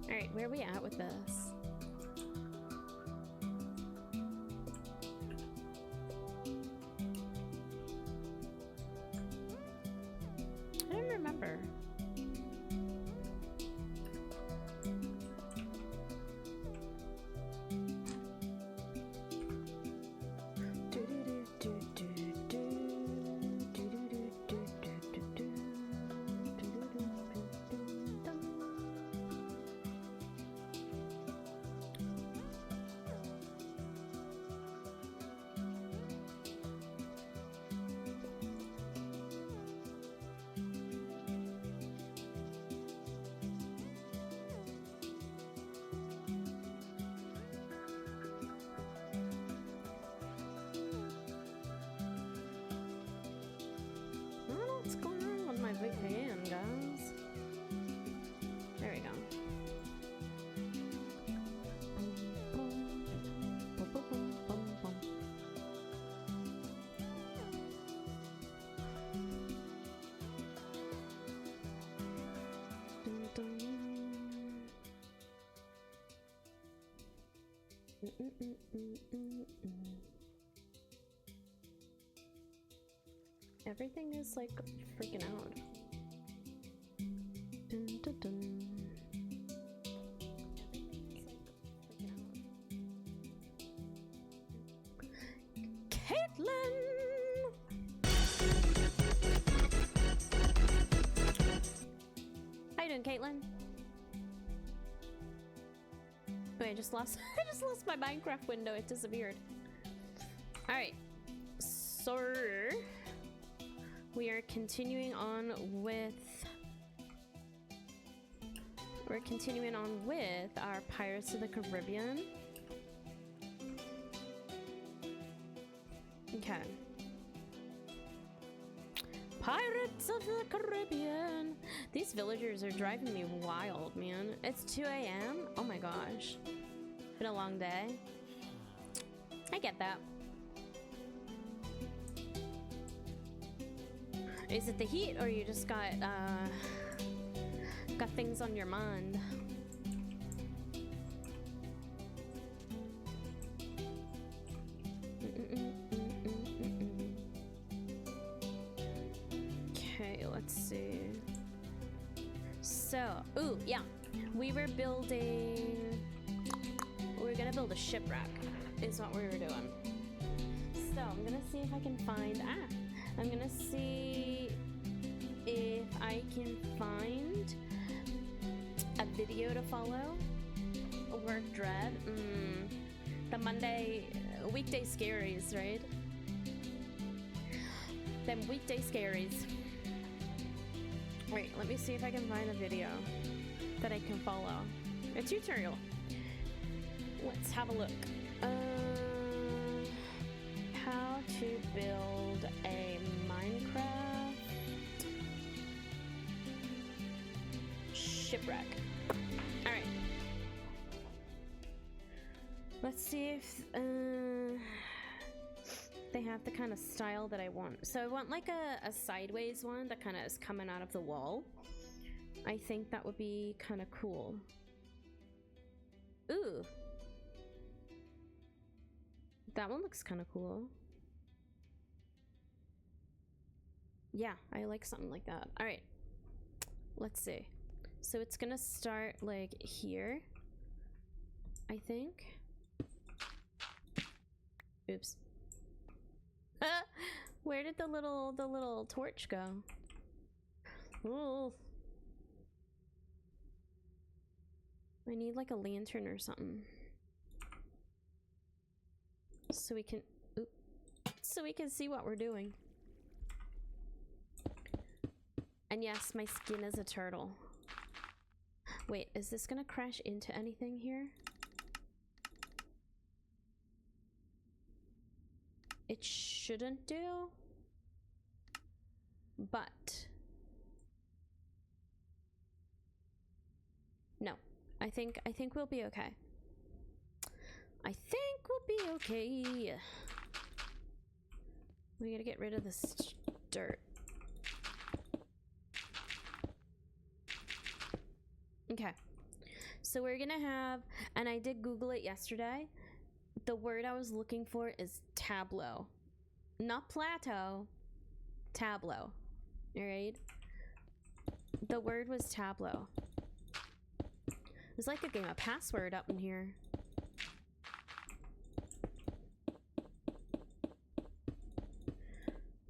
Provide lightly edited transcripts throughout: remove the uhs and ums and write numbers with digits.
Alright, where are we at with this? I don't remember. VPN, guys. There we go. Everything is like freaking out. Dun, dun, dun. Caitlin! How you doing, Caitlin? Wait, I just lost my Minecraft window. It disappeared. All right, so we are continuing on with our Pirates of the Caribbean. Okay. Pirates of the Caribbean. These villagers are driving me wild, man. It's 2 a.m. Oh my gosh. Been a long day. I get that. Is it the heat, or you just got things on your mind? Okay, let's see. So, ooh, yeah, we were gonna build a shipwreck, is what we were doing. So I'm gonna see if I can find, I'm gonna see if I can find a video to follow. Work dread. The weekday scaries, right? Them weekday scaries. Wait, let me see if I can find a video that I can follow. A tutorial. Let's have a look. How to build a Minecraft shipwreck. All right. Let's see if they have the kind of style that I want. So I want like a sideways one that kind of is coming out of the wall. I think that would be kind of cool. Ooh. That one looks kind of cool. Yeah, I like something like that. All right, let's see. So it's gonna start like here, I think. Oops. Where did the little torch go? Oh. I need like a lantern or something. So we can see what we're doing. And yes, my skin is a turtle. Wait, is this gonna crash into anything here? It shouldn't do, but no, I think we'll be okay. I think we'll be okay. We gotta get rid of this dirt. Okay. So we're gonna have, and I did Google it yesterday. The word I was looking for is tableau. Not plateau. Tableau. Alright? The word was tableau. It's like a game of password up in here.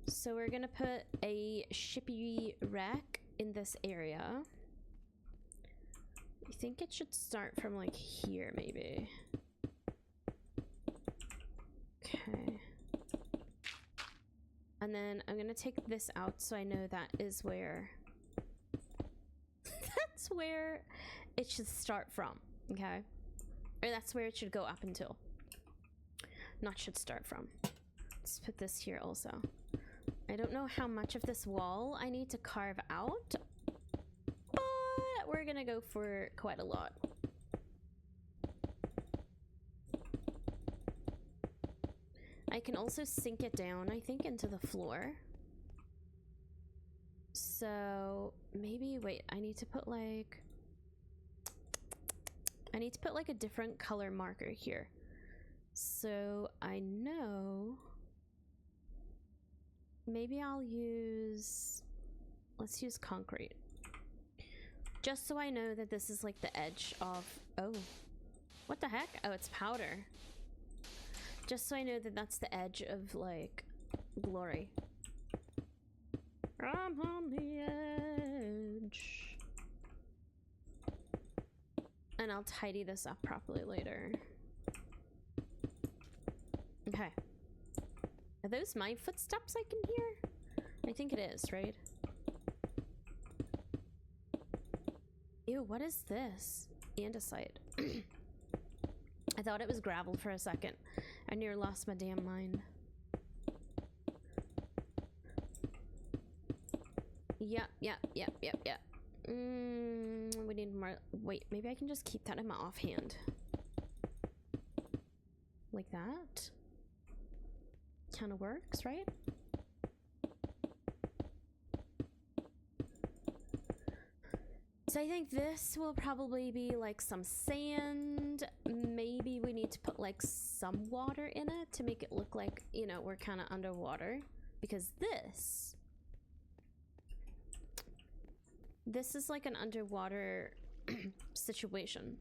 So we're gonna put a shipwreck in this area. I think it should start from like here, maybe. Okay. And then I'm gonna take this out so I know that is where that's where it should start from, okay? Or that's where it should go up until. Not should start from. Let's put this here also. I don't know how much of this wall I need to carve out, but we're gonna go for quite a lot. I can also sink it down, I think, into the floor. So maybe, wait, I need to put like a different color marker here. So I know maybe I'll use, let's use concrete. Just so I know that this is like the edge of, oh, what the heck? Oh, it's powder. Just so I know that that's the edge of like glory. I'm on the edge. And I'll tidy this up properly later. Okay. Are those my footsteps I can hear? I think it is, right? Ew, what is this? Andesite. I thought it was gravel for a second. I near lost my damn mind. Yep. We need more. Wait, maybe I can just keep that in my offhand. Like that? Kind of works, right? So I think this will probably be like some sand. Maybe we need to put like some water in it to make it look like, you know, we're kind of underwater. Because this is like an underwater situation.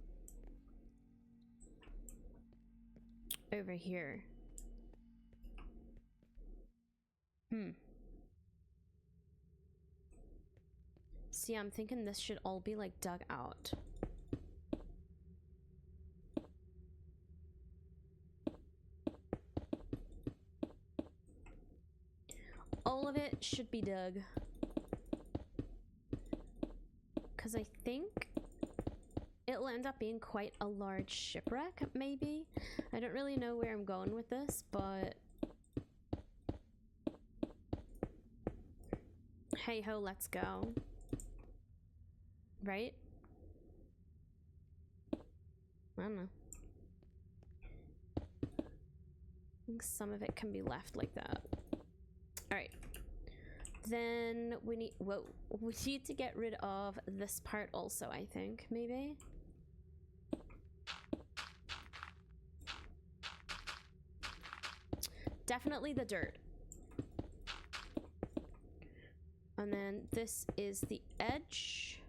Over here. See, I'm thinking this should all be like dug out. All of it should be dug. Because I think it'll end up being quite a large shipwreck, maybe. I don't really know where I'm going with this, but hey ho, let's go. Right? I don't know. I think some of it can be left like that. Alright. Then we need to get rid of this part also, I think, maybe. Definitely the dirt. And then this is the edge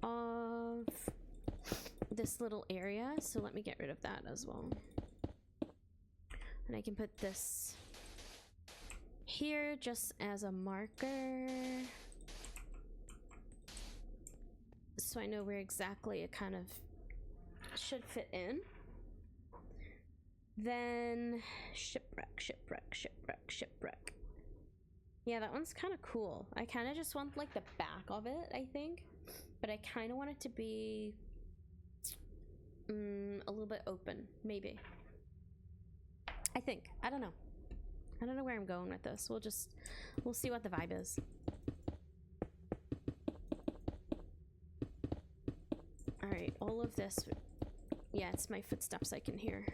of this little area. So let me get rid of that as well. And I can put this here just as a marker. So I know where exactly it kind of should fit in. Then shipwreck. Yeah, that one's kind of cool. I kind of just want like the back of it, I think. But I kind of want it to be a little bit open, maybe. I think. I don't know. I don't know where I'm going with this. We'll see what the vibe is. Alright, all of this. Yeah, it's my footsteps I can hear.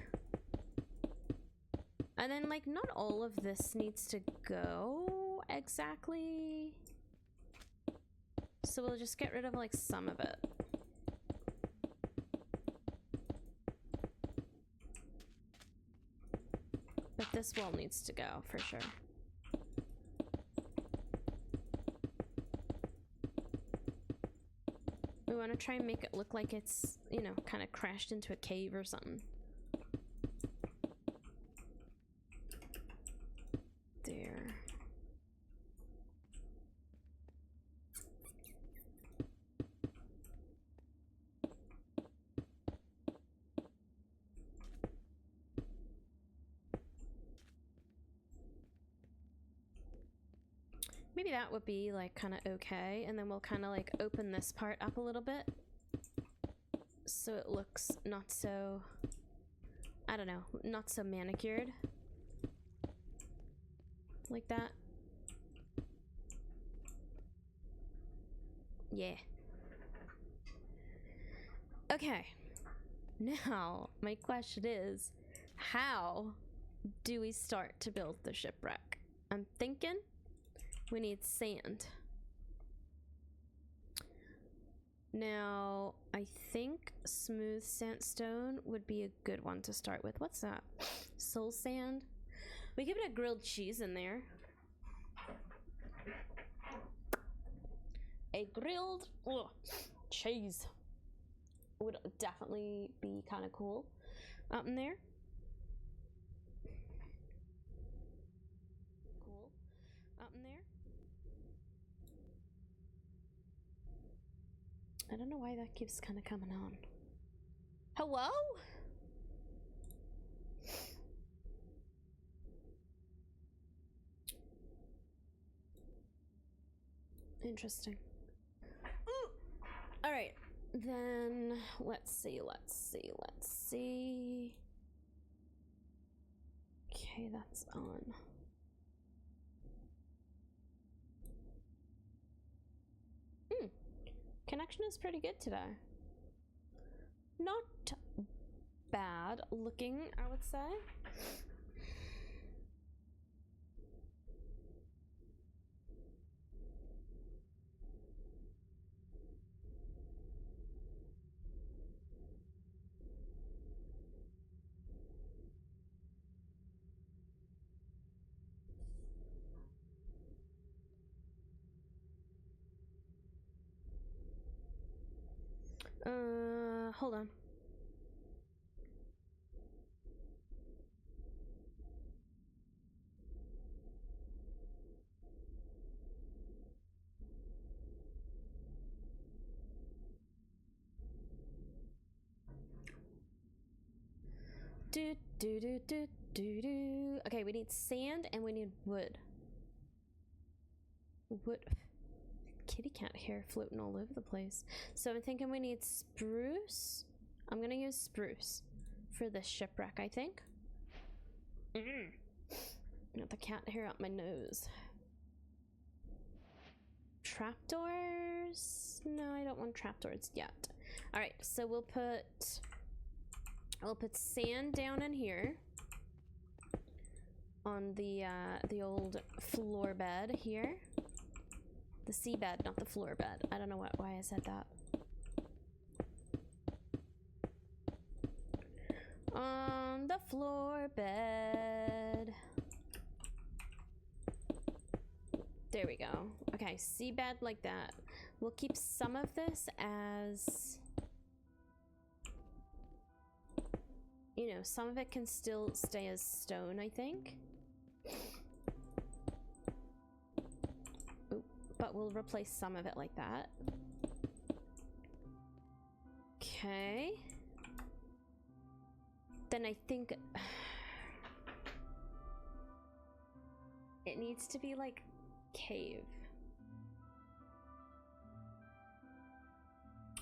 And then, like, not all of this needs to go exactly. So we'll just get rid of, like, some of it. But this wall needs to go, for sure. We want to try and make it look like it's, you know, kind of crashed into a cave or something. There. Maybe that would be like kind of okay, and then we'll kind of like open this part up a little bit so it looks not so, I don't know, not so manicured. Like that. Yeah. Okay. Now, my question is, how do we start to build the shipwreck? I'm thinking we need sand. Now, I think smooth sandstone would be a good one to start with. What's that? Soul sand? We could put a grilled cheese in there. A grilled cheese would definitely be kind of cool up in there. Cool up in there. I don't know why that keeps kind of coming on. Hello? Interesting. All right, then let's see. Okay, that's on. Connection is pretty good today. Not bad looking, I would say. Hold on. Okay, we need sand and we need wood. Wood. Kitty cat hair floating all over the place. So I'm thinking we need spruce. I'm gonna use spruce for this shipwreck, I think. Not the cat hair up my nose. Trapdoors? No, I don't want trapdoors yet. All right, so we'll put sand down in here on the old floor bed here. The seabed, not the floor bed. I don't know why I said that. On the floor bed. There we go. Okay, seabed like that. We'll keep some of this as, you know, some of it can still stay as stone, I think. Ooh, but we'll replace some of it like that. Okay. Then I think it needs to be like cave.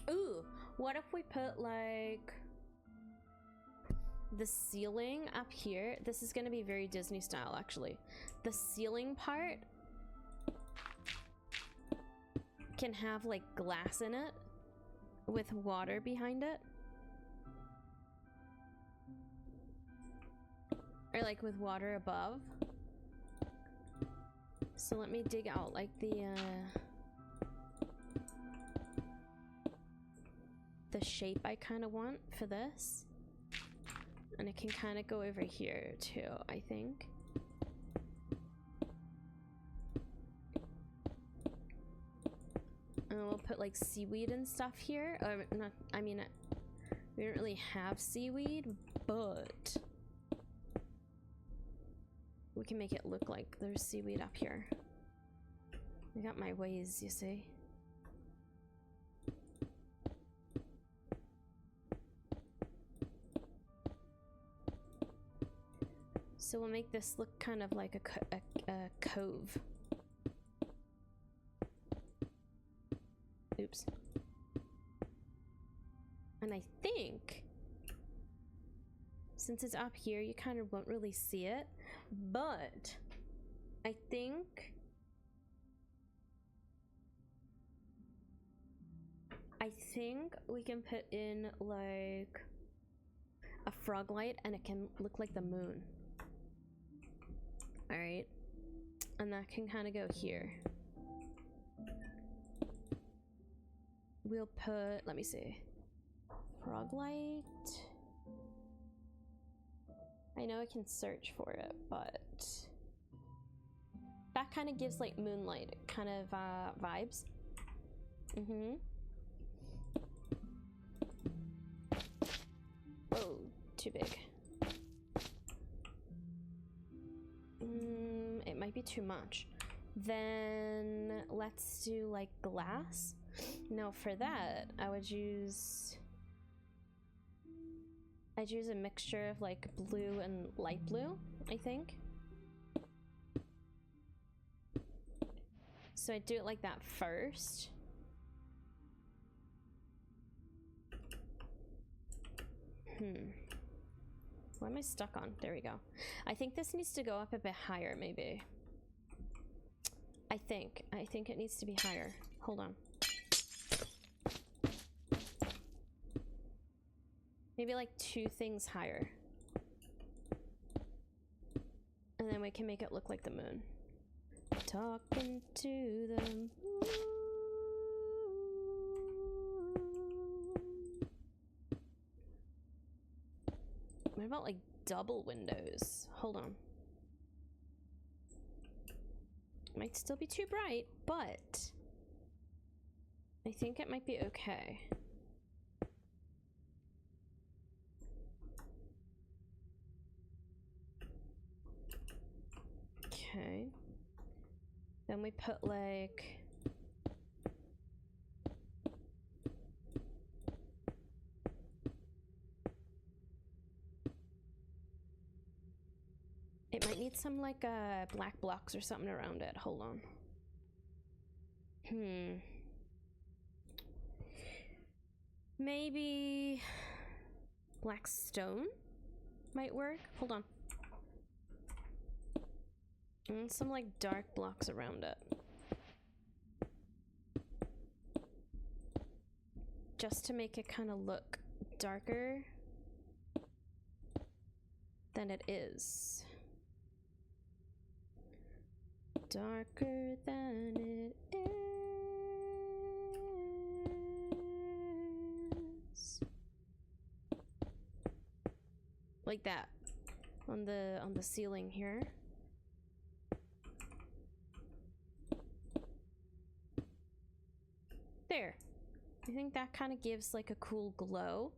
Ooh, what if we put like the ceiling up here? This is gonna be very Disney style, actually. The ceiling part can have like glass in it with water behind it. Or like with water above. So let me dig out like the shape I kind of want for this. And it can kind of go over here too, I think. And we'll put like seaweed and stuff here. Not, I mean, we don't really have seaweed, but we can make it look like there's seaweed up here. I got my ways, you see. So we'll make this look kind of like a cove. Oops. And I think, since it's up here, you kind of won't really see it, but I think we can put in like a frog light and it can look like the moon. All right, and that can kind of go here. We'll put, let me see, frog light. I know I can search for it, but that kind of gives like moonlight kind of vibes. Oh, too big. It might be too much. Then let's do like glass. Now for that, I'd use a mixture of like blue and light blue, I think. So I do it like that first. What am I stuck on? There we go. I think this needs to go up a bit higher, maybe. I think it needs to be higher. Hold on. Maybe like 2 things higher. And then we can make it look like the moon. Talking to the moon. What about like double windows? Hold on. Might still be too bright, but I think it might be okay. Okay. Then we put like it might need some like black blocks or something around it. Hold on. Maybe black stone might work. Hold on. And some like dark blocks around it. Just to make it kind of look darker than it is. Darker than it is. Like that. On the ceiling here. There. I think that kind of gives like a cool glow.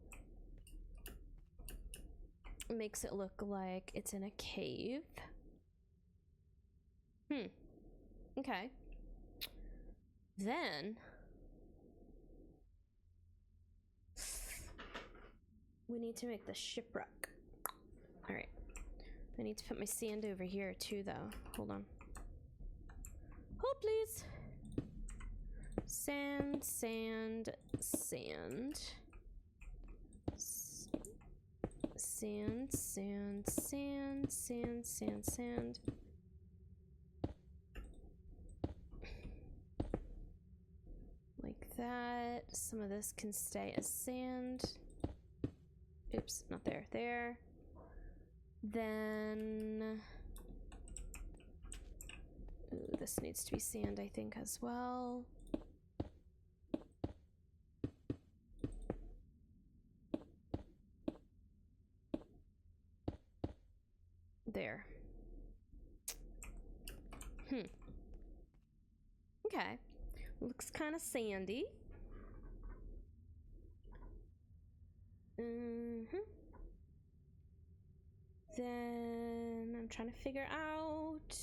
Makes it look like it's in a cave. Okay. Then we need to make the shipwreck. All right. I need to put my sand over here too, though. Hold on. Hold, please. Sand, sand, sand. Sand, sand, sand, sand, sand, sand. Like that. Some of this can stay as sand. Oops, not there. There. Then... Ooh, this needs to be sand, I think, as well. There. Okay. Looks kind of sandy. Then I'm trying to figure out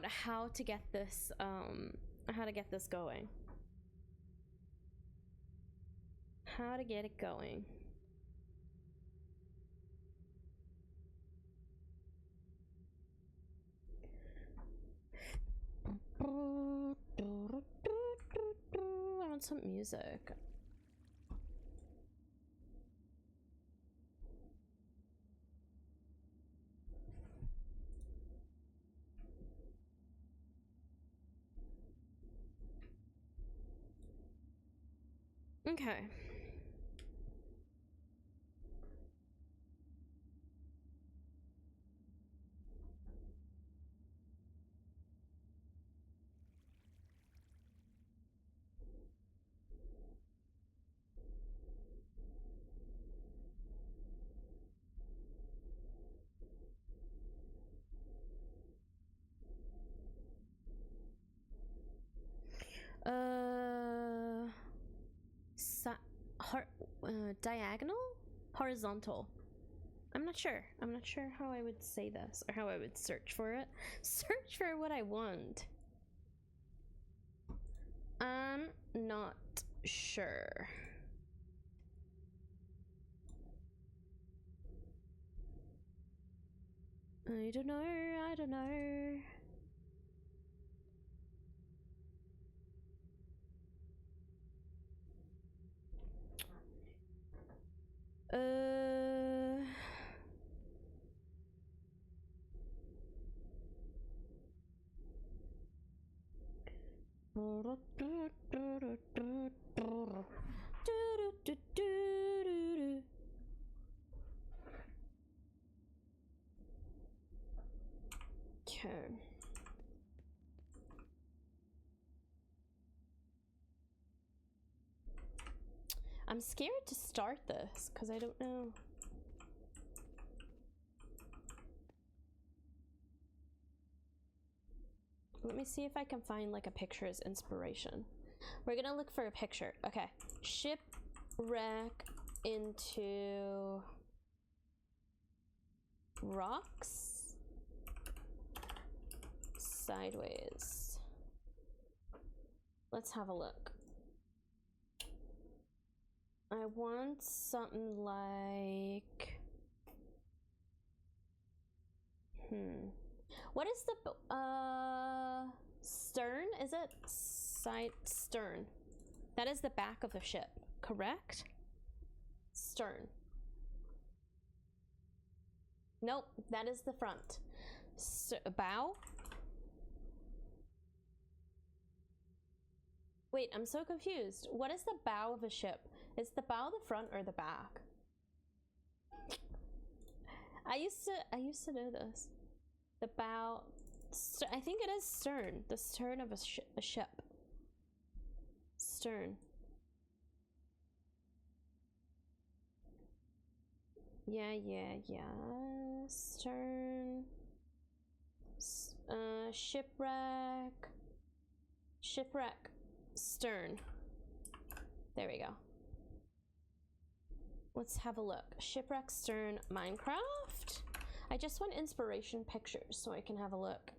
how to get this going. How to get it going. I want some music. Okay. Diagonal? Horizontal. I'm not sure how I would say this or how I would search for it. Search for what I want. I'm not sure. I don't know. Okay. I'm scared to start this because I don't know. Let me see if I can find like a picture as inspiration. We're gonna look for a picture. Okay. Shipwreck into rocks sideways. Let's have a look. I want something like what is the stern? Is it side stern? That is the back of the ship, correct? Stern. Nope, that is the front. Bow? Wait, I'm so confused. What is the bow of a ship? Is the bow the front or the back? I used to know this. The bow, I think it is stern. The stern of a ship. Stern. Yeah. Stern. Shipwreck. Shipwreck. Stern. There we go. Let's have a look. Shipwreck, stern, Minecraft. I just want inspiration pictures so I can have a look.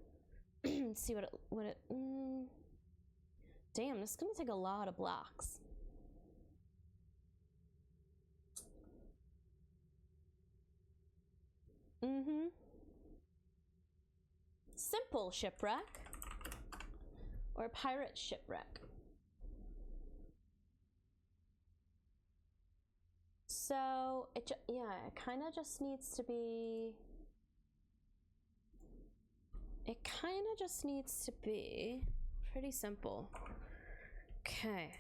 See what it Damn, this is gonna take a lot of blocks. Simple shipwreck. Or pirate shipwreck. So it kind of just needs to be. It kind of just needs to be pretty simple. Okay,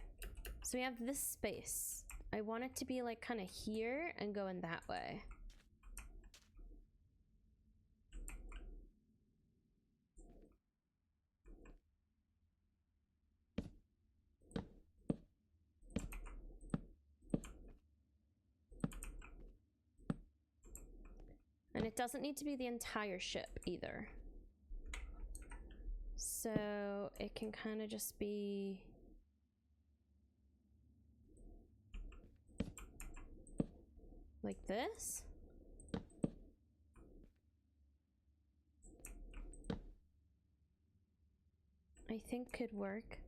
so we have this space. I want it to be like kind of here and going that way. doesn't need to be the entire ship either. So it can kind of just be like this. I think could work.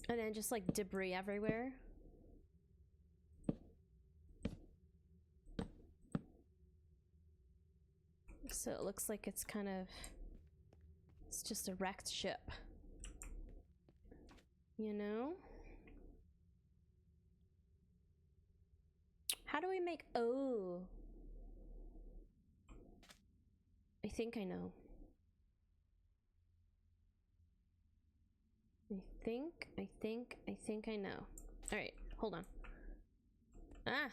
And then just like debris everywhere. So it looks like it's kind of, it's just a wrecked ship. You know? How do we make, oh. I think I know. I think I know. All right, hold on. Ah.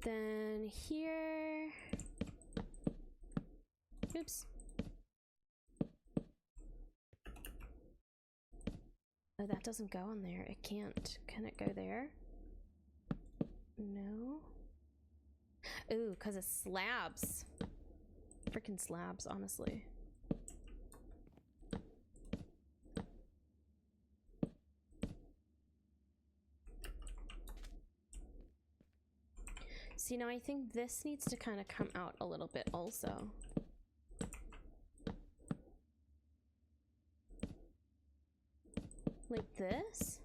Then here. Oops. Oh, that doesn't go on there. It can't. Can it go there? No. Ooh, because it's slabs. Freaking slabs, honestly. See, now I think this needs to kind of come out a little bit also. Like this?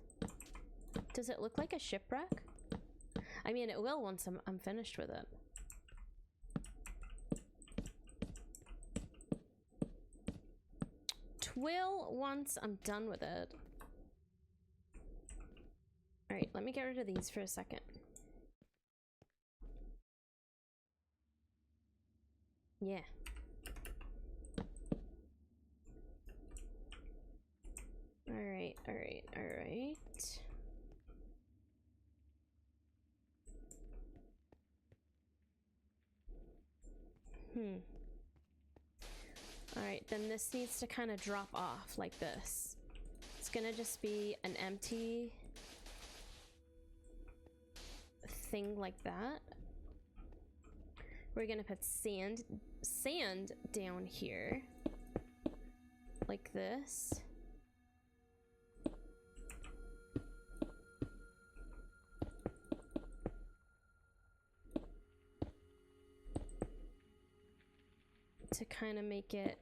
Does it look like a shipwreck? I mean, it will once I'm finished with it. Twill once I'm done with it. All right, let me get rid of these for a second. Yeah. All right, all right, all right. All right, then this needs to kind of drop off like this. It's gonna just be an empty thing like that. We're gonna put sand down here like this. To kind of make it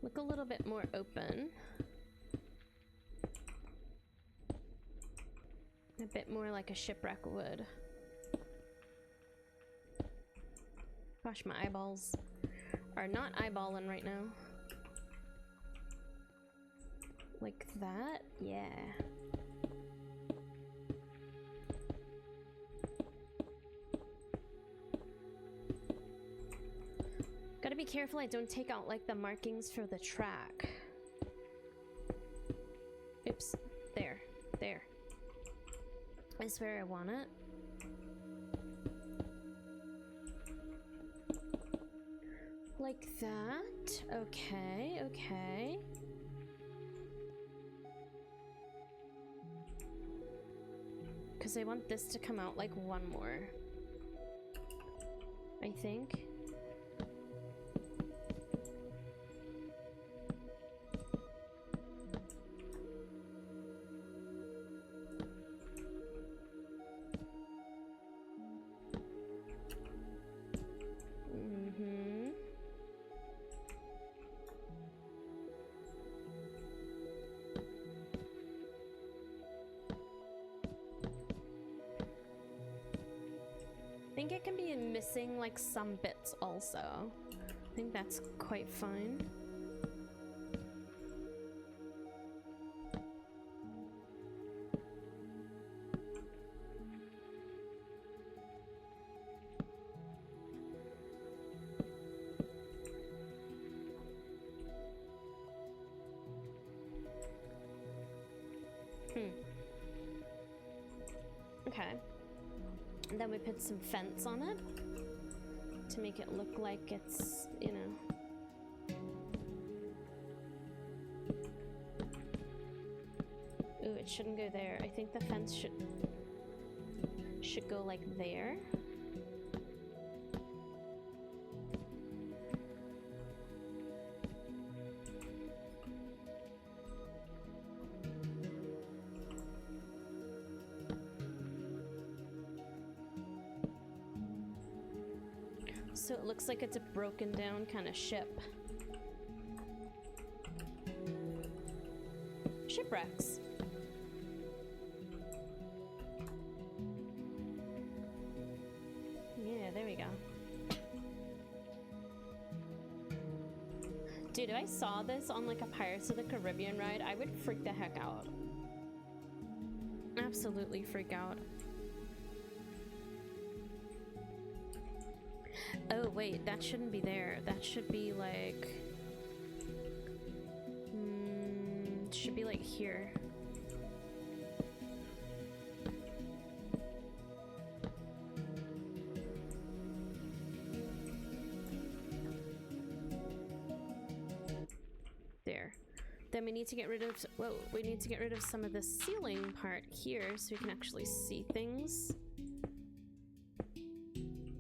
look a little bit more open. A bit more like a shipwreck would. Gosh, my eyeballs are not eyeballing right now. Like that? Yeah. Gotta be careful I don't take out like the markings for the track. Oops. There. There. Is where I want it. Like that. Okay, okay. Because I want this to come out like one more. I think. I think it can be missing like some bits also. I think that's quite fine. Okay. And then we put some fence on it to make it look like it's, you know. Ooh, it shouldn't go there. I think the fence should go like there. So it looks like it's a broken down kind of ship. Shipwrecks. Yeah, there we go. Dude, if I saw this on like a Pirates of the Caribbean ride, I would freak the heck out. Absolutely freak out. Oh wait, that shouldn't be there. That should be like... it should be like here. There. Then we need to get rid of... Whoa, we need to get rid of some of the ceiling part here so we can actually see things.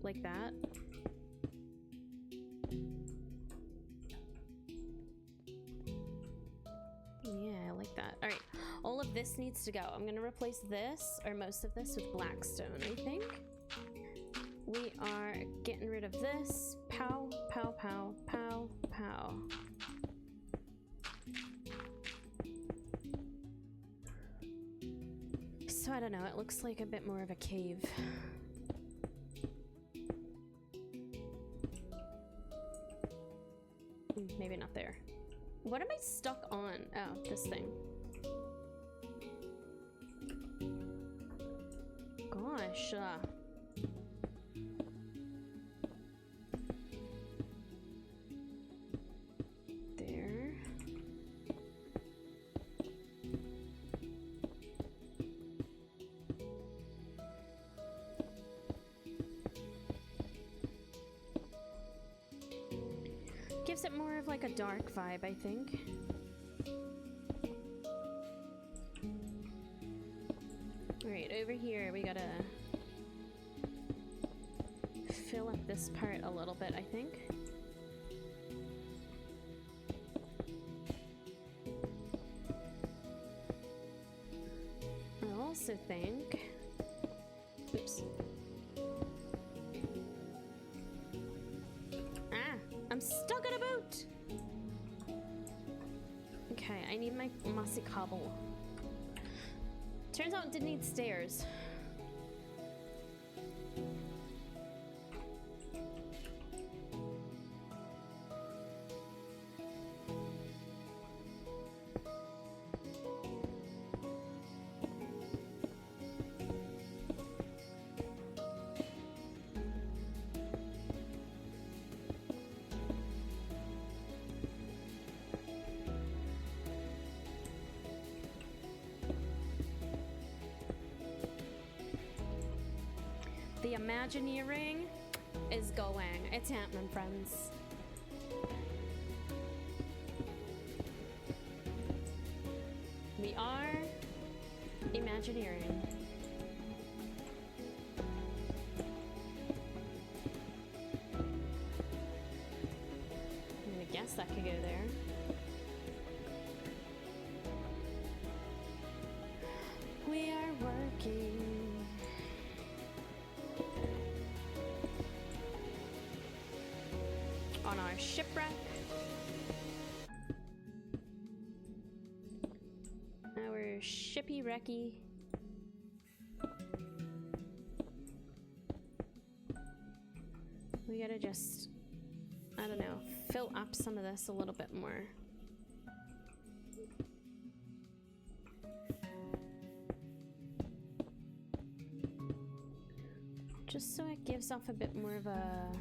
Like that. Yeah, I like that. All right, all of this needs to go. I'm gonna replace this, or most of this, with black stone, I think. We are getting rid of this. Pow, pow, pow, pow, pow. So I don't know, it looks like a bit more of a cave. Maybe not there. What am I stuck on? Oh, this thing. Gosh. There. Gives it more of like a dark vibe, I think. Alright, over here we gotta fill up this part a little bit, I think. I also think... Oops. I'm stuck on a boat! Okay, I need my mossy cobble. Turns out it didn't need stairs. The Imagineering is going. It's happening, friends. We are Imagineering. I'm gonna guess that could go there. We are working. On our shipwreck. Our shippy-wrecky. We gotta just, I don't know, fill up some of this a little bit more. Just so it gives off a bit more of a...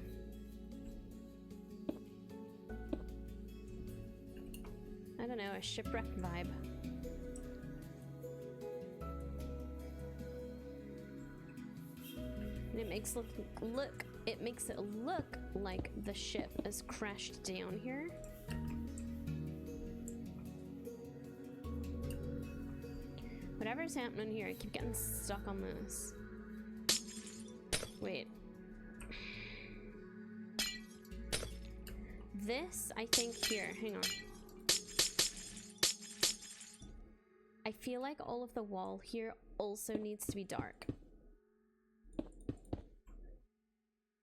I don't know, a shipwreck vibe. And it makes look it makes it look like the ship is crashed down here. Whatever's happening here, I keep getting stuck on this. Wait. This, I think, here, hang on. I feel like all of the wall here also needs to be dark.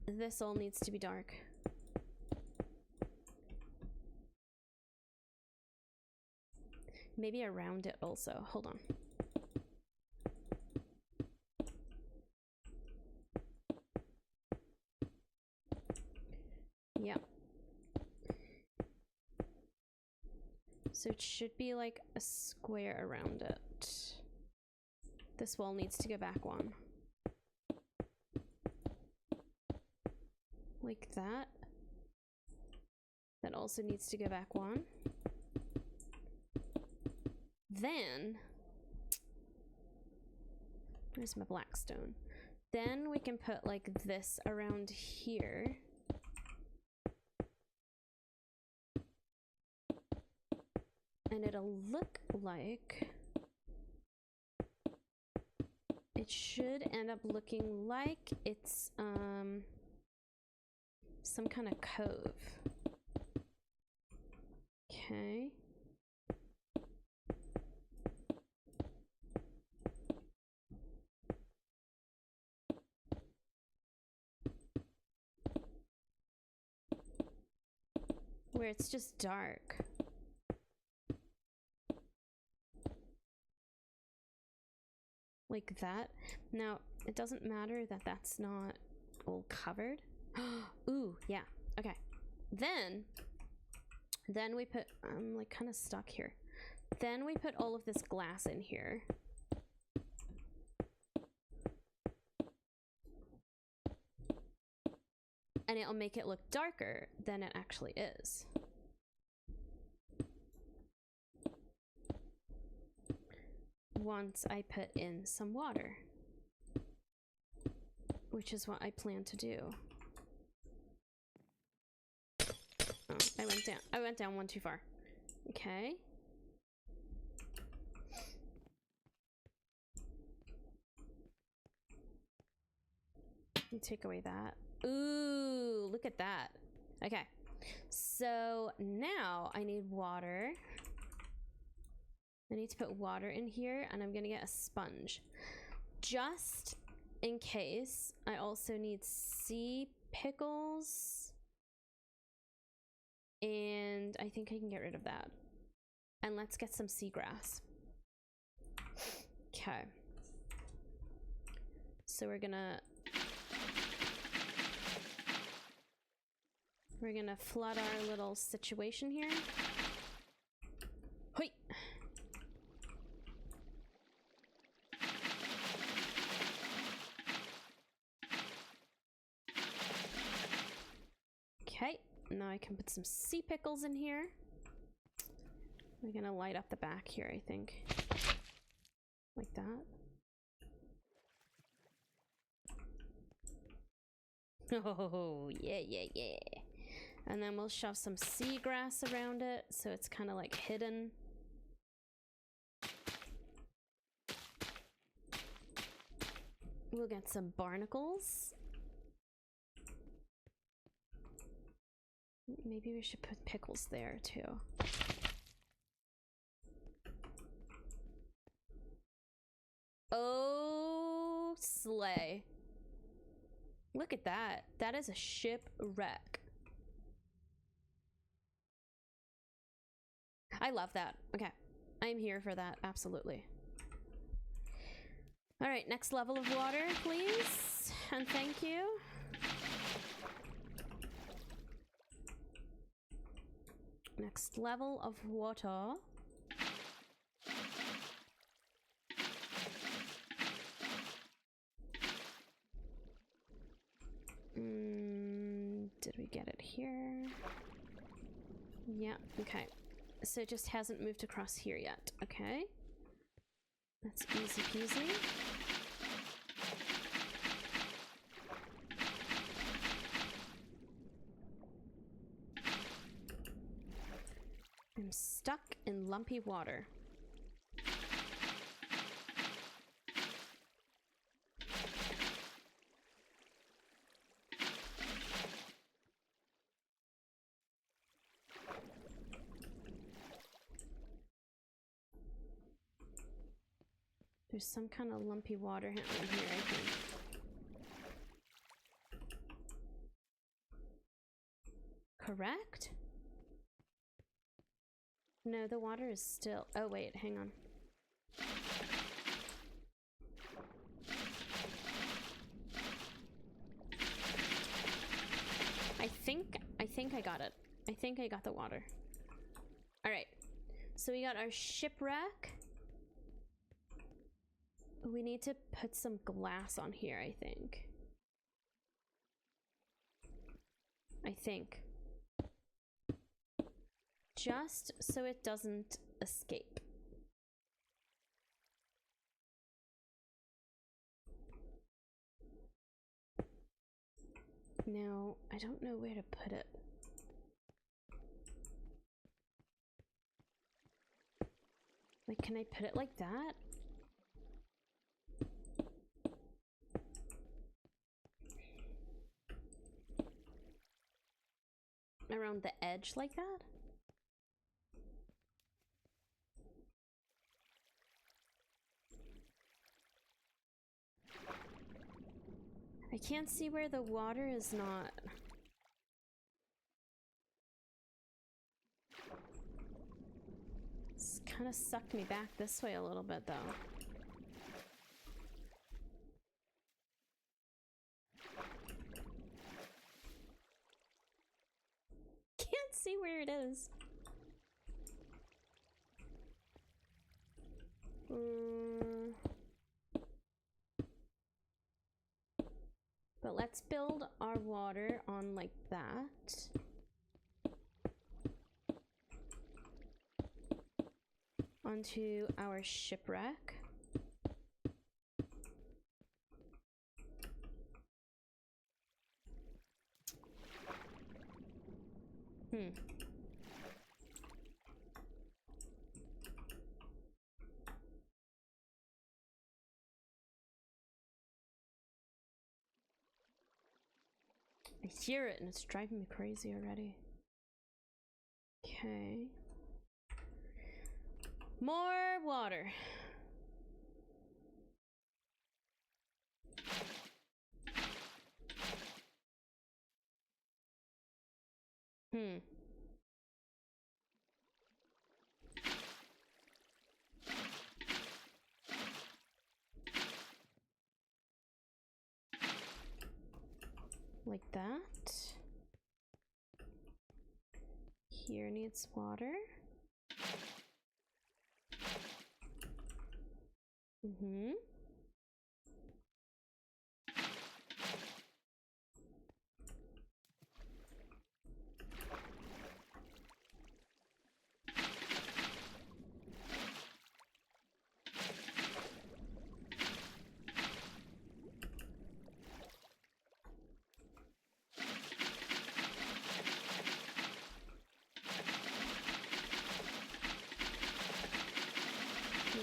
This all needs to be dark. Maybe around it also. Hold on. Yep. So it should be like a square around it. This wall needs to go back one. Like that. That also needs to go back one. Then, where's my black stone? Then we can put like this around here. And it'll look like, it should end up looking like it's some kind of cove. Okay. Where it's just dark. Like that. Now, it doesn't matter that that's not all covered. Ooh, yeah. Okay. Then we put, I'm like kind of stuck here. Then we put all of this glass in here. And it'll make it look darker than it actually is. Once I put in some water, which is what I plan to do. Oh, I went down one too far. Okay. Let me take away that. Ooh, look at that. Okay. So now I need water. I need to put water in here, and I'm gonna get a sponge. Just in case, I also need sea pickles. And I think I can get rid of that. And let's get some seagrass. Okay. So we're gonna flood our little situation here. Hoi! Okay, now I can put some sea pickles in here. We're gonna light up the back here, I think. Like that. Oh, yeah, yeah, yeah. And then we'll shove some seagrass around it, so it's kind of like hidden. We'll get some barnacles. Maybe we should put pickles there too. Oh, slay. Look at that. That is a shipwreck. I love that. Okay. I'm here for that. Absolutely. All right. Next level of water, please. And thank you. Next level of water. Did we get it here? Yeah, okay. So it just hasn't moved across here yet. Okay. That's easy peasy. in lumpy water. There's some kind of lumpy water happening here, I think. Correct? No, the water is still... Oh, wait, hang on. I think I got it. I think I got the water. All right. So we got our shipwreck. We need to put some glass on here, I think. Just so it doesn't escape. Now, I don't know where to put it. Like, can I put it like that? Around the edge like that? I can't see where the water is not. It's kind of sucked me back this way a little bit though. Can't see where it is. But let's build our water on like that. Onto our shipwreck. I hear it and it's driving me crazy already. Okay. More water. Like that. Here needs water.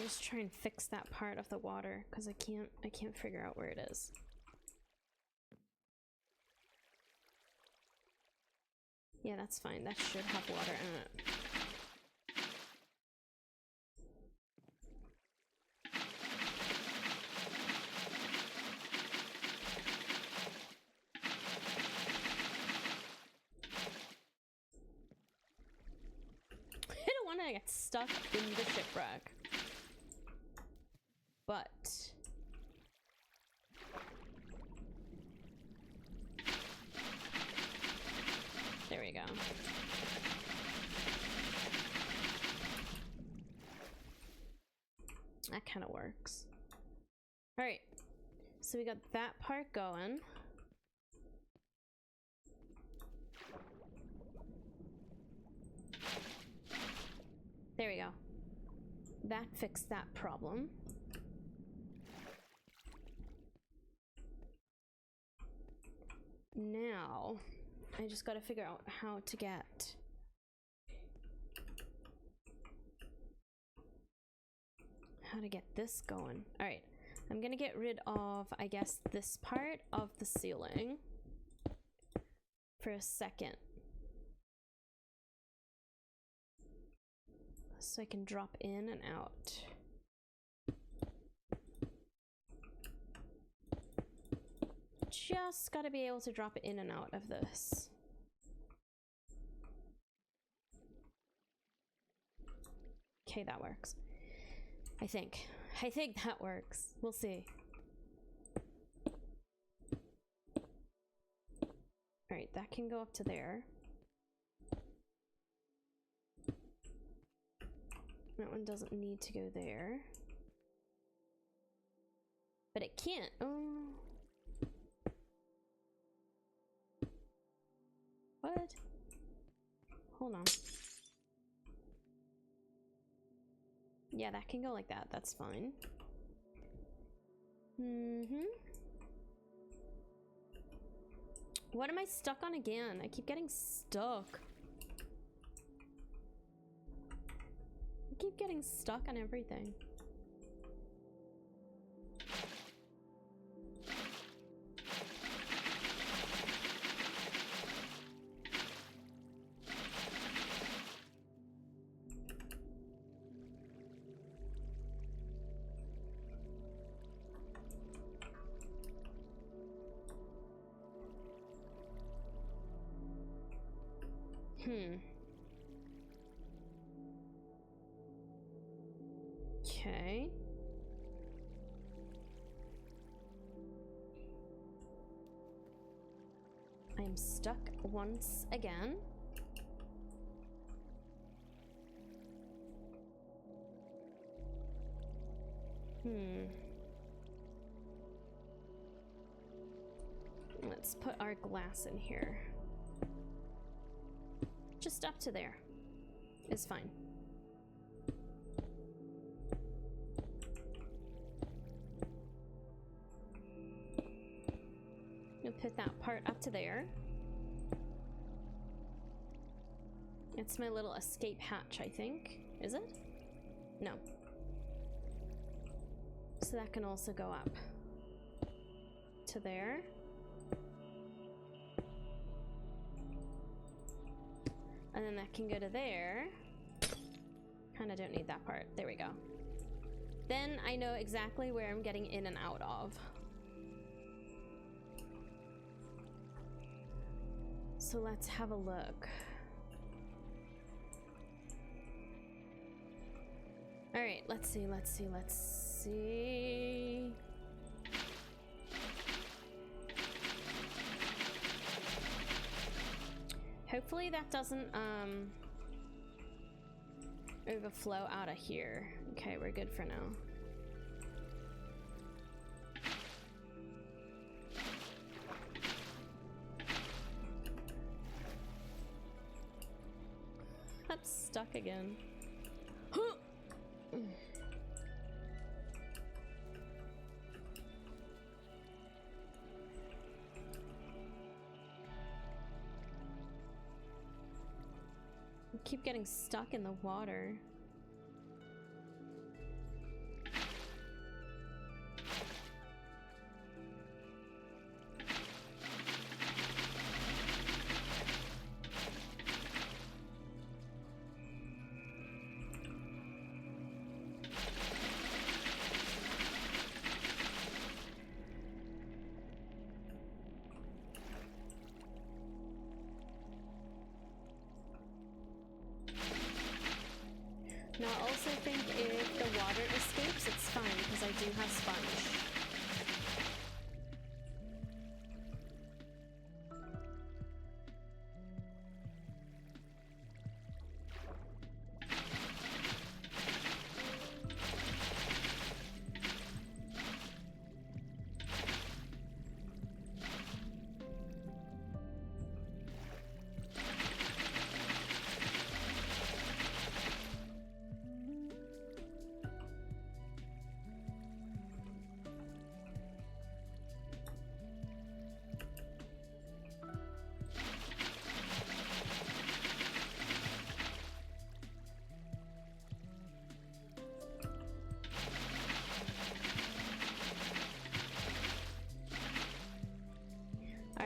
Just try and fix that part of the water because I can't figure out where it is. Yeah, that's fine. That should have water in it. I don't want to get stuck in the shipwreck. But there we go. That kind of works. All right, so we got that part going. There we go. That fixed that problem. Now, I just gotta figure out how to get how to get this going. All right, I'm gonna get rid of, I guess, this part of the ceiling for a second. So I can drop in and out. Just gotta be able to drop in and out of this. Okay, that works. I think that works. We'll see. Alright, that can go up to there. That one doesn't need to go there. But it can't. Oh. What? Hold on. Yeah, that can go like that. That's fine. What am I stuck on again? I keep getting stuck. I keep getting stuck on everything. Okay. I am stuck once again. Let's put our glass in here. Just up to there is fine. You'll put that part up to there. It's my little escape hatch, I think. Is it? No. So that can also go up to there. And then that can go to there. Kind of don't need that part. There we go. Then I know exactly where I'm getting in and out of. So let's have a look. All right, let's see. Hopefully that doesn't overflow out of here. Okay, we're good for now. I'm stuck again. I keep getting stuck in the water. Now I also think if the water escapes, it's fine because I do have sponge.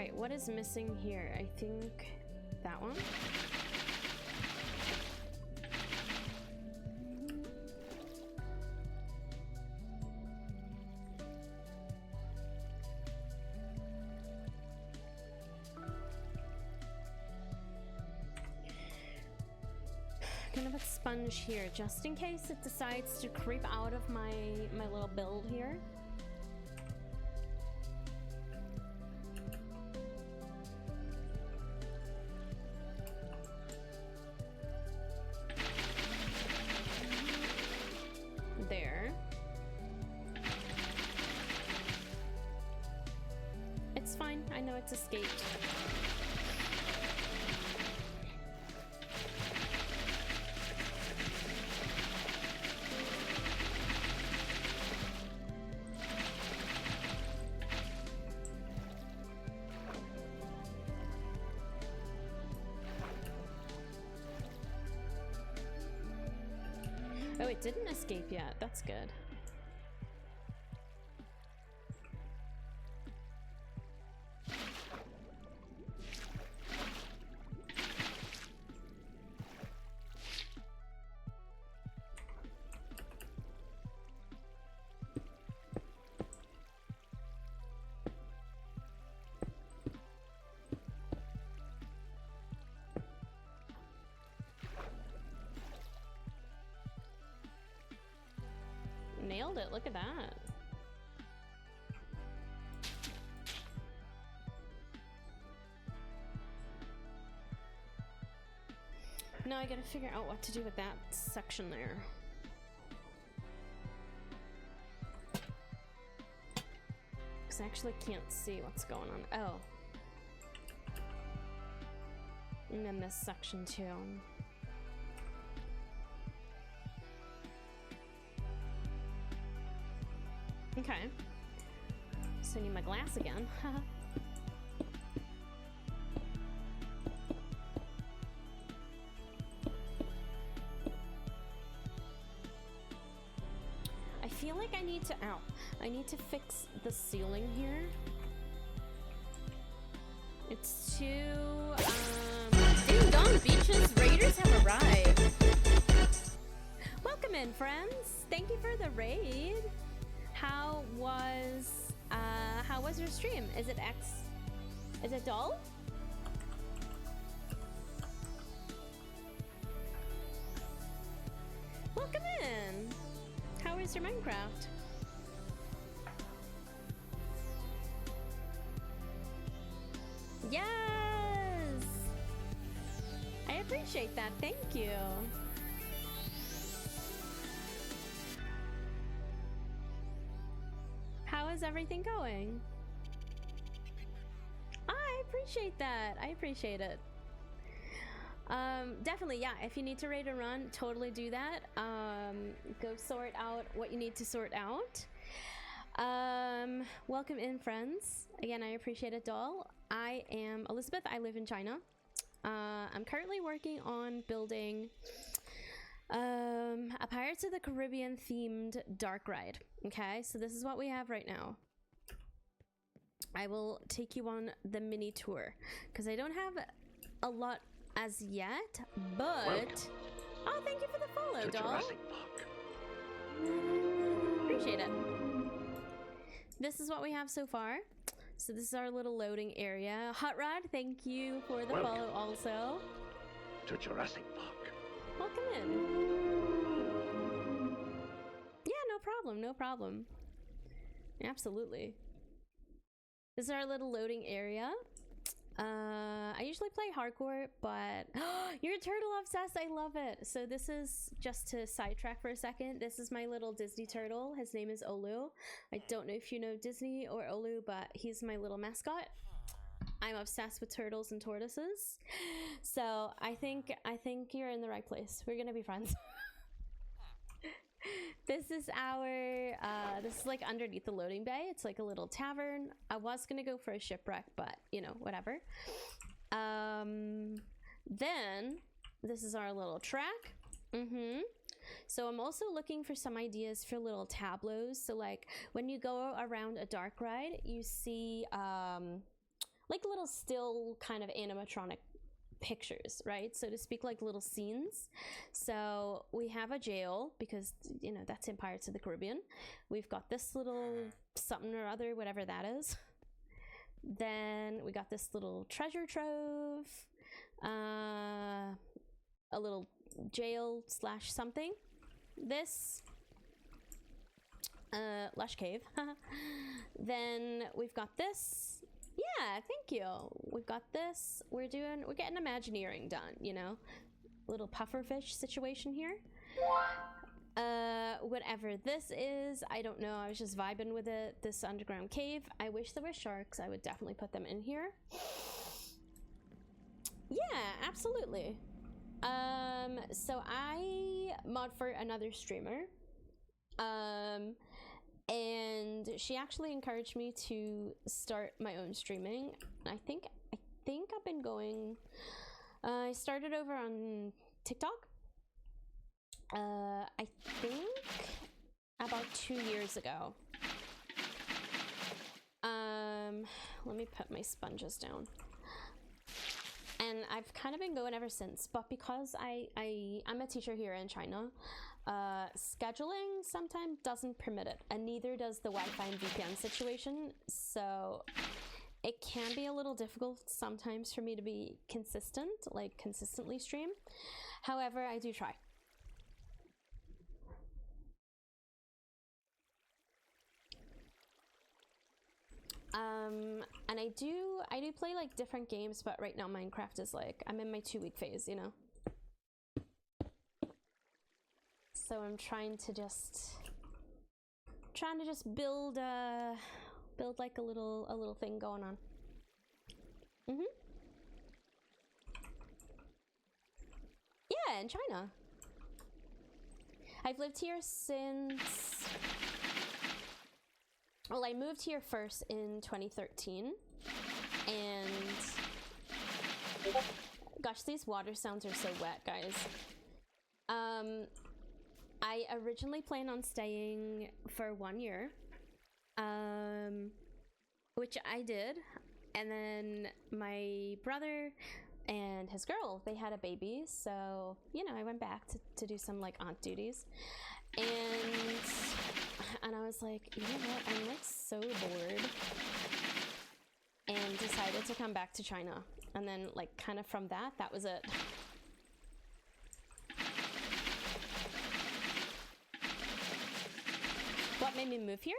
Alright, what is missing here? I think that one. Gonna put sponge here just in case it decides to creep out of my little build here. There. It's fine. I know it's escaped. Oh, it didn't escape yet. That's good. Nailed it, look at that. Now I gotta figure out what to do with that section there. Because I actually can't see what's going on. Oh. And then this section too. Okay. So I need my glass again. I feel like I need to, I need to fix the ceiling here. It's too, Ding Dong Beaches Raiders have arrived. Welcome in, friends. Thank you for the raid. How was your stream? Is it dull? Welcome in. How is your Minecraft? Yes! I appreciate that. Thank you. How is everything going? I appreciate that. I appreciate it. Definitely, yeah. If you need to raid a run, totally do that. Go sort out what you need to sort out. Welcome in, friends. Again, I appreciate it, doll. I am Elizabeth. I live in China. I'm currently working on building a Pirates of the Caribbean themed dark ride. Okay, so this is what we have right now. I will take you on the mini tour because I don't have a lot as yet, but welcome. Oh, thank you for the follow, doll. Appreciate it. This is what we have so far. So this is our little loading area. Hot Rod, thank you for the follow also. To Jurassic Park. Welcome in. Yeah, no problem, no problem. Absolutely. This is our little loading area. I usually play hardcore, but you're turtle obsessed. I love it. So this is just to sidetrack for a second. This is my little Disney turtle. His name is Olu. I don't know if you know Disney or Olu, but he's my little mascot. I'm obsessed with turtles and tortoises. So I think you're in the right place. We're gonna be friends. This is our this is like underneath the loading bay. It's like a little tavern. I was gonna go for a shipwreck, but you know, whatever. Then this is our little track. So I'm also looking for some ideas for little tableaus. So like when you go around a dark ride, you see like little still kind of animatronic pictures, right? So to speak, like little scenes. So we have a jail because, you know, that's in Pirates of the Caribbean. We've got this little something or other, whatever that is. Then we got this little treasure trove, a little jail slash something. This lush cave. Then we've got this. Yeah, thank you. We've got this. We're getting Imagineering done, you know? Little pufferfish situation here. Whatever this is, I don't know. I was just vibing with it. This underground cave. I wish there were sharks. I would definitely put them in here. Yeah, absolutely. So I mod for another streamer. And she actually encouraged me to start my own streaming. I think I've been going. I started over on TikTok. I think about 2 years ago. Let me put my sponges down. And I've kind of been going ever since. But because I'm a teacher here in China. Scheduling sometimes doesn't permit it, and neither does the Wi-Fi and VPN situation, so it can be a little difficult sometimes for me to be consistent, like consistently stream. However, I do try. And I do play like different games, but right now Minecraft is like, I'm in my 2-week phase, you know? So I'm trying to just build like a little thing going on. Yeah, in China. I've lived here since, well, I moved here first in 2013, and gosh, these water sounds are so wet, guys. I originally planned on staying for 1 year, which I did, and then my brother and his girl, they had a baby, so, you know, I went back to do some, like, aunt duties, and I was like, you know what, I'm, like, so bored, and decided to come back to China, and then, like, kind of from that was it. What made me move here?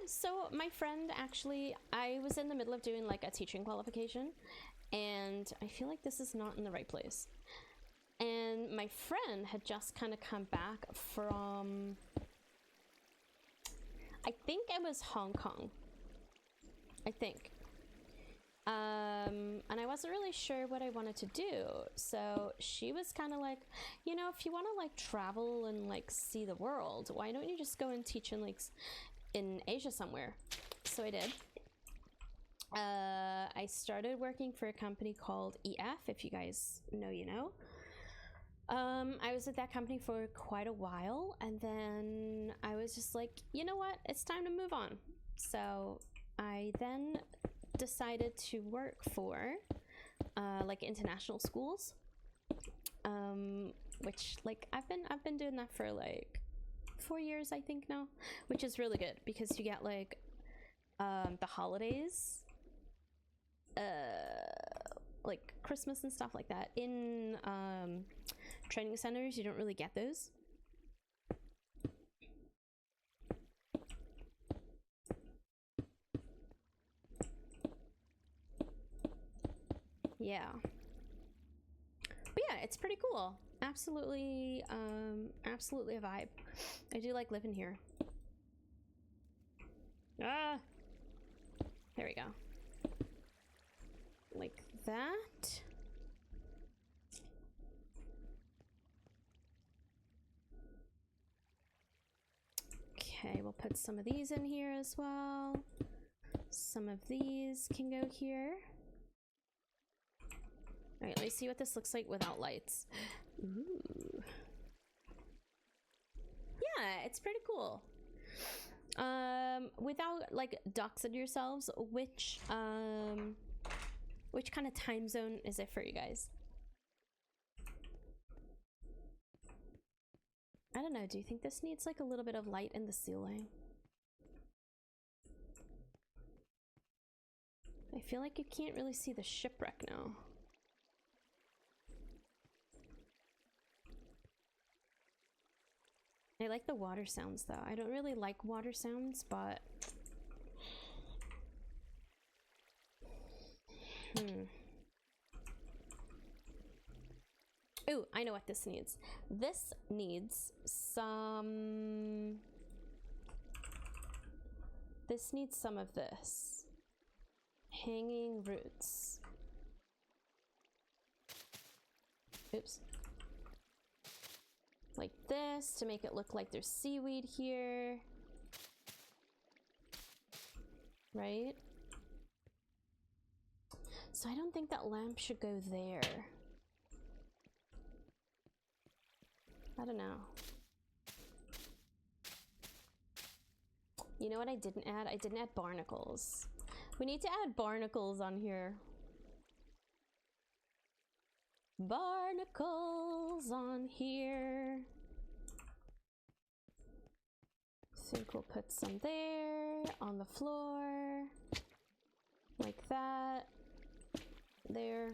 So my friend actually, I was in the middle of doing like a teaching qualification, and I feel like this is not in the right place. And my friend had just kind of come back from, I think it was Hong Kong. I think. And I wasn't really sure what I wanted to do, so she was kind of like, you know, if you want to like travel and like see the world, why don't you just go and teach in like in Asia somewhere? So I did. I started working for a company called EF, if you guys know, you know. I was at that company for quite a while, and then I was just like, you know what, it's time to move on. So I then decided to work for like international schools, which like I've been doing that for like 4 years, I think now, which is really good because you get like the holidays, like Christmas and stuff like that. In training centers, you don't really get those. Yeah. But yeah, it's pretty cool. Absolutely, absolutely a vibe. I do like living here. Ah! There we go. Like that. Okay, we'll put some of these in here as well. Some of these can go here. All right, let me see what this looks like without lights. Ooh. Yeah, it's pretty cool. Without like doxing yourselves, which kind of time zone is it for you guys? I don't know, do you think this needs like a little bit of light in the ceiling? I feel like you can't really see the shipwreck now. I like the water sounds though. I don't really like water sounds, but Ooh, I know what this needs. This needs some... This needs some of this. Hanging roots. Oops. Like this to make it look like there's seaweed here. Right? So I don't think that lamp should go there. I don't know. You know what I didn't add? I didn't add barnacles. We need to add barnacles on here. Barnacles on here. I think we'll put some there on the floor. Like that. There.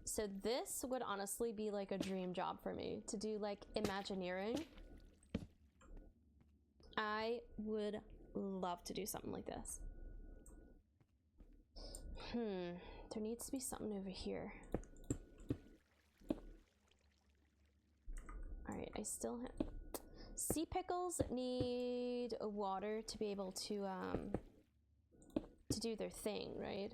So this would honestly be like a dream job for me, to do like Imagineering. I would love to do something like this. There needs to be something over here. All right, I still have... Sea pickles need a water to be able to do their thing, right?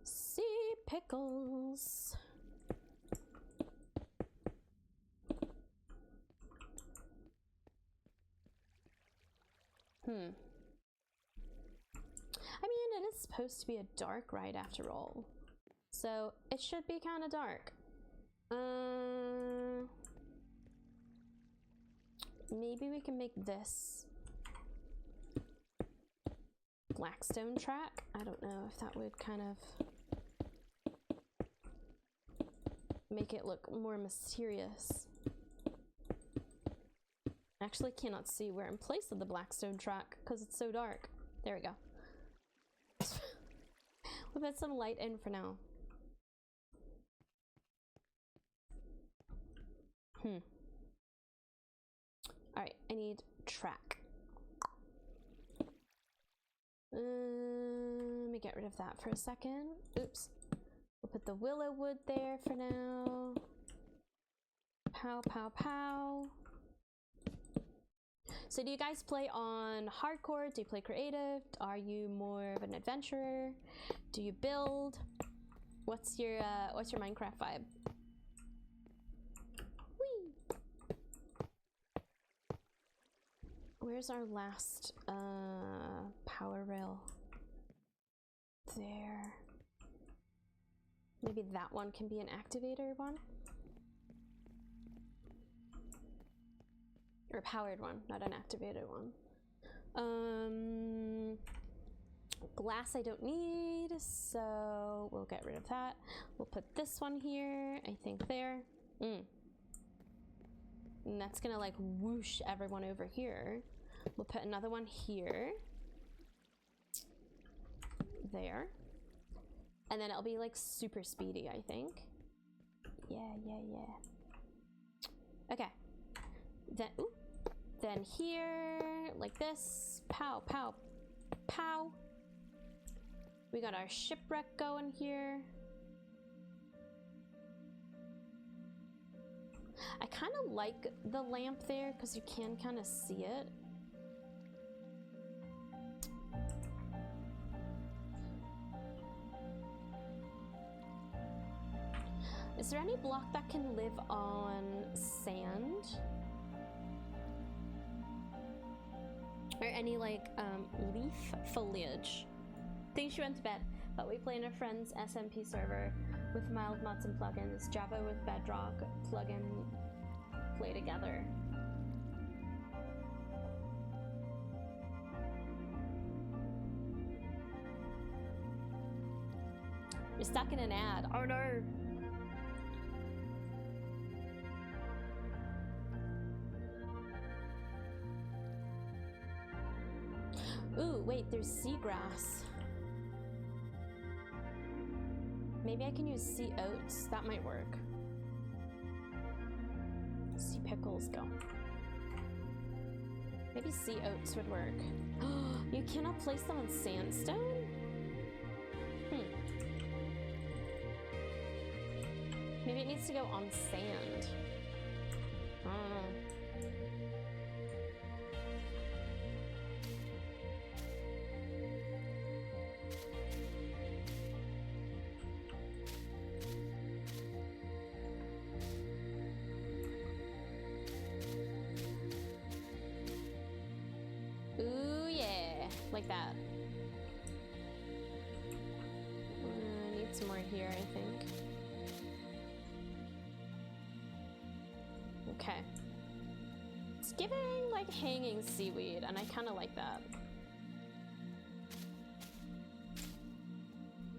Sea pickles. I mean, it is supposed to be a dark ride after all, so it should be kind of dark. Maybe we can make this Blackstone track. I don't know if that would kind of make it look more mysterious. I actually cannot see where in place of the Blackstone track because it's so dark. There we go. We'll put some light in for now. All right, I need track. Let me get rid of that for a second. Oops. We'll put the willow wood there for now. Pow, pow, pow. So do you guys play on hardcore? Do you play creative? Are you more of an adventurer? Do you build? What's your Minecraft vibe? Whee! Where's our last power rail? There. Maybe that one can be an activator one? Or a powered one, not an activated one. Glass I don't need, so we'll get rid of that. We'll put this one here, I think there. And that's gonna like whoosh everyone over here. We'll put another one here. There. And then it'll be like super speedy, I think. Yeah. Okay. Then here, like this, pow, pow, pow. We got our shipwreck going here. I kind of like the lamp there because you can kind of see it. Is there any block that can live on sand? Or any like leaf foliage? I think she went to bed, but we play in a friend's SMP server with mild mods and plugins. Java with Bedrock plugin play together. You're stuck in an ad. Oh no! Ooh, wait, there's seagrass. Maybe I can use sea oats. That might work. Sea pickles go. Maybe sea oats would work. You cannot place them on sandstone? Maybe it needs to go on sand. I don't know. Ooh, yeah. Like that. I need some more here, I think. Okay. It's giving like hanging seaweed, and I kind of like that.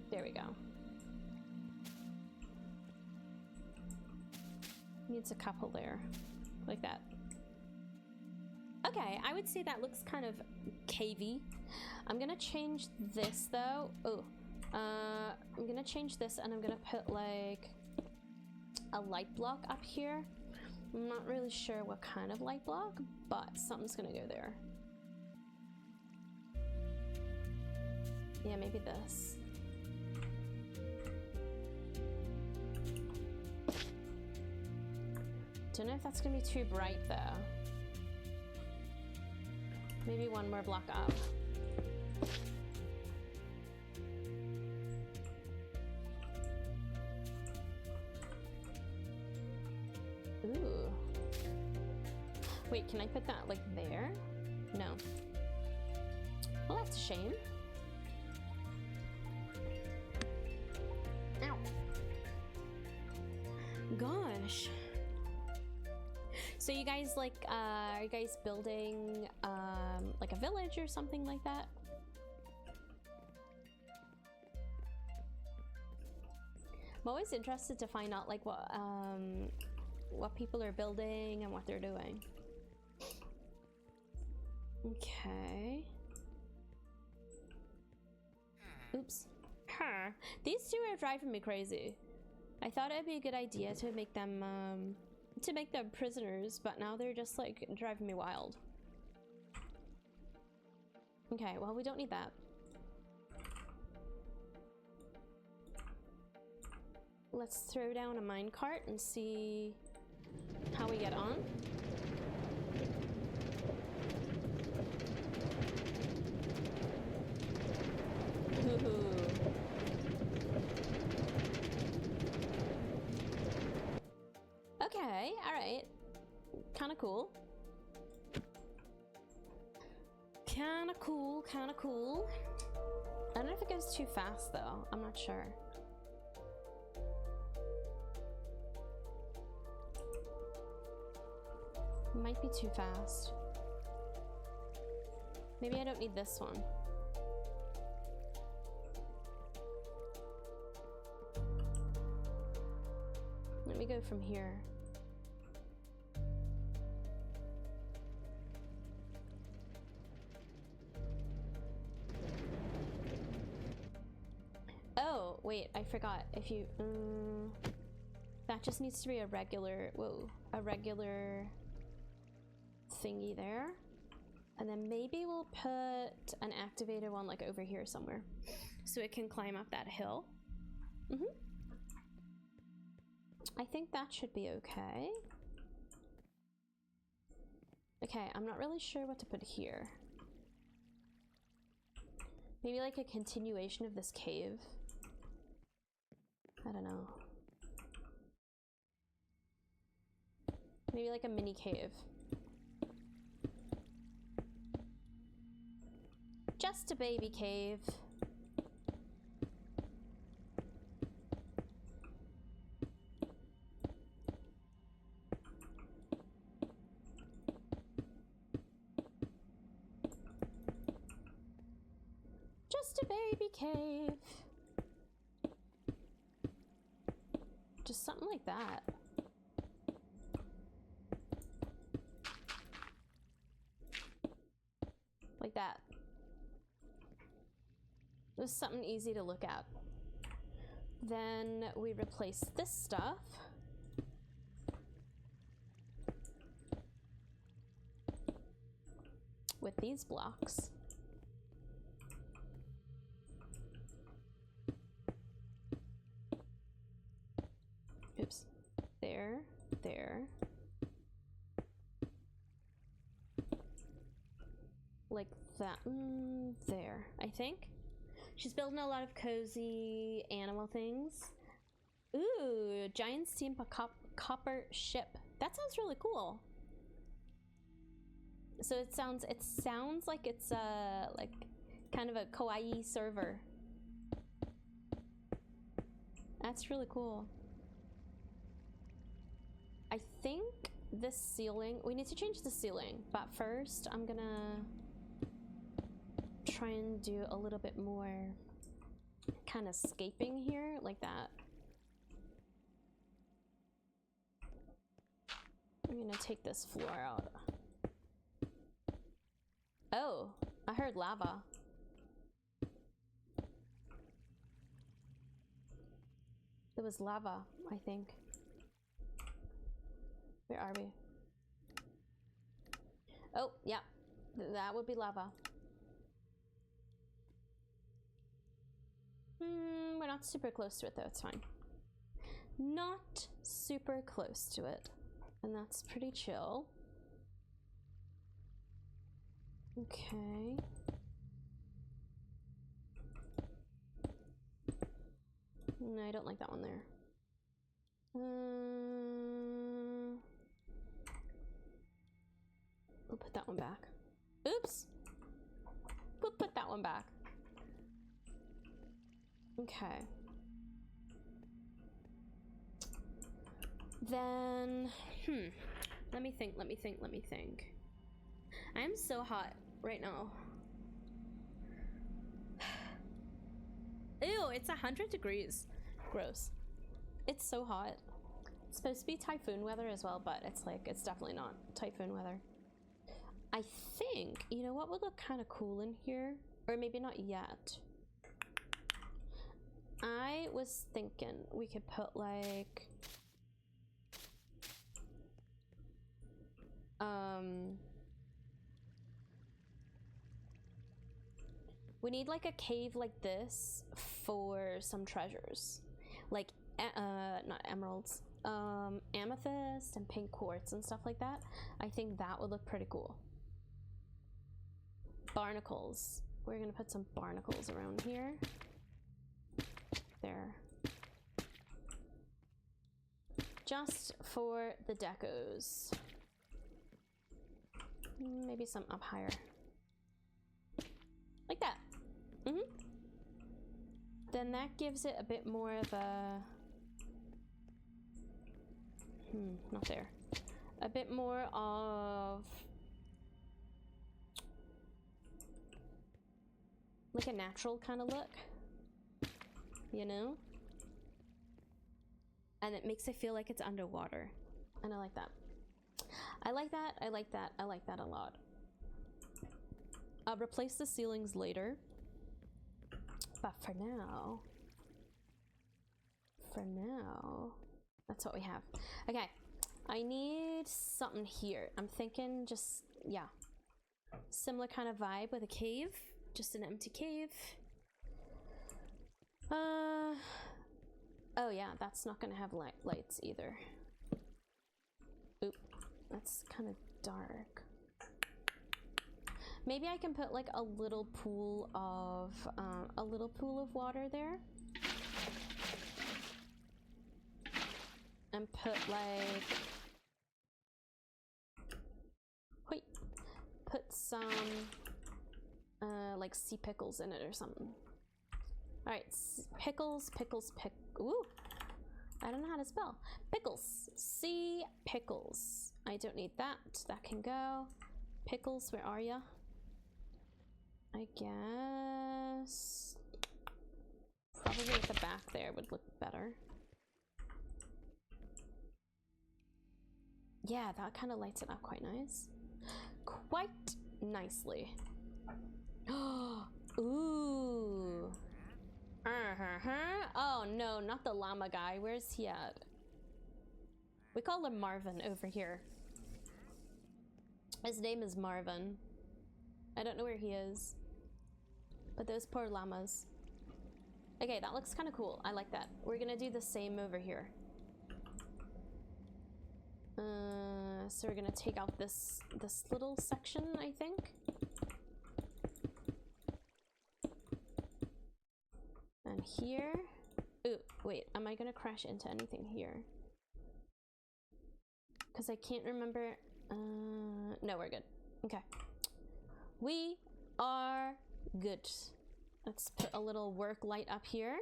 There we go. Needs a couple there, like that. Okay, I would say that looks kind of cavey. I'm gonna change this though. Oh, I'm gonna change this, and I'm gonna put like a light block up here. I'm not really sure what kind of light block, but something's gonna go there. Yeah, maybe this. Don't know if that's gonna be too bright though. Maybe one more block up. Ooh. Wait, can I put that like there? No. Well, that's a shame. Ow. Gosh. So you guys like, are you guys building like a village or something like that? I'm always interested to find out like what people are building and what they're doing. Okay. Oops. Huh. These two are driving me crazy. I thought it'd be a good idea to make them prisoners, but now they're just like driving me wild. Okay, well, we don't need that. Let's throw down a minecart and see how we get on. Okay, alright. Kinda cool. Kinda cool, kinda cool. I don't know if it goes too fast though. I'm not sure. Might be too fast. Maybe I don't need this one. Let me go from here. Oh, wait, I forgot. If you, that just needs to be a regular, a regular thingy there. And then maybe we'll put an activated one like over here somewhere so it can climb up that hill. I think that should be okay. Okay, I'm not really sure what to put here. Maybe like a continuation of this cave. I don't know. Maybe like a mini cave. Just a baby cave. baby cave. Just something like that. Like that. Just something easy to look at. Then we replace this stuff with these blocks. Oops. There, there. Like that. There, I think. She's building a lot of cozy animal things. Ooh, giant steam copper ship. That sounds really cool. So it sounds like it's like kind of a kawaii server. That's really cool. I think this ceiling, we need to change the ceiling, but first I'm gonna try and do a little bit more kind of scaping here, like that. I'm gonna take this floor out. Oh, I heard lava. It was lava, I think. Where are we? Oh, yeah. That would be lava. We're not super close to it though, it's fine. Not super close to it. And that's pretty chill. Okay. No, I don't like that one there. We'll put that one back. Oops! We'll put that one back. Okay. Then, let me think. I'm so hot right now. Ew, it's 100 degrees. Gross. It's so hot. It's supposed to be typhoon weather as well, but it's definitely not typhoon weather. I think, you know what would look kind of cool in here? Or maybe not yet. I was thinking we could put like we need like a cave like this for some treasures, like not emeralds, amethyst and pink quartz and stuff like that. I think that would look pretty cool. Barnacles. We're gonna put some barnacles around here. There. Just for the decos. Maybe some up higher. Like that. Then that gives it a bit more of a... not there. A bit more of... like a natural kind of look. You know? And it makes it feel like it's underwater. And I like that. I like that, I like that, I like that a lot. I'll replace the ceilings later. But for now, that's what we have. Okay, I need something here. I'm thinking just, yeah. Similar kind of vibe with a cave. Just an empty cave. Oh yeah, that's not gonna have lights either. Oop, that's kind of dark. Maybe I can put like a little pool of water there, and put like, wait, put some like sea pickles in it or something. All right, pickles. Ooh, I don't know how to spell pickles. Sea pickles. I don't need that. That can go. Pickles, where are ya? I I guess probably at the back there would look better. Yeah, that kind of lights it up quite nice. Quite nicely. Ooh. Oh no, not the llama guy. Where's he at? We call him Marvin over here. His name is Marvin. I don't know where he is. But those poor llamas. Okay, that looks kind of cool. I like that. We're gonna do the same over here. So we're gonna take out this little section, I think. And here. Ooh, wait, am I gonna crash into anything here? Because I can't remember. No, we're good. Okay. We are good. Let's put a little work light up here.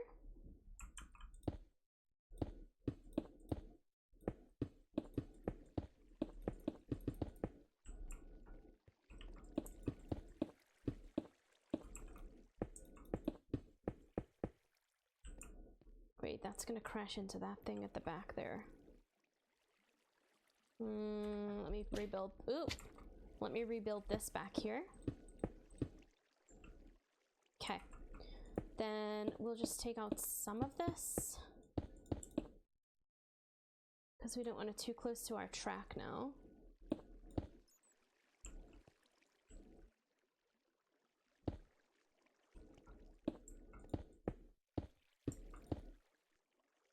Wait, that's gonna crash into that thing at the back there. Let me rebuild. Ooh, let me rebuild this back here. Okay, then we'll just take out some of this because we don't want it too close to our track now.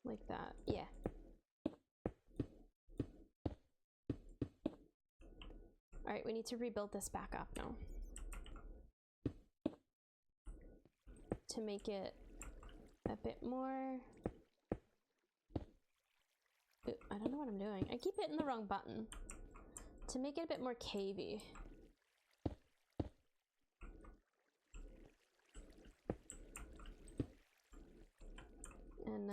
Like that, yeah. All right, we need to rebuild this back up now to make it a bit more. Ooh, I don't know what I'm doing. I keep hitting the wrong button. To make it a bit more cavey. And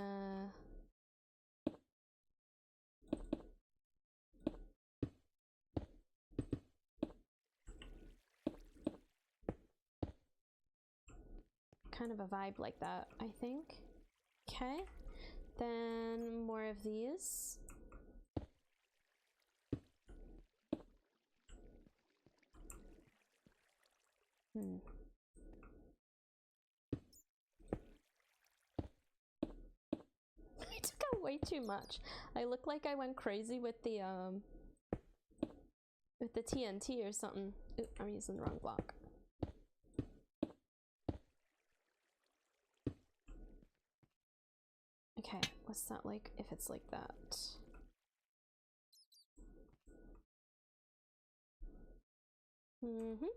kind of a vibe like that, I think. Okay, then more of these. I took out way too much. I look like I went crazy with the TNT or something. Ooh, I'm using the wrong block. Okay, what's that like if it's like that? Number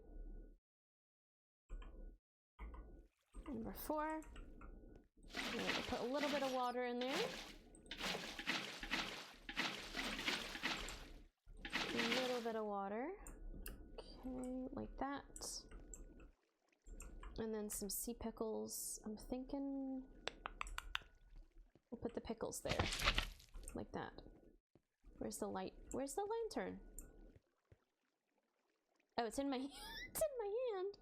4. I'm gonna put a little bit of water in there. A little bit of water. Okay, like that. And then some sea pickles. I'm thinking we'll put the pickles there. Like that. Where's the light? Where's the lantern? Oh, it's in my it's in my hand.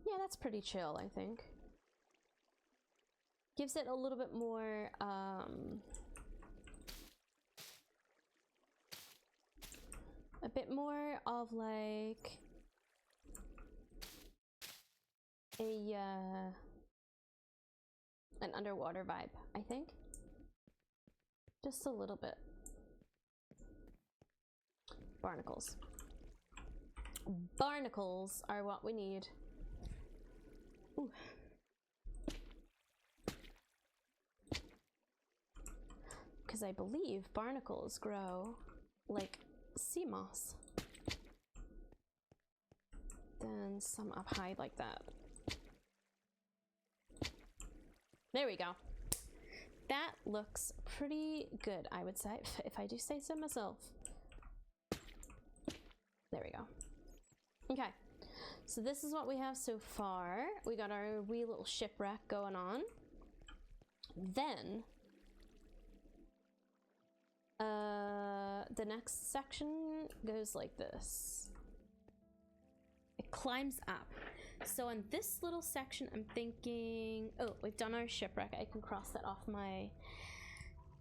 Yeah, that's pretty chill, I think. Gives it a little bit more a bit more of like a an underwater vibe, I think. Just a little bit. Barnacles. Barnacles are what we need. Ooh. Because I believe barnacles grow like sea moss. Then some up high like that. There we go. That looks pretty good, I would say, if I do say so myself. There we go. Okay, so this is what we have so far. We got our wee little shipwreck going on. Then, the next section goes like this. It climbs up. So in this little section, I'm thinking, oh, we've done our shipwreck. I can cross that off my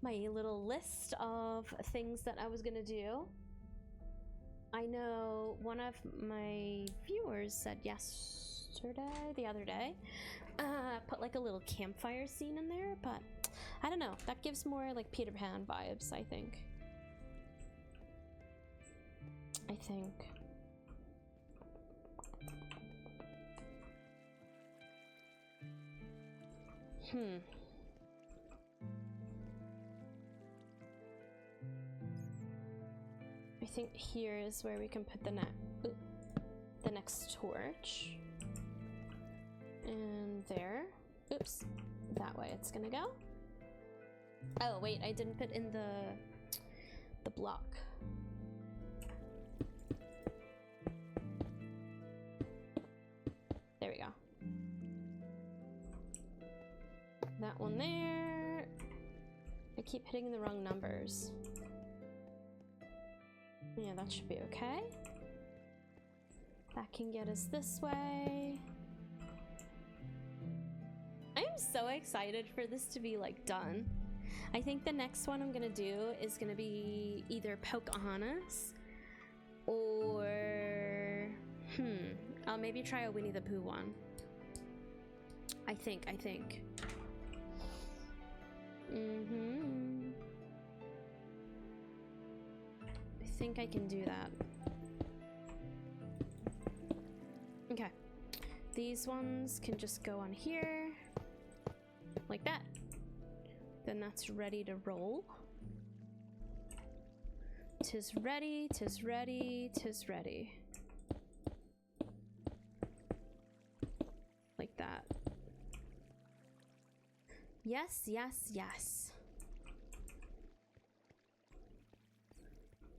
little list of things that I was gonna do. I know one of my viewers said the other day, put like a little campfire scene in there, but I don't know. That gives more like Peter Pan vibes, I think. I think here is where we can put the next torch. And there. Oops. That way it's gonna go. Oh wait, I didn't put in the block. There we go. That one there. I keep hitting the wrong numbers. Yeah, that should be okay. That can get us this way. I'm so excited for this to be like done. I think the next one I'm gonna do is gonna be either Pocahontas or I'll maybe try a Winnie the Pooh one. I think. I think I can do that. Okay. These ones can just go on here. Like that. Then that's ready to roll. 'Tis ready, 'tis ready, 'tis ready. Like that. Yes, yes, yes.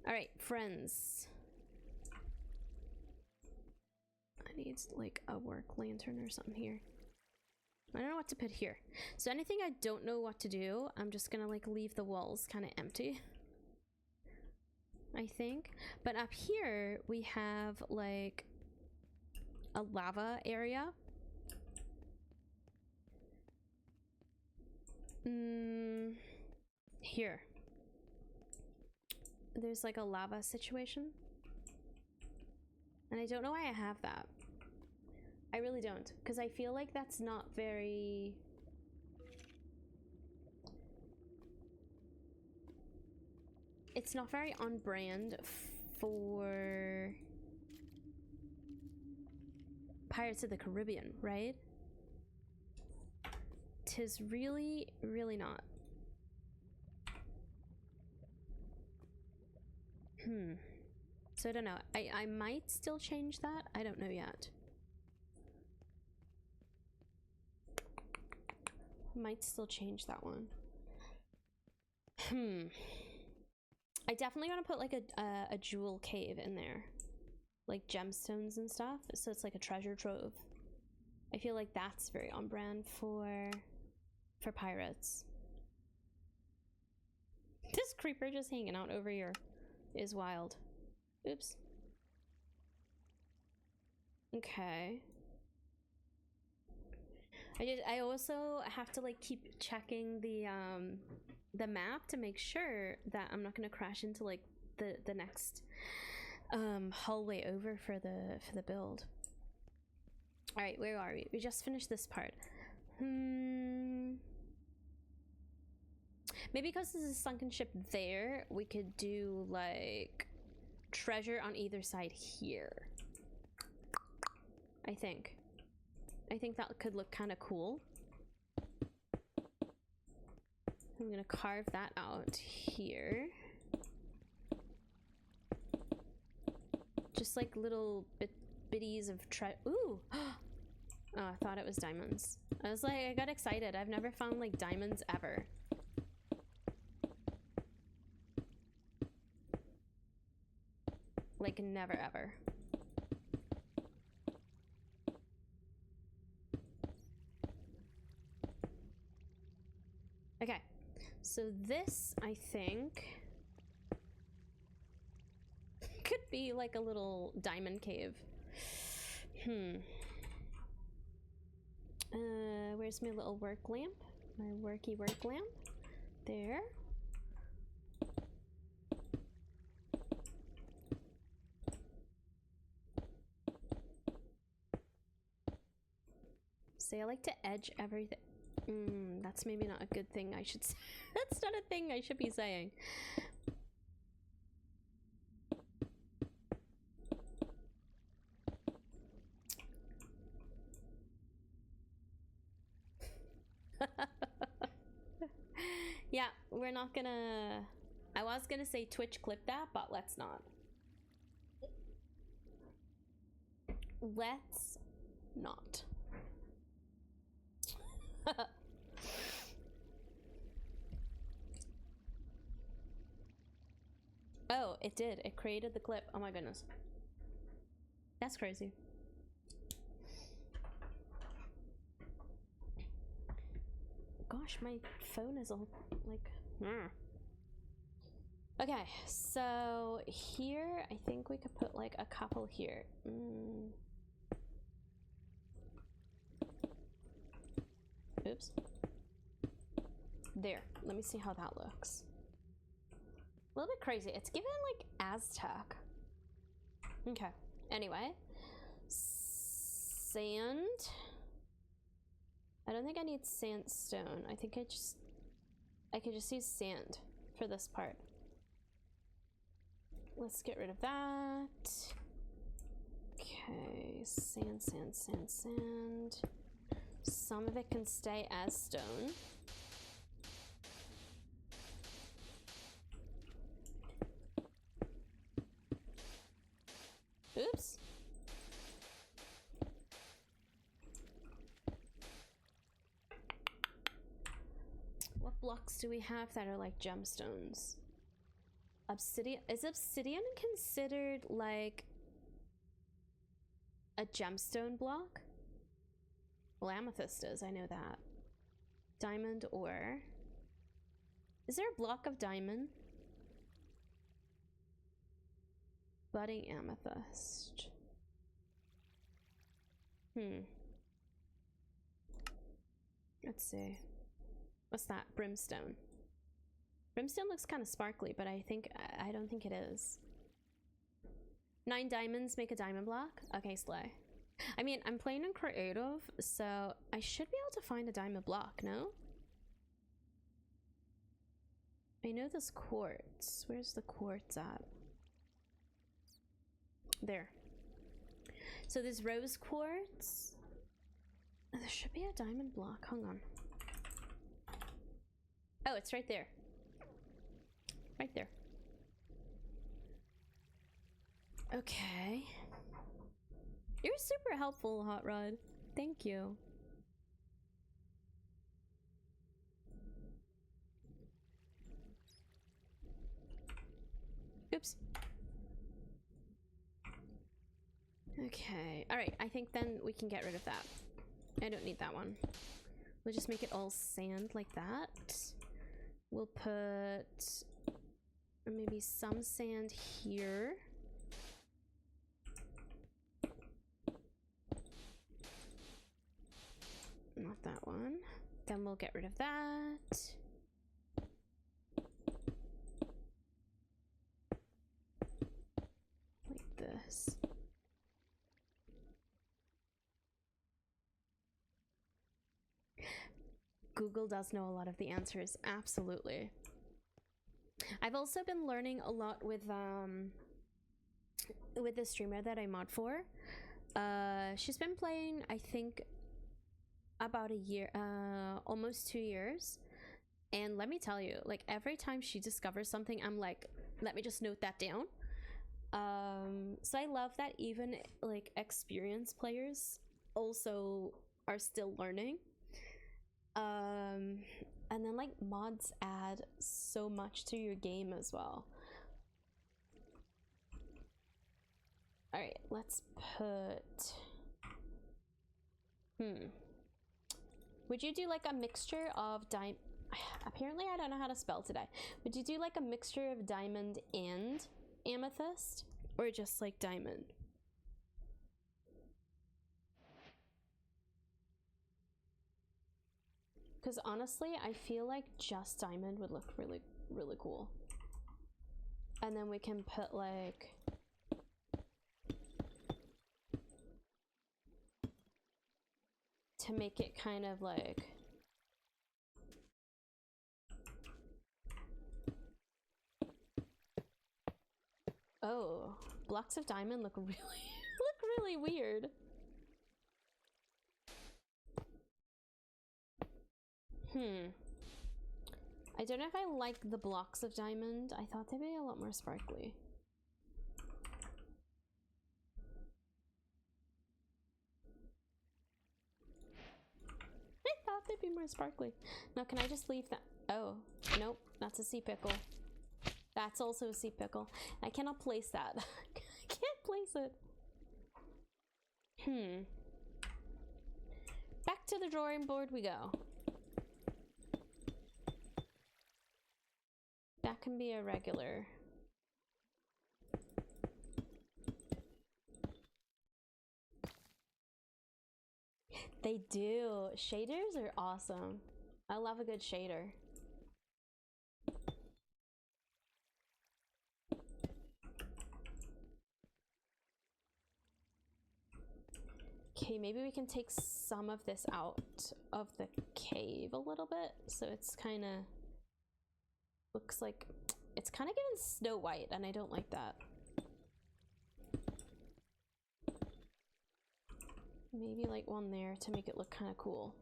Alright, friends. I need like a work lantern or something here. I don't know what to put here. So anything I don't know what to do, I'm just gonna like leave the walls kind of empty. I think. But up here we have like a lava area. Here. There's like a lava situation. And I don't know why I have that. I really don't, because I feel like that's not very... It's not very on brand for Pirates of the Caribbean, right? 'Tis really, really not. So I don't know. I might still change that. I don't know yet. Might still change that one. I definitely want to put like a jewel cave in there, like gemstones and stuff, so it's like a treasure trove. I feel like that's very on brand for pirates. This creeper just hanging out over here is wild. Oops. Okay. I also have to like keep checking the map to make sure that I'm not gonna crash into like the next hallway over for the build. All right, where are we? We just finished this part. Maybe because this is a sunken ship there, we could do like treasure on either side here. I think that could look kind of cool. I'm gonna carve that out here. Just like little bitties of ooh! Oh, I thought it was diamonds. I was like, I got excited. I've never found like diamonds ever. Like never ever. Okay, so this I think could be like a little diamond cave. Where's my little work lamp? My worky work lamp. There. Say I like to edge everything. That's maybe not a good thing I should say. That's not a thing I should be saying. Yeah, we're not gonna... I was gonna say Twitch clip that, but let's not. Let's not. Oh, it did. It created the clip. Oh my goodness. That's crazy. Gosh, my phone is all like... Okay, so here, I think we could put like a couple here. Oops. There. Let me see how that looks. A little bit crazy. It's given like Aztec. Okay. Anyway. Sand. I don't think I need sandstone. I think I could just use sand for this part. Let's get rid of that. Okay. Sand, sand, sand, sand. Some of it can stay as stone. Oops. What blocks do we have that are like gemstones? Obsidian. Is obsidian considered like a gemstone block? Well, amethyst is, I know that. Diamond ore. Is there a block of diamond? Budding amethyst. Let's see. What's that? Brimstone. Brimstone looks kind of sparkly, but I don't think it is. 9 diamonds make a diamond block? Okay, slay. I mean, I'm playing in creative, so I should be able to find a diamond block, no? I know this quartz. Where's the quartz at? There. So this rose quartz. There should be a diamond block. Hang on. Oh, it's right there. Right there. Okay. You're super helpful, Hot Rod. Thank you. Oops. Okay. All right. I think then we can get rid of that. I don't need that one. We'll just make it all sand like that. We'll put maybe some sand here. Not that one. Then we'll get rid of that. Like this. Google does know a lot of the answers. Absolutely. I've also been learning a lot with the streamer that I mod for. She's been playing, I think, about a year, almost 2 years. And let me tell you, like every time she discovers something, I'm like, let me just note that down. So I love that even like experienced players also are still learning. And then like mods add so much to your game as well. All right, let's put, would you do like a mixture of apparently I don't know how to spell today. Would you do like a mixture of diamond and amethyst? Or just like diamond? Because honestly, I feel like just diamond would look really, really cool. And then we can put like... to make it kind of like... Oh, blocks of diamond look really, look really weird. I don't know if I like the blocks of diamond. I thought they'd be a lot more sparkly. I thought they'd be more sparkly. Now, can I just leave that? Oh, nope, that's a sea pickle. That's also a sea pickle. I cannot place that. I can't place it. Back to the drawing board we go. That can be a regular. They do. Shaders are awesome. I love a good shader. Okay, maybe we can take some of this out of the cave a little bit. So it's kind of looks like it's kind of giving Snow White, and I don't like that. Maybe like one there to make it look kind of cool.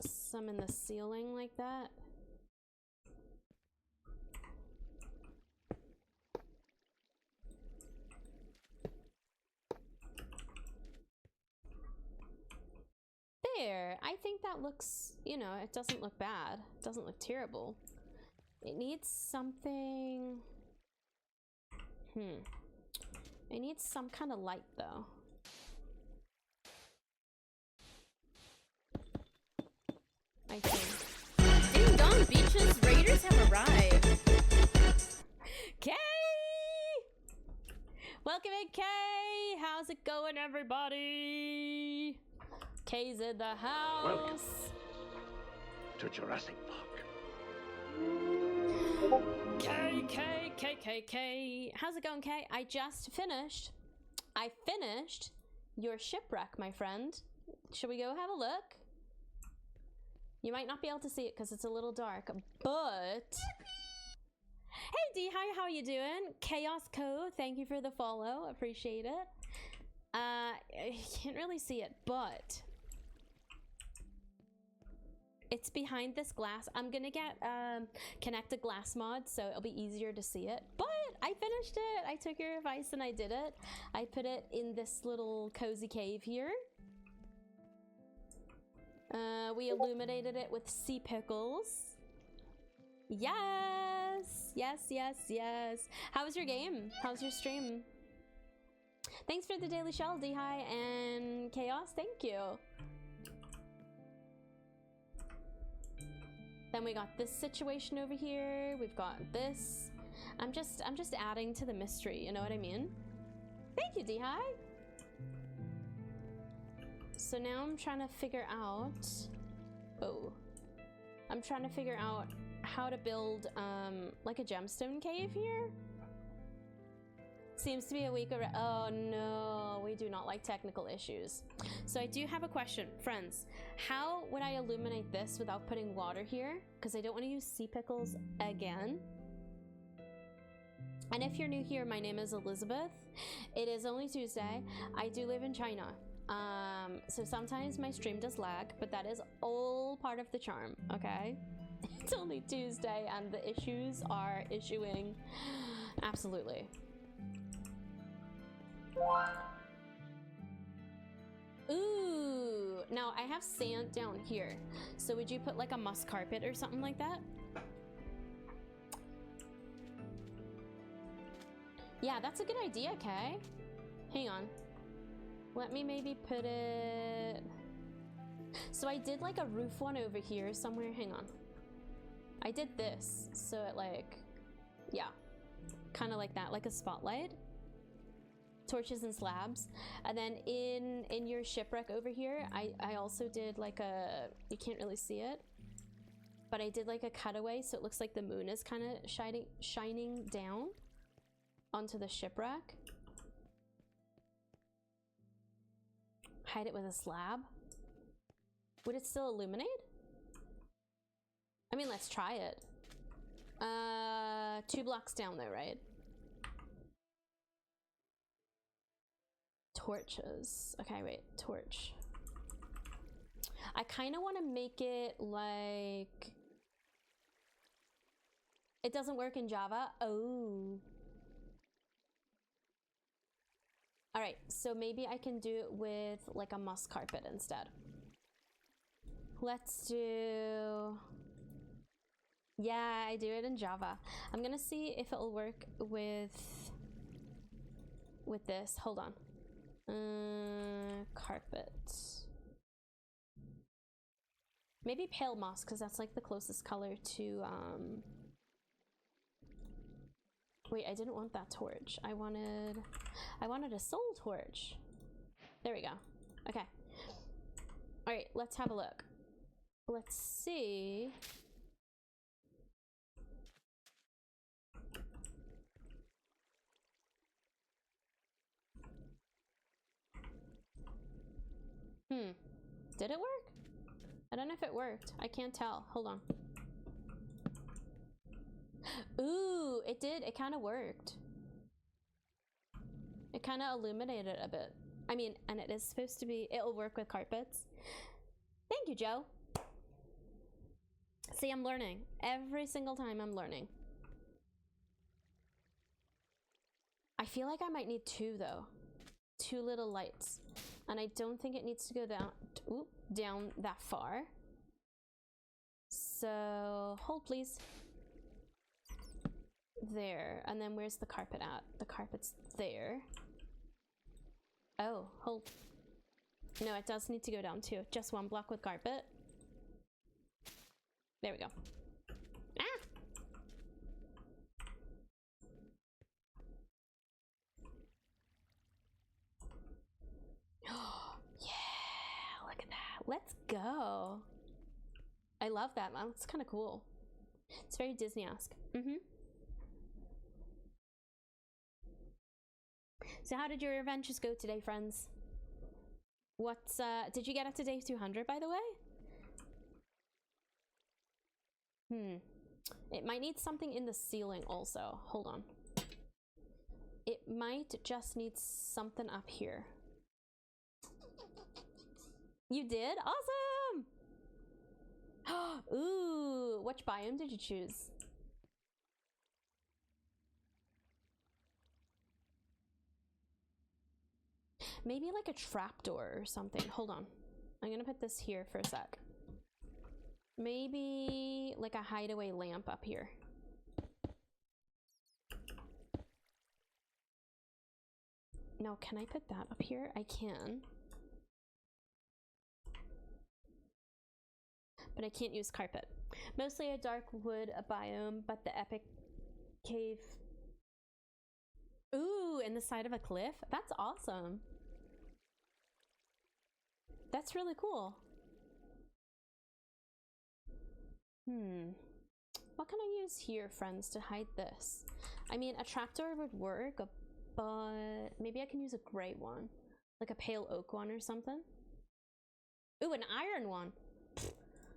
Some in the ceiling like that. There, I think that looks, you know, it doesn't look bad. It doesn't look terrible. It needs something. It needs some kind of light though. I think. Ding dong, beaches raiders have arrived. Kay! Welcome in, Kay! How's it going, everybody? Kay's in the house. Welcome to Jurassic Park. Kay. How's it going, Kay? I just finished. I finished your shipwreck, my friend. Should we go have a look? You might not be able to see it because it's a little dark, but... Hey, D, hi, how you doing? Chaos Co, thank you for the follow. Appreciate it. I can't really see it, but... it's behind this glass. I'm gonna get connected glass mod so it'll be easier to see it. But I finished it. I took your advice and I did it. I put it in this little cozy cave here. We illuminated it with sea pickles. Yes. How was your game? How's your stream? Thanks for the daily shell, D-Hi and Chaos. Thank you. Then we got this situation over here. We've got this. I'm just adding to the mystery, you know what I mean? Thank you, D-Hi. So now I'm trying to figure out... oh. I'm trying to figure out how to build like a gemstone cave here. Seems to be a week around. Oh no, we do not like technical issues. So I do have a question, friends. How would I illuminate this without putting water here? Because I don't want to use sea pickles again. And if you're new here, my name is Elizabeth. It is only Tuesday. I do live in China. So sometimes my stream does lag, but that is all part of the charm, okay? It's only Tuesday and the issues are issuing. Absolutely. Ooh, now I have sand down here. So would you put like a moss carpet or something like that? Yeah, that's a good idea, Kay. Hang on. Let me maybe put it... So I did like a roof one over here somewhere. Hang on. I did this, so it like, yeah, kind of like that, like a spotlight. Torches and slabs. And then in your shipwreck over here, I also did like a, you can't really see it, but I did like a cutaway, so it looks like the moon is kind of shining down onto the shipwreck. Hide it with a slab. Would it still illuminate? I mean, let's try it. 2 blocks down though, right? Torches. Okay, wait, torch. I kind of want to make it like... It doesn't work in Java. Oh. All right, so maybe I can do it with like a moss carpet instead. Let's do... Yeah, I do it in Java. I'm gonna see if it'll work with this. Hold on. Carpet. Maybe pale moss, because that's like the closest color to wait, I didn't want that torch. I wanted a soul torch. There we go. Okay. All right, let's have a look. Let's see. Did it work? I don't know if it worked. I can't tell. Hold on. Ooh, it did. It kind of worked. It kind of illuminated a bit. I mean, and it is supposed to be, it'll work with carpets. Thank you, Joe. See, I'm learning. Every single time I'm learning. I feel like I might need 2 though. 2 little lights. And I don't think it needs to go down that far. So hold please. There. And then where's the carpet at? The carpet's there. Oh, hold. No, it does need to go down too. Just 1 block with carpet. There we go. Ah! Yeah, look at that. Let's go. I love that. That's kind of cool. It's very Disney-esque. So how did your adventures go today, friends? What's did you get up to day 200 by the way? It might need something in the ceiling also. Hold on. It might just need something up here. You did? Awesome! Ooh, which biome did you choose? Maybe like a trapdoor or something. Hold on. I'm gonna put this here for a sec. Maybe like a hideaway lamp up here. No, can I put that up here? I can. But I can't use carpet. Mostly a dark wood biome, but the epic cave. Ooh, in the side of a cliff? That's awesome. That's really cool. What can I use here, friends, to hide this? I mean, a trapdoor would work, but maybe I can use a gray one. Like a pale oak one or something. Ooh, an iron one.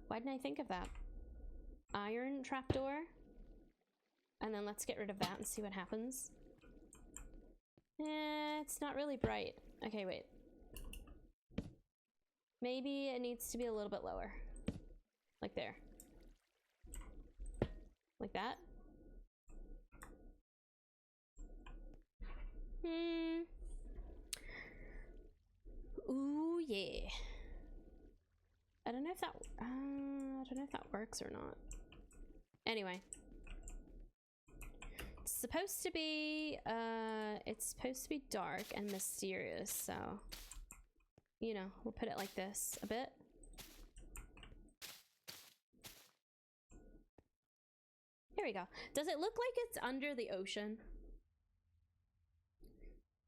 Why didn't I think of that? Iron trapdoor. And then let's get rid of that and see what happens. It's not really bright. Okay, wait. Maybe it needs to be a little bit lower. Like there. Like that. Ooh, yeah. I don't know if that works or not. Anyway. It's supposed to be dark and mysterious, so you know, we'll put it like this a bit. Here we go. Does it look like it's under the ocean?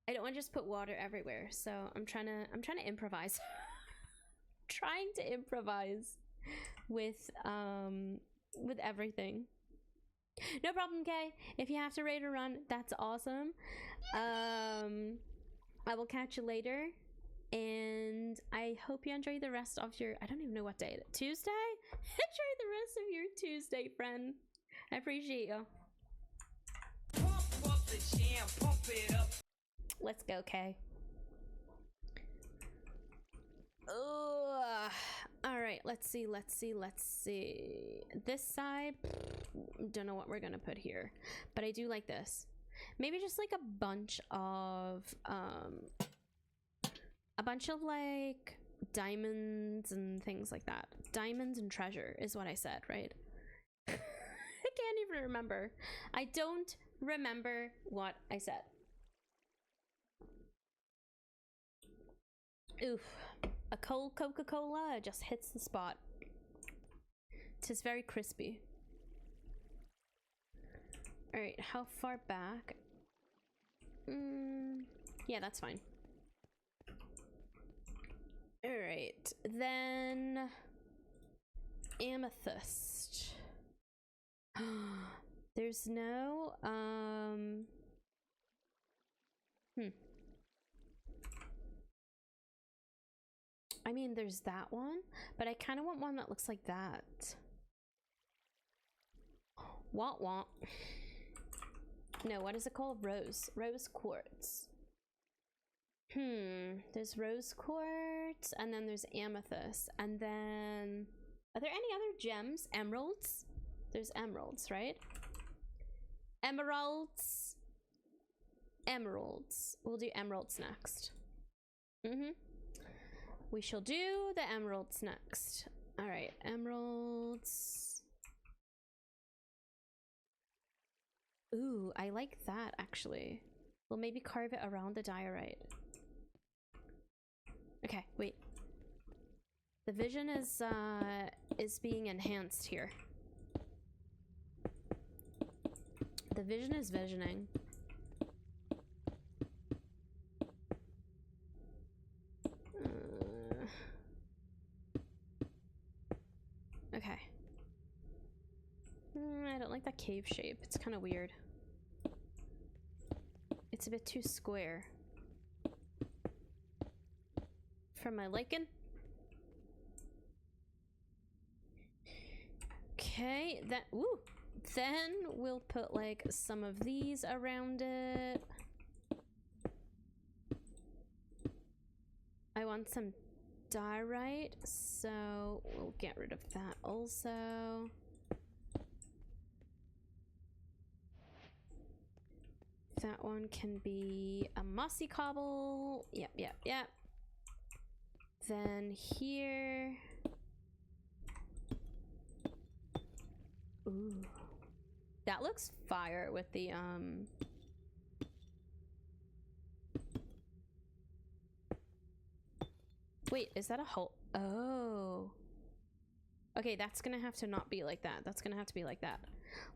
I don't want to just put water everywhere, so I'm trying to improvise. Trying to improvise with everything. No problem, Kay. If you have to raid or run, that's awesome. I will catch you later, and I hope you enjoy the rest of your, I don't even know what day it is. Tuesday? Enjoy the rest of your Tuesday, friend. I appreciate you. Pump up the jam, pump it up. Let's go, Kay. Ugh. All right, let's see. This side, don't know what we're gonna put here, but I do like this. Maybe just like a bunch of like diamonds and things like that. Diamonds and treasure is what I said, right? I can't even remember. I don't remember what I said. Oof. A cold Coca-Cola just hits the spot. Tis very crispy. Alright, how far back? Yeah, that's fine. Alright, then amethyst. There's no I mean, there's that one, but I kind of want one that looks like that. Want. No, what is it called? Rose quartz. There's rose quartz, and then there's amethyst, and then are there any other gems? Emeralds? There's emeralds, right? Emeralds. We'll do emeralds next. We shall do the emeralds next. All right, emeralds. Ooh, I like that actually. We'll maybe carve it around the diorite. Okay, wait. The vision is being enhanced here. The vision is visioning. Okay. I don't like that cave shape. It's kind of weird. It's a bit too square for my liking. Okay, then we'll put like some of these around it. I want some diorite, so we'll get rid of that also. That one can be a mossy cobble. Yep. Then here. Ooh. That looks fire with the Wait, is that a hole? Oh. Okay, that's gonna have to not be like that. That's gonna have to be like that.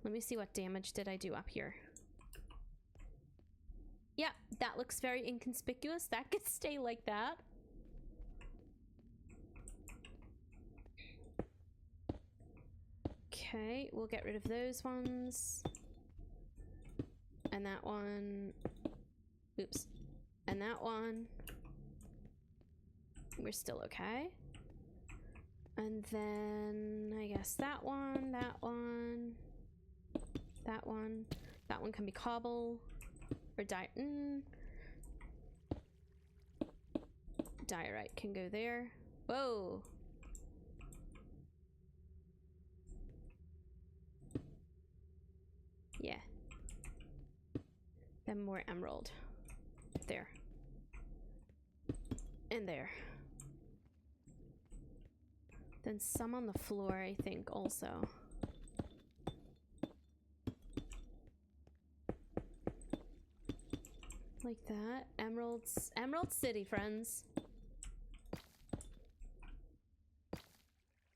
Let me see what damage did I do up here. Yeah, that looks very inconspicuous. That could stay like that. Okay, we'll get rid of those ones. And that one. Oops. And that one. We're still okay. And then I guess that one, that one, that one. That one can be cobble. Or diorite can go there. Whoa. Yeah. Then more emerald. There. And there. Then some on the floor, I think, also. Like that. Emeralds. Emerald City, friends.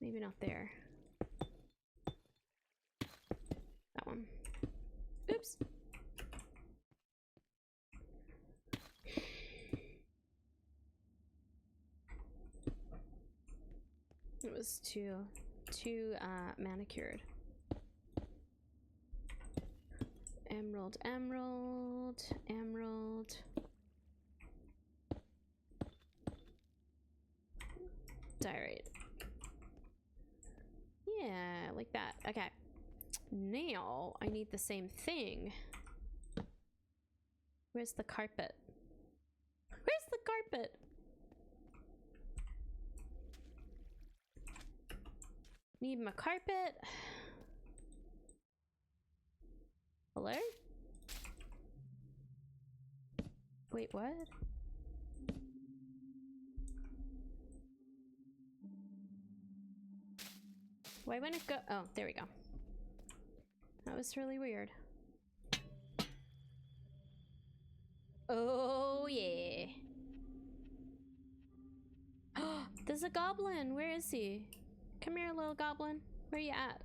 Maybe not there. That one. was too manicured. Emerald, emerald, emerald. Diorite. Yeah, like that. Okay. Now I need the same thing. Where's the carpet? Where's the carpet? Need my carpet. Hello? Wait, what? Why wouldn't it go? Oh, there we go. That was really weird. Oh, yeah. There's a goblin. Where is he? Come here, little goblin. Where you at?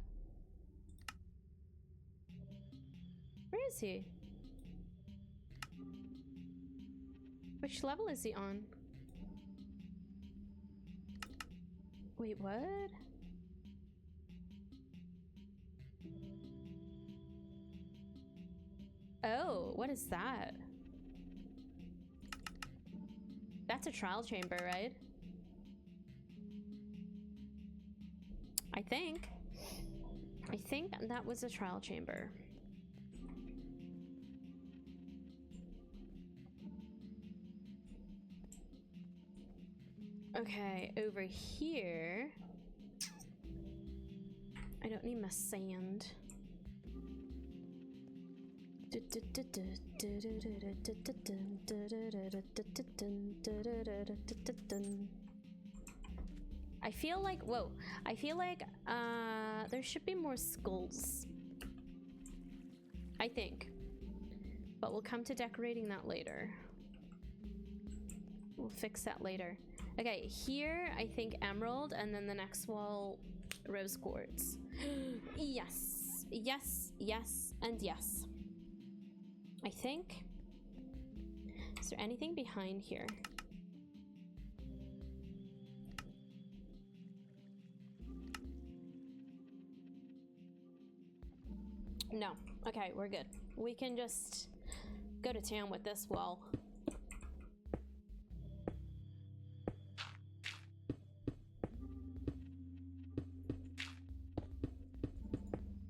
Where is he? Which level is he on? Wait, what? Oh, what is that? That's a trial chamber, right? I think that was a trial chamber. Okay, over here. I don't need my sand. I feel like, whoa, I feel like there should be more skulls. I think. But we'll come to decorating that later. We'll fix that later. Okay, here I think emerald, and then the next wall, rose quartz. Yes, yes, yes, and yes. I think. Is there anything behind here? No. Okay, we're good. We can just go to town with this wall.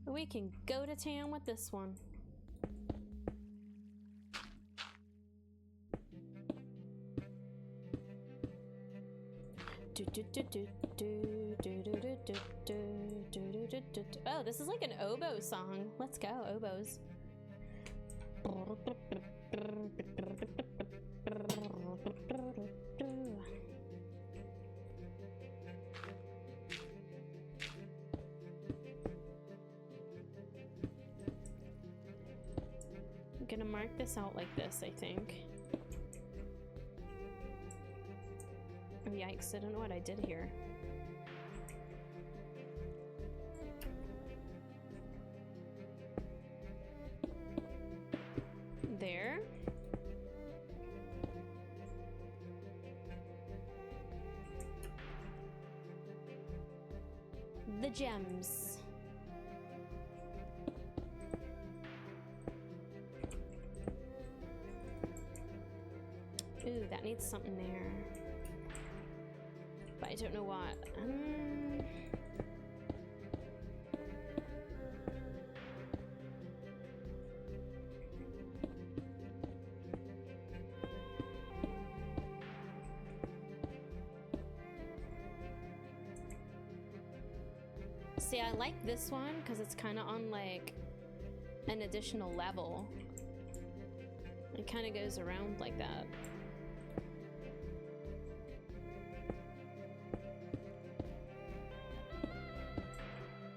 We can go to town with this one. Oh, this is like an oboe song. Let's go, oboes. I'm gonna mark this out like this, I think. Oh, yikes, I don't know what I did here. There. The gems. Ooh, that needs something there. But I don't know what. See, I like this one because it's kind of on like an additional level. It kind of goes around like that.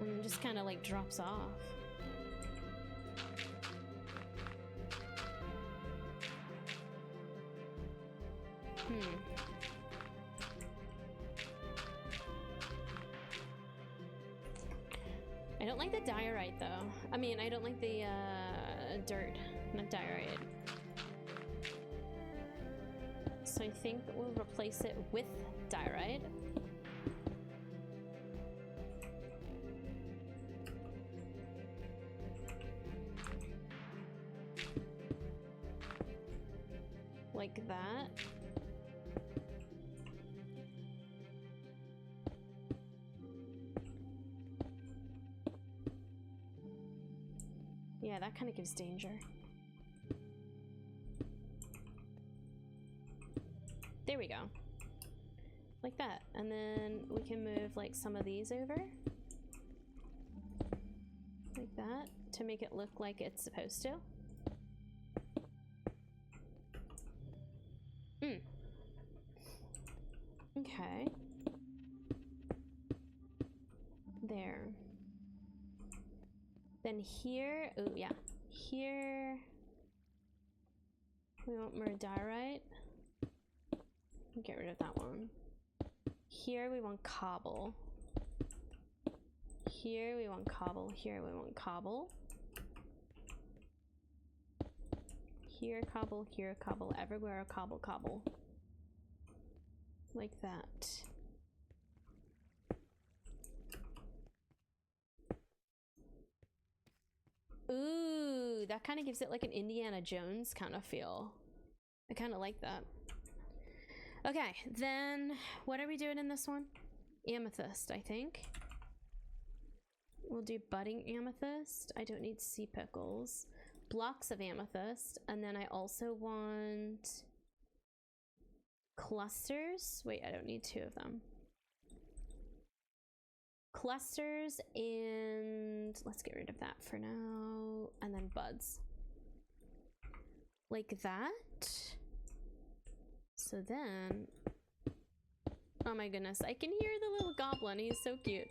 And just kind of like drops off. I don't like the diorite though. I mean, I don't like the dirt, not diorite. So I think we'll replace it with diorite. like that. Yeah, that kind of gives danger. There we go. Like that. And then we can move like some of these over. Like that, to make it look like it's supposed to. Okay. There. Then here, oh yeah, here we want more diorite. Get rid of that one. Here we want cobble. Here we want cobble. Here we want cobble. Here cobble, here cobble, everywhere a cobble, cobble. Like that. Ooh, that kind of gives it like an Indiana Jones kind of feel. I kind of like that. Okay, then what are we doing in this one? Amethyst, I think. We'll do budding amethyst. I don't need sea pickles. Blocks of amethyst, and then I also want clusters. Wait, I don't need two of them. Clusters, and let's get rid of that for now, and then buds. Like that. So then, oh my goodness, I can hear the little goblin. He's so cute.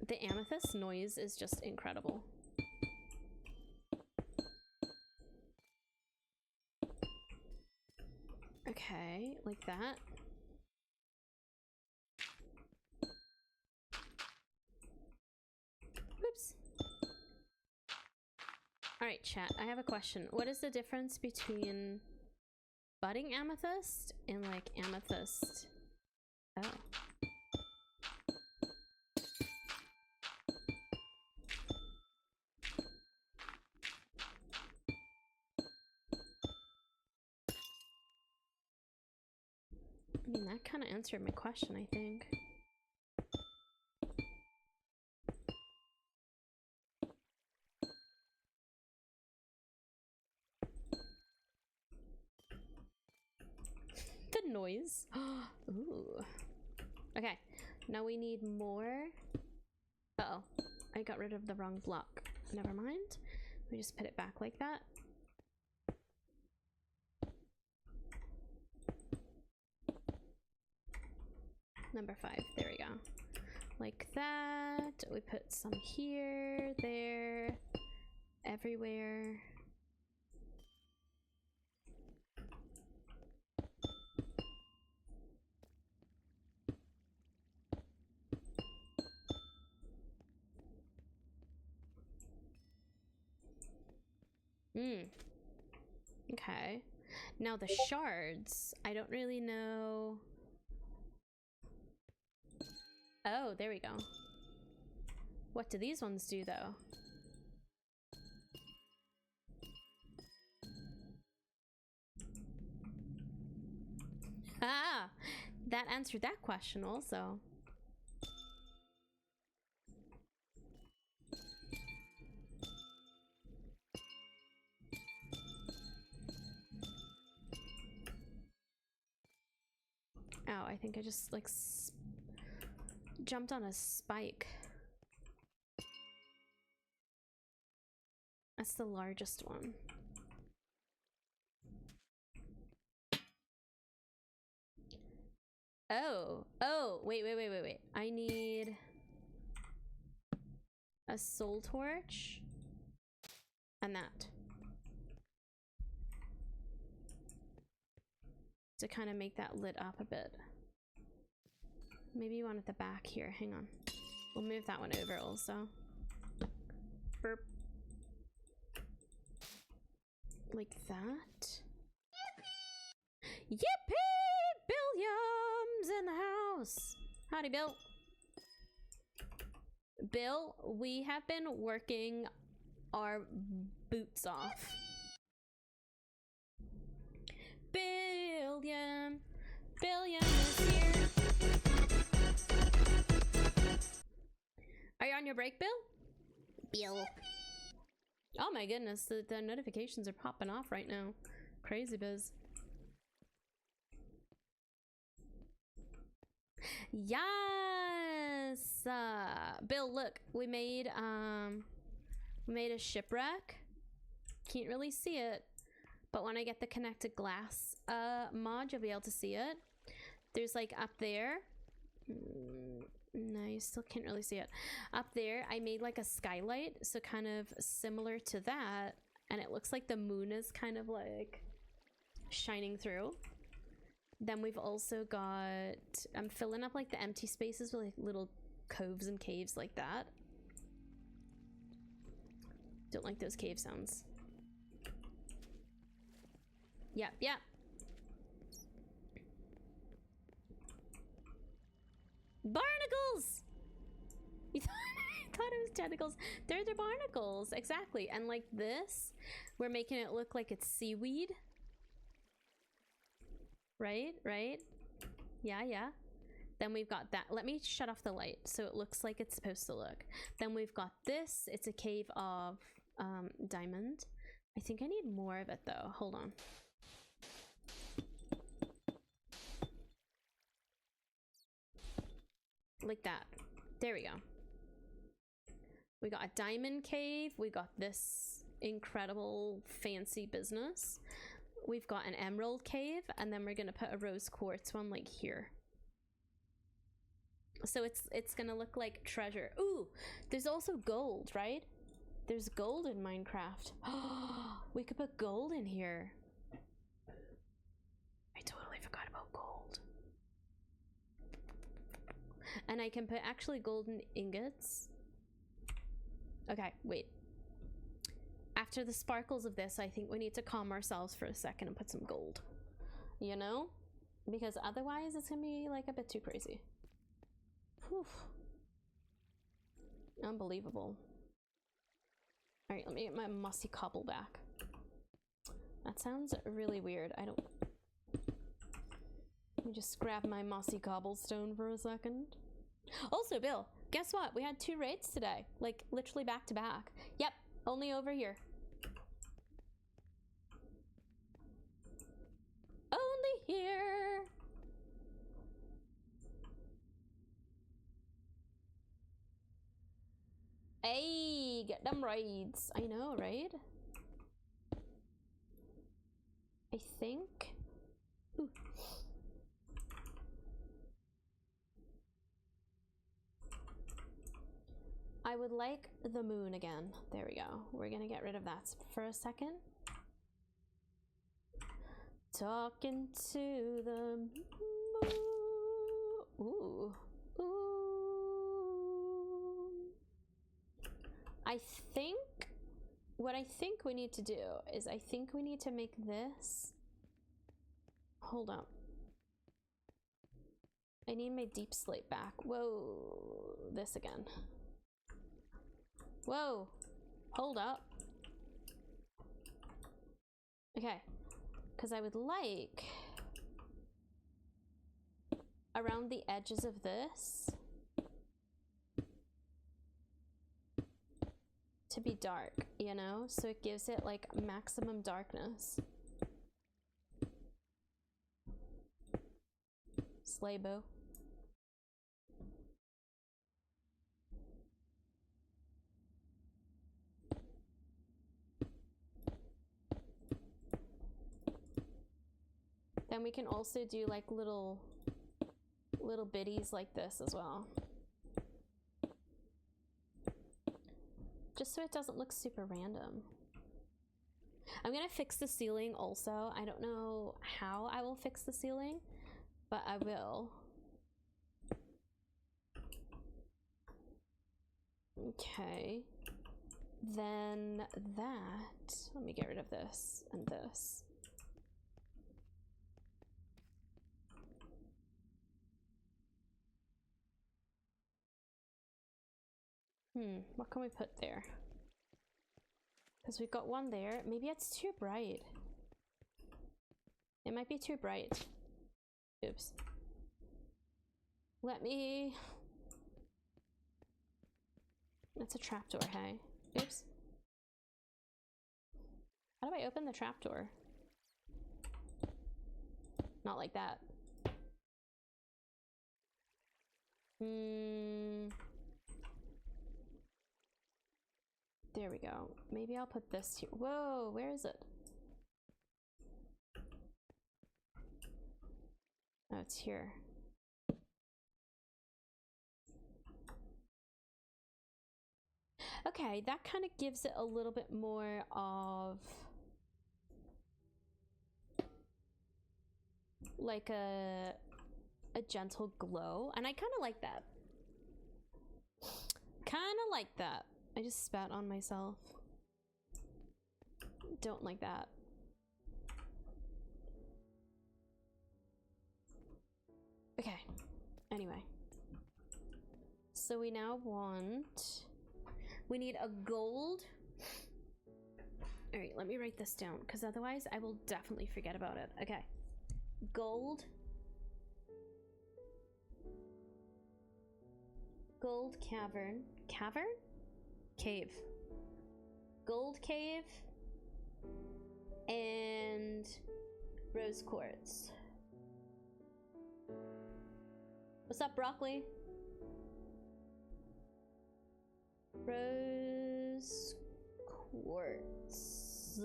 The amethyst noise is just incredible. Okay, like that. Oops. All right, chat, I have a question. What is the difference between budding amethyst and like amethyst? Oh. I mean, that kind of answered my question, I think. The noise. Ooh. Okay, now we need more. Uh-oh, I got rid of the wrong block. Never mind. We just put it back like that. Number 5, there we go. Like that. We put some here, there, everywhere. Okay. Now the shards, I don't really know. Oh, there we go. What do these ones do though? Ah, that answered that question also. Ow, I think I just like jumped on a spike. That's the largest one. Oh, wait. I need a soul torch and that. To kind of make that lit up a bit. Maybe one at the back here. Hang on. We'll move that one over also. Burp. Like that. Yippee! Bill Yums in the house. Howdy, Bill. Bill, we have been working our boots off. Billion is here. Are you on your break, Bill? Bill. Oh my goodness, the notifications are popping off right now. Crazy biz. Yes! Bill, look, we made a shipwreck. Can't really see it, but when I get the connected glass mod, you'll be able to see it. There's like up there. No, you still can't really see it. Up there, I made like a skylight, so kind of similar to that, and it looks like the moon is kind of like shining through. Then we've also got, I'm filling up like the empty spaces with like little coves and caves like that. Don't like those cave sounds. Yep. Barnacles! You thought it was tentacles. They're the barnacles, exactly. And like this, we're making it look like it's seaweed. Right? Yeah. Then we've got that. Let me shut off the light so it looks like it's supposed to look. Then we've got this. It's a cave of diamond. I think I need more of it though. Hold on. Like that. There we go. We got a diamond cave. We got this incredible fancy business. We've got an emerald cave, and then we're gonna put a rose quartz one like here. So it's gonna look like treasure. Ooh, there's also gold, right? There's gold in Minecraft. We could put gold in here. I totally forgot about gold. And I can put actually golden ingots. Okay, wait. After the sparkles of this, I think we need to calm ourselves for a second and put some gold. You know? Because otherwise it's gonna be like a bit too crazy. Whew. Unbelievable. Alright, let me get my mossy cobble back. That sounds really weird. Let me just grab my mossy cobblestone for a second. Also, Bill, guess what? We had 2 raids today. Like, literally back to back. Yep, only over here. Only here. Hey, get them raids. I know, right? I think. Ooh. I would like the moon again. There we go. We're gonna get rid of that for a second. Talking to the moon. Ooh. What I think we need to do is I think we need to make this. Hold up. I need my deep slate back. Whoa, this again. Whoa, hold up. Okay, because I would like around the edges of this to be dark, you know? So it gives it like maximum darkness. Slay boo. Then we can also do like little biddies like this as well. Just so it doesn't look super random. I'm gonna fix the ceiling also. I don't know how I will fix the ceiling, but I will. Okay. Then that, let me get rid of this and this. What can we put there? Because we've got one there. Maybe it's too bright. It might be too bright. Oops. Let me... That's a trapdoor, hey? Oops. How do I open the trapdoor? Not like that. There we go. Maybe I'll put this here. Whoa, where is it? Oh, it's here. Okay, that kind of gives it a little bit more of like a gentle glow, and I kind of like that. Kind of like that. I just spat on myself. Don't like that. Okay. Anyway. So we now want... We need a gold. All right, let me write this down because otherwise I will definitely forget about it. Okay. Gold. Gold cavern. Cavern? Cave. Gold cave. And rose quartz. What's up, broccoli? Rose quartz.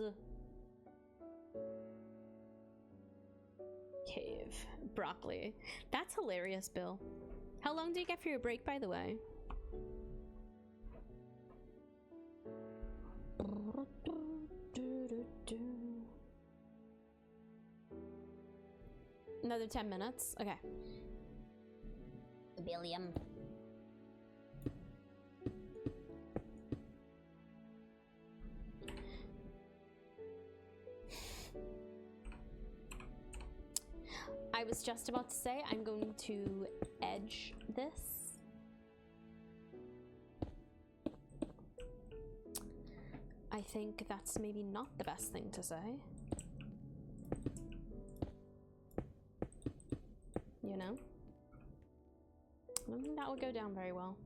Cave. Broccoli. That's hilarious, Bill. How long do you get for your break, by the way? Another 10 minutes? Okay. Billiam. I was just about to say I'm going to edge this. I think that's maybe not the best thing to say. You know? I don't think that would go down very well.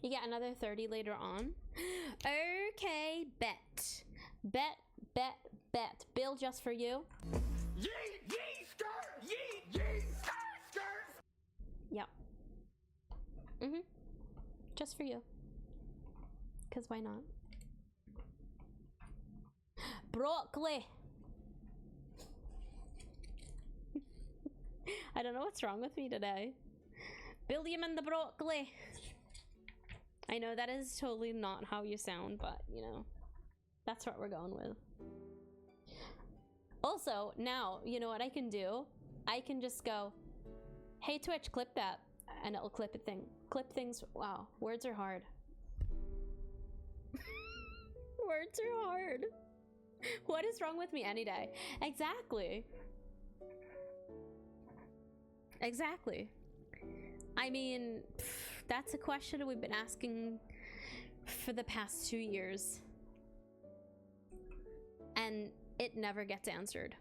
You get another 30 later on. Okay, bet. Bet, bet, bet. Bill, just for you. Yee, yee, skirt! Yee, yee, skirt, skirt! Yep. Just for you. Because why not? Broccoli! I don't know what's wrong with me today. Billiam and the broccoli. I know that is totally not how you sound, but you know, that's what we're going with. Also, now, you know what I can do? I can just go, hey Twitch, clip that, and it'll clip a thing. Clip things. Wow, words are hard. Words are hard. What is wrong with me any day? Exactly. Exactly. I mean, that's a question we've been asking for the past 2 years. And it never gets answered.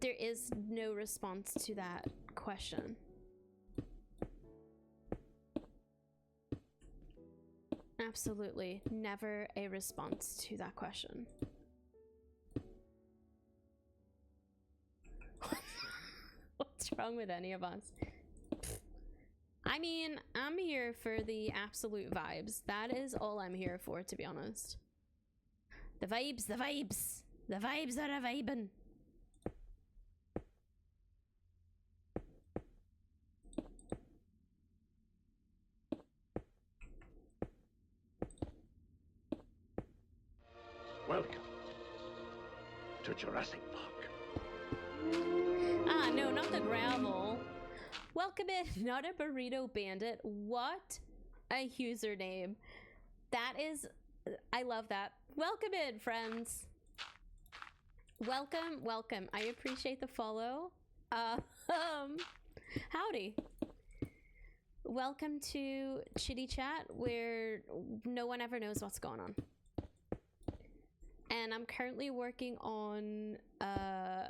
There is no response to that question. Absolutely never a response to that question. What's wrong with any of us? I mean, I'm here for the absolute vibes. That is all I'm here for, to be honest. The vibes, the vibes. The vibes are a-vibin'. Welcome to Jurassic Park. Ah, no, not the gravel. Welcome in, not a burrito bandit. What a username. That is I love that. Welcome in, friends. Welcome, welcome. I appreciate the follow. Howdy. Welcome to Chitty Chat, where no one ever knows what's going on. And I'm currently working on, I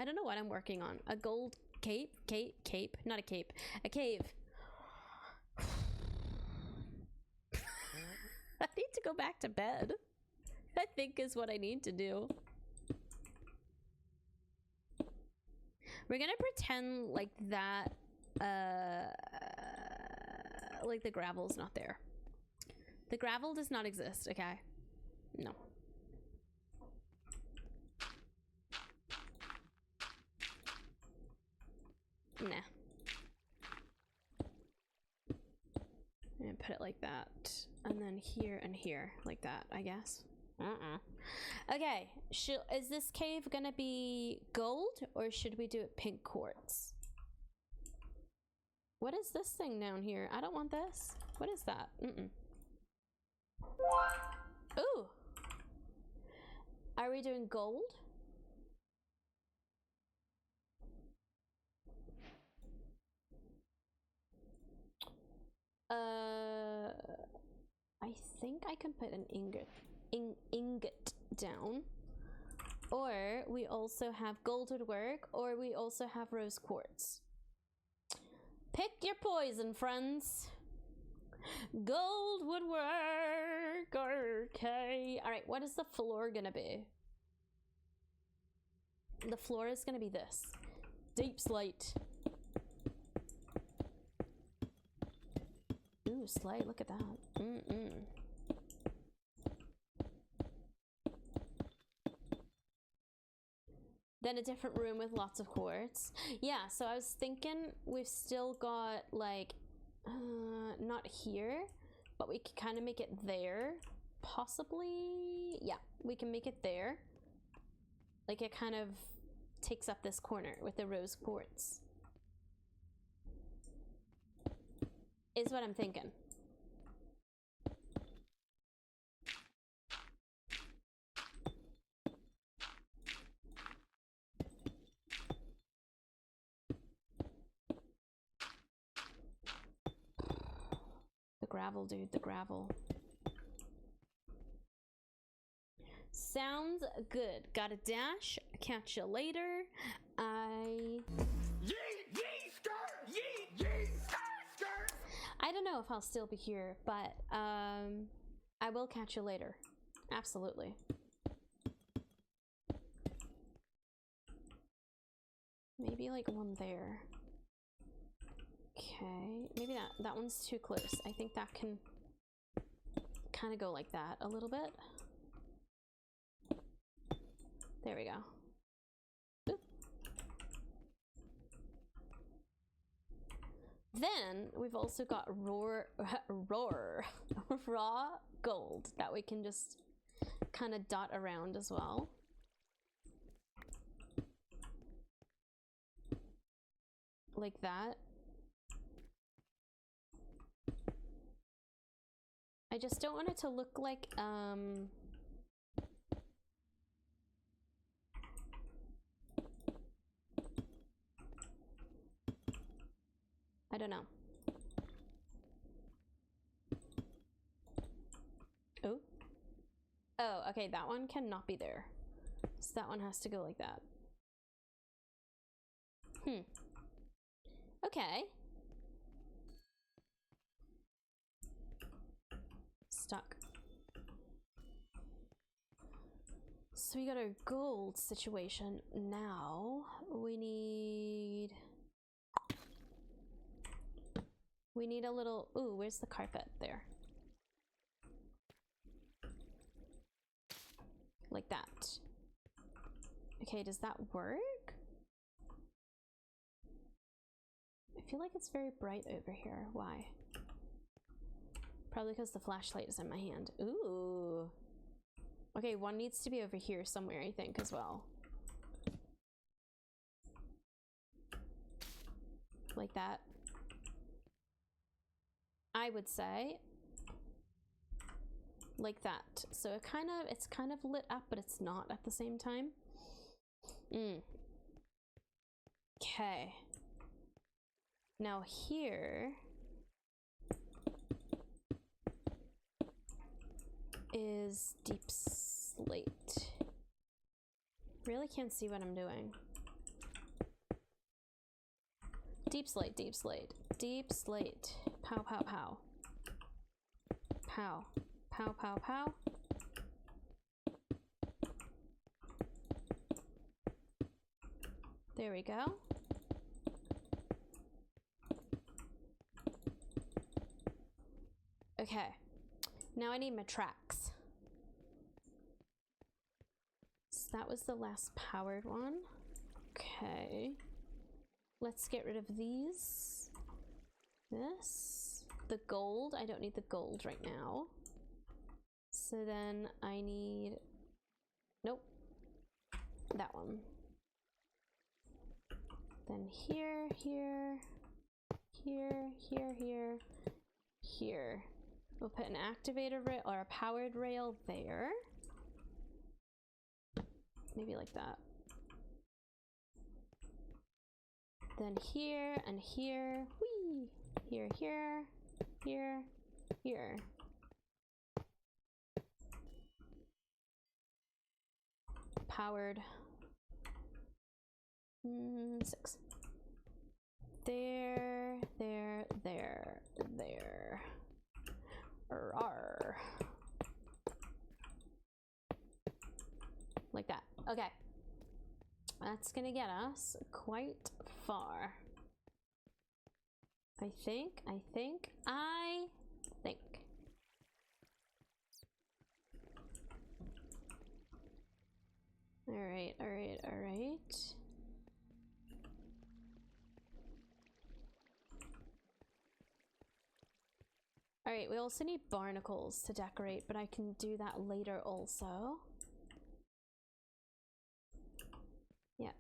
don't know what I'm working on. A gold cape? Cape? Not a cape. A cave. I need to go back to bed, I think is what I need to do. We're gonna pretend like that, like the gravel's not there. The gravel does not exist, okay? No. Nah. And put it like that. And then here and here, like that, I guess. Okay, is this cave gonna be gold or should we do it pink quartz? What is this thing down here? I don't want this. What is that? Ooh. Are we doing gold? I think I can put an ingot down. Or we also have gold would work, or we also have rose quartz. Pick your poison, friends. Gold would work. Okay. All right, what is the floor gonna be? The floor is gonna be this. Deep slate. Ooh, slate, look at that. Then a different room with lots of quartz. Yeah, so I was thinking we've still got like, not here, but we could kind of make it there. Possibly, yeah, we can make it there. Like it kind of takes up this corner with the rose quartz. Is what I'm thinking. The gravel, dude, the gravel. Sounds good. Got a dash. Catch you later. Yee, yee, skirt, yee, yee, skirt. I don't know if I'll still be here, but I will catch you later. Absolutely. Maybe like one there. Okay, maybe that one's too close. I think that can kind of go like that a little bit. There we go. Boop. Then we've also got raw gold that we can just kind of dot around as well. Like that. I just don't want it to look like, I don't know. Oh. Oh, okay, that one cannot be there. So that one has to go like that. Okay. Stuck. So we got our gold situation. Now we need a little, ooh, where's the carpet? There. Like that. Okay, does that work? I feel like it's very bright over here. Why? Probably because the flashlight is in my hand. Ooh. Okay, one needs to be over here somewhere, I think, as well. Like that. I would say. like that. So it's kind of lit up, but it's not at the same time. Okay. Now here is deep slate. Really can't see what I'm doing. Deep slate, deep slate, deep slate. Pow, pow, pow. Pow, pow, pow, pow. There we go. Okay, now I need my tracks. So that was the last powered one. Okay. Let's get rid of these. This. The gold. I don't need the gold right now. So then I need... Nope. That one. Then here, here, here, here, here, here. We'll put an activator rail or a powered rail there. Maybe like that. Then here and here. Whee! Here, here, here, here. Powered. 6. There, there, there, there. Rawr. Like that. Okay. That's gonna get us quite far. I think. Alright. Alright, we also need barnacles to decorate, but I can do that later also.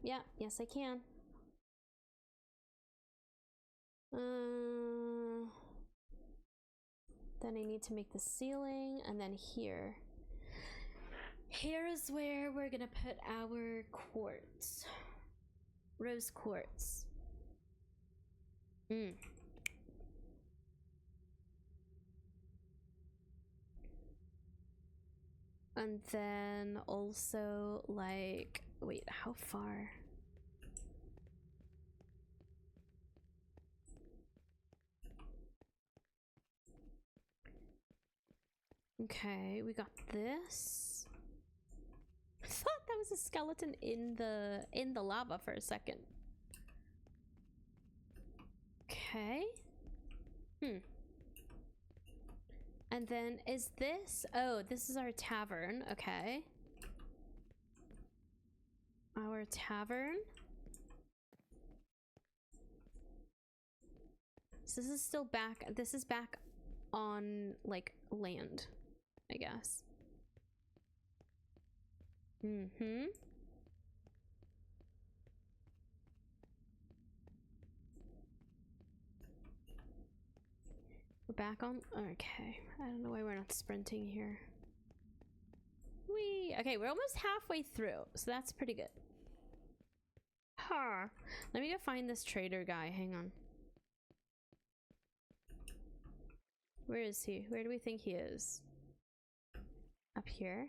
Yeah, yes I can. Then I need to make the ceiling, and then here. Here is where we're gonna put our quartz. Rose quartz. And then also, like, wait, how far? Okay, we got this. I thought that was a skeleton in the lava for a second. Okay. And then is this? Oh, this is our tavern. Okay. Our tavern. So this is still back. This is back on like land, I guess. We're back on. Okay. I don't know why we're not sprinting here. Whee! Okay, we're almost halfway through, so that's pretty good. Huh. Let me go find this trader guy. Hang on. Where is he? Where do we think he is? Up here?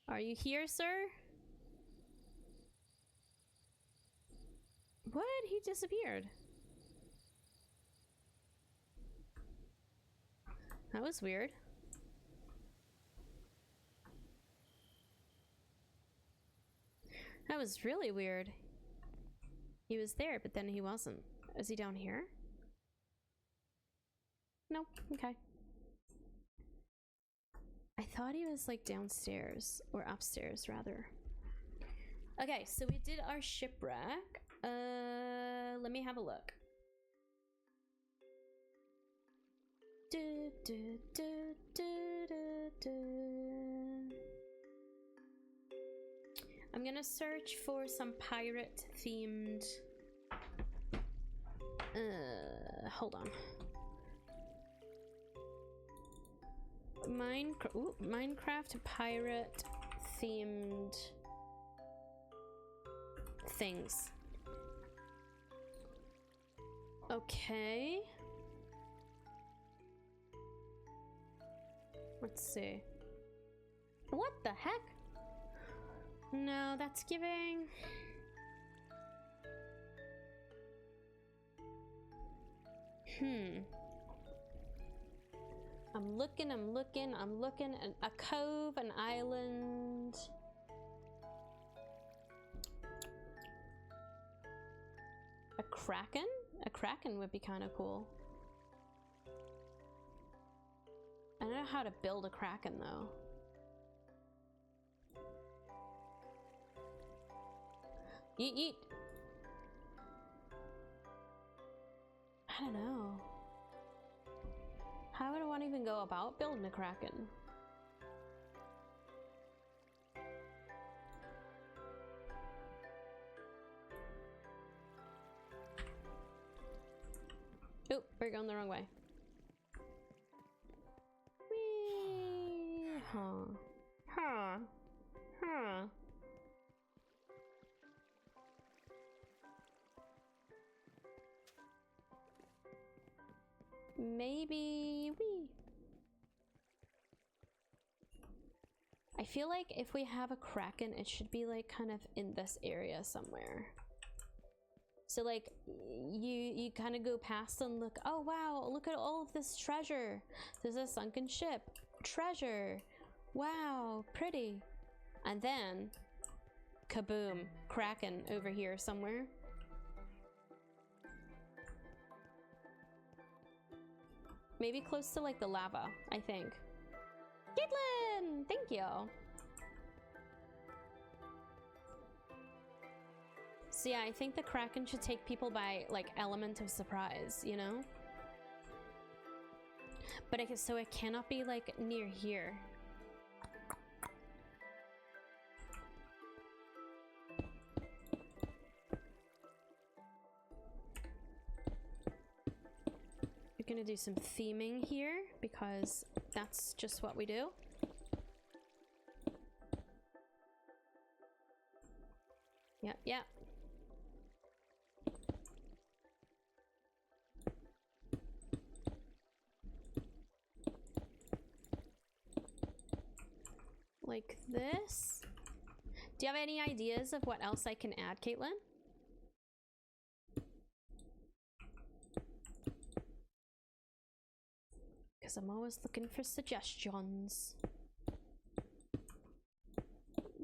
Are you here, sir? What? He disappeared. That was weird. That was really weird. He was there, but then he wasn't. Is he down here? Nope. Okay. I thought he was like downstairs or upstairs rather. Okay, so we did our shipwreck. Let me have a look. I'm gonna search for some pirate themed. Hold on. Minecraft pirate themed things. Okay. Let's see. What the heck? No, that's giving... I'm looking. A cove, an island. A kraken? A kraken would be kind of cool. I don't know how to build a kraken though. Yeet yeet. I don't know. How would one even go about building a kraken? Oh, we're going the wrong way. Whee! Huh. Maybe we. I feel like if we have a kraken, it should be like kind of in this area somewhere. So like you kind of go past and look, oh wow, look at all of this treasure. There's a sunken ship. Treasure. Wow, pretty. And then kaboom, kraken over here somewhere. Maybe close to like the lava, I think. Caitlin, thank you. So yeah, I think the kraken should take people by like element of surprise, you know? But so it cannot be like near here. We're gonna do some theming here because that's just what we do. Yep, yep. Like this. Do you have any ideas of what else I can add, Caitlin? Because I'm always looking for suggestions.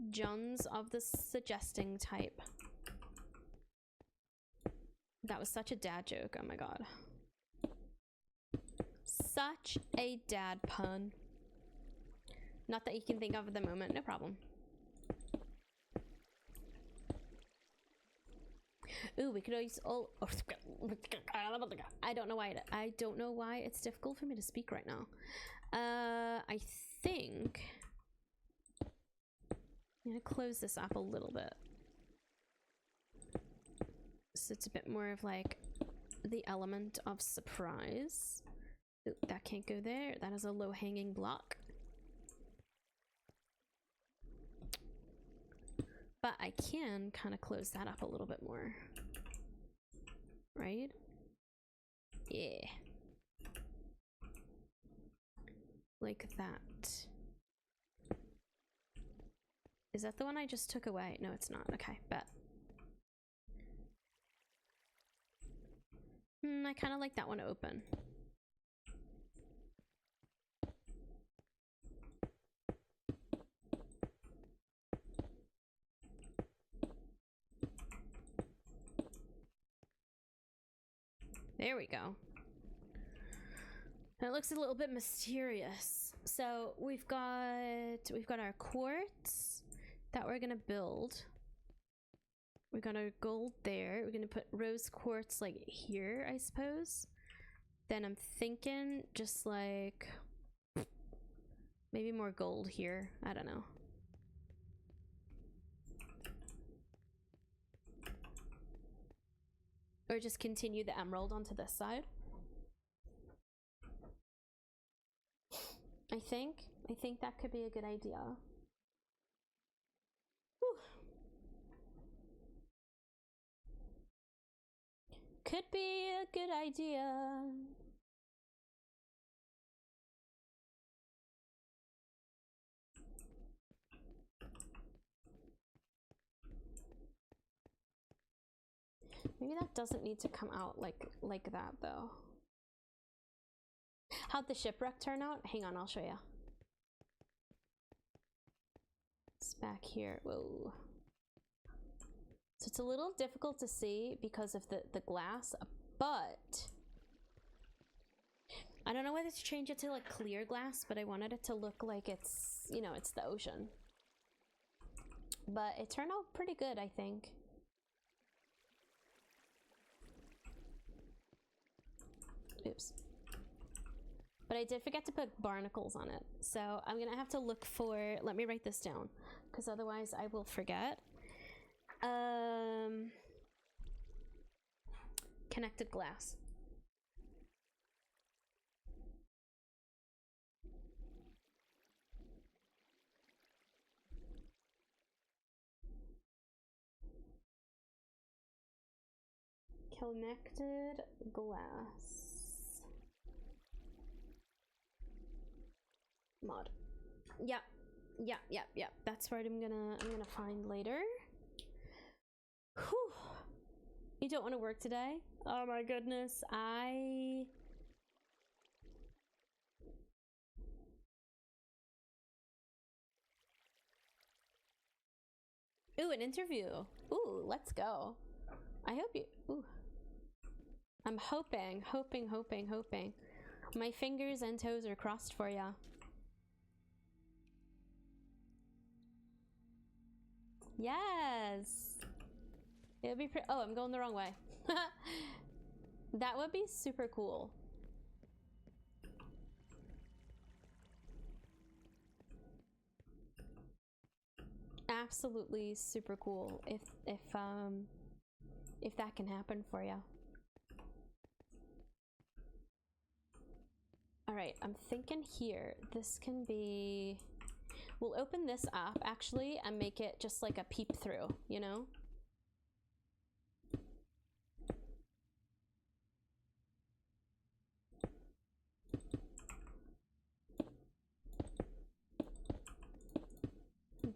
Johns of the suggesting type. That was such a dad joke, oh my god. Such a dad pun. Not that you can think of at the moment, no problem. Ooh, we could always all. I don't know why it's difficult for me to speak right now. I think I'm gonna close this up a little bit, so it's a bit more of like the element of surprise. Ooh, that can't go there. That is a low-hanging block. But I can kind of close that up a little bit more. Right? Yeah. Like that. Is that the one I just took away? No, it's not. Okay, bet. I kind of like that one open. There we go. That looks a little bit mysterious. So we've got our quartz that we're gonna build. We got our gold there. We're gonna put rose quartz like here, I suppose. Then I'm thinking just like maybe more gold here. I don't know. Or just continue the emerald onto this side. I I think that could be a good idea. Whew. Could be a good idea. Maybe that doesn't need to come out like that though. How'd the shipwreck turn out? Hang on, I'll show you. It's back here. Whoa. So it's a little difficult to see because of the glass, but I don't know whether to change it to like clear glass, but I wanted it to look like it's, you know, it's the ocean. But it turned out pretty good, I think. Oops. But I did forget to put barnacles on it. So I'm gonna have to look for, let me write this down, because otherwise I will forget. Connected glass. Connected glass. Mod. Yep. That's what I'm gonna find later. Whew. You don't want to work today? Oh my goodness, Ooh, an interview. Ooh, let's go. I hope you... Ooh. I'm hoping. My fingers and toes are crossed for ya. Yes! It would be pretty... Oh, I'm going the wrong way. That would be super cool. Absolutely super cool if that can happen for you. All right, I'm thinking here, this can be, we'll open this up actually and make it just like a peep through, you know?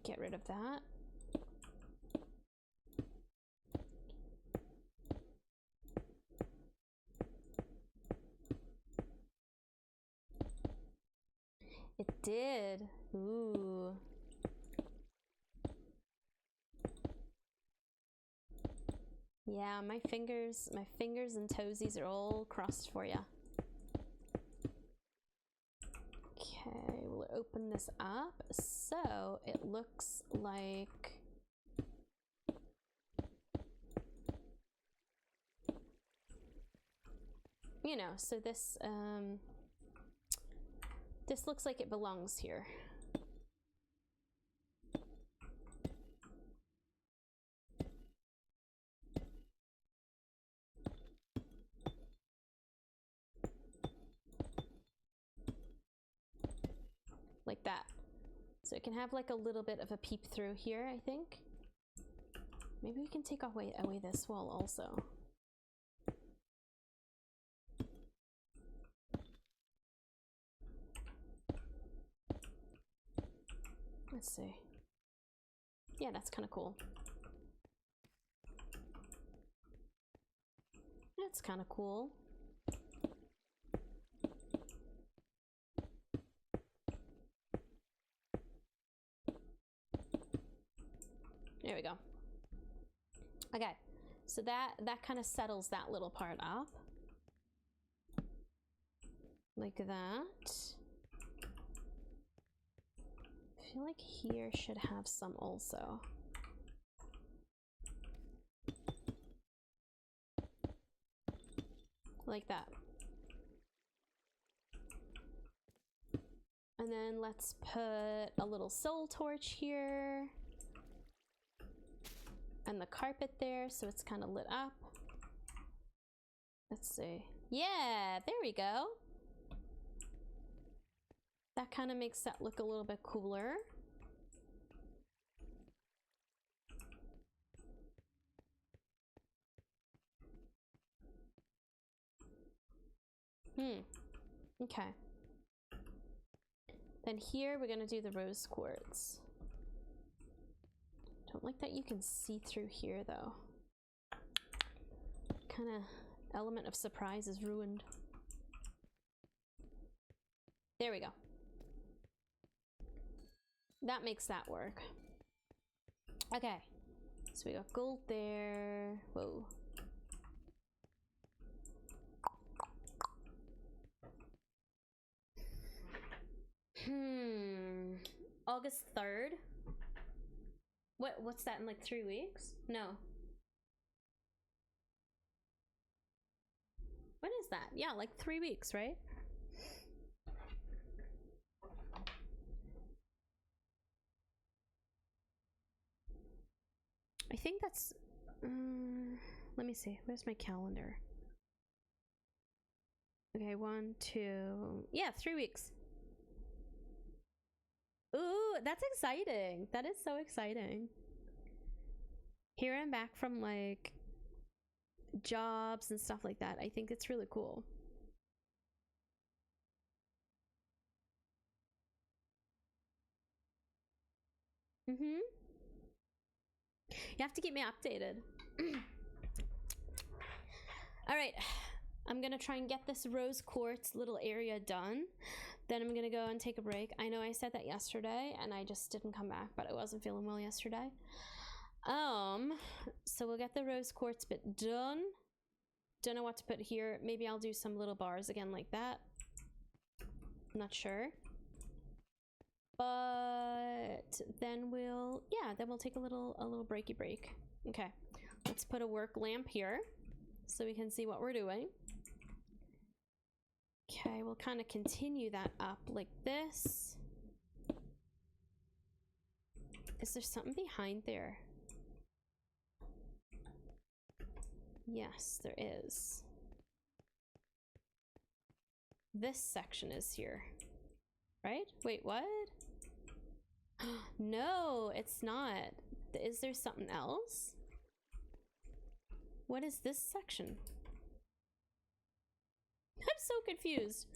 Get rid of that. It did. Ooh. Yeah, my fingers and toesies are all crossed for you. Okay, we'll open this up. So it looks like you know, so this this looks like it belongs here. Like that. So it can have like a little bit of a peep through here, I think. Maybe we can take away this wall also. Let's see. Yeah, that's kind of cool. That's kind of cool. There we go. Okay, so that kind of settles that little part up. Like that. I feel like here should have some also. Like that. And then let's put a little soul torch here. And the carpet there, so it's kind of lit up. Let's see. Yeah, there we go. That kind of makes that look a little bit cooler. Okay. Then here we're gonna do the rose quartz. Don't like that you can see through here though. Kind of element of surprise is ruined. There we go. That makes that work. Okay. So we got gold there. Whoa. August 3rd. What's that in like 3 weeks? No. When is that? Yeah, like 3 weeks, right? I think that's let me see. Where's my calendar? Okay, 1, 2. Yeah, 3 weeks. Ooh, that's exciting. That is so exciting. Here I'm back from like jobs and stuff like that. I think it's really cool. You have to keep me updated. All right, I'm gonna try and get this rose quartz little area done. Then I'm gonna go and take a break. I know I said that yesterday and I just didn't come back, but I wasn't feeling well yesterday. So we'll get the rose quartz bit done. Don't know what to put here. Maybe I'll do some little bars again like that. Not sure. But then we'll take a little breaky break. Okay, let's put a work lamp here so we can see what we're doing. Okay, we'll kind of continue that up like this. Is there something behind there? Yes, there is. This section is here, right? Wait, what? No, it's not. Is there something else? What is this section? I'm so confused.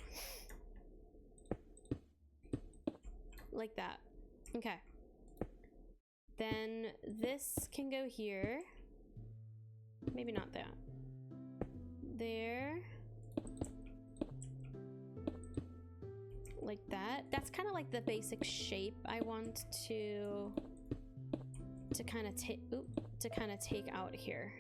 Like that. Okay. Then this can go here. Maybe not that. There. Like that. That's kind of like the basic shape I want to kind of take out here.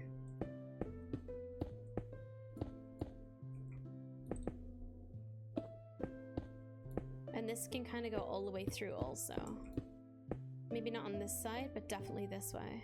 And this can kind of go all the way through also. Maybe not on this side, but definitely this way.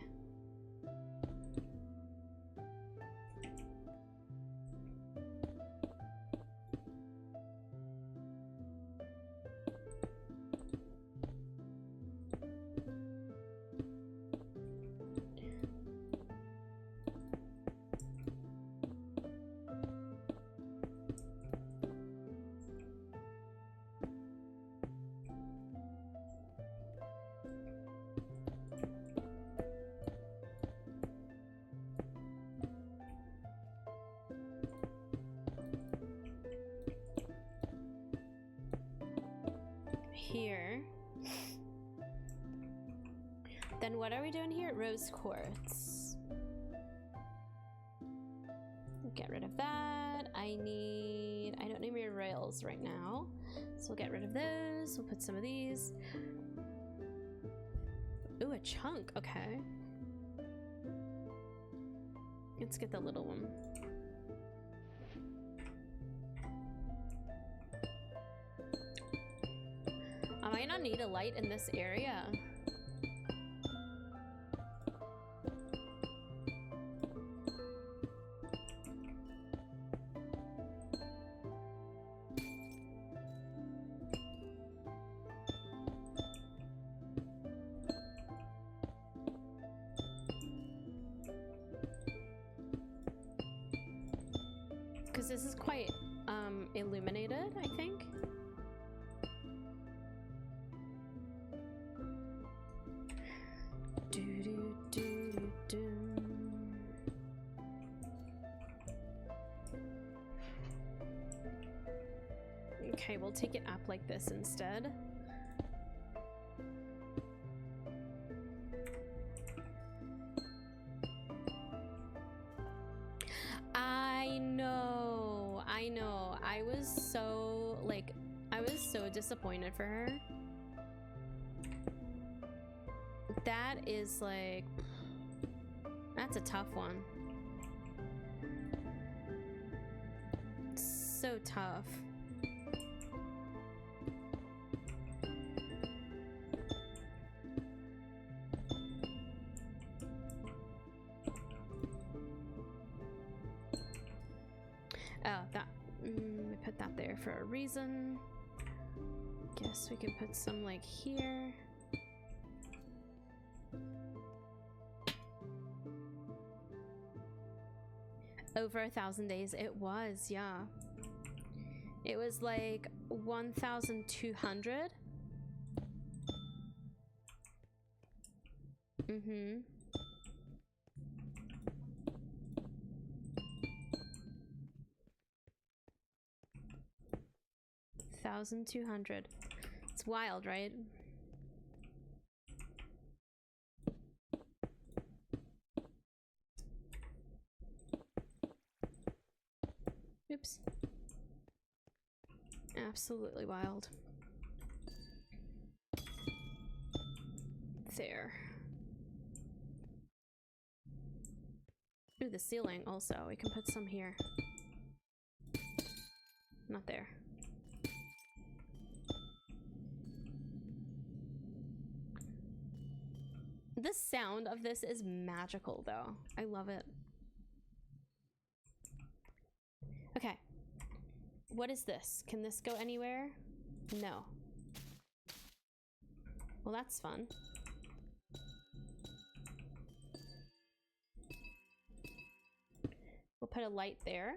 Here. Then what are we doing here? Rose quartz. Get rid of that. I don't need my rails right now. So we'll get rid of those. We'll put some of these. Ooh, a chunk. Okay. Let's get the little one. I might not need a light in this area. Because this is quite illuminated, I think. Okay, we'll take it up like this instead. I know. I was so, like, I was so disappointed for her. That is, like, that's a tough one. So tough. Oh, that. We put that there for a reason. Guess we can put some like here. Over 1,000 days. It was, yeah. It was like 1,200. Mm-hmm. $1,200. It's wild, right? Oops. Absolutely wild. There. Ooh, the ceiling also. We can put some here. Not there. The sound of this is magical, though. I love it. Okay. What is this? Can this go anywhere? No. Well, that's fun. We'll put a light there.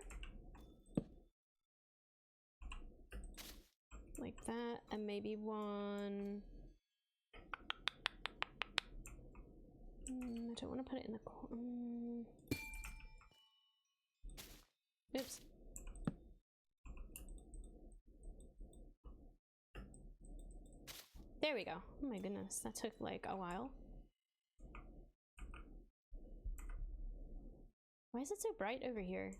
Like that, and maybe one... I don't want to put it in the corner. Oops. There we go. Oh my goodness, that took like a while. Why is it so bright over here?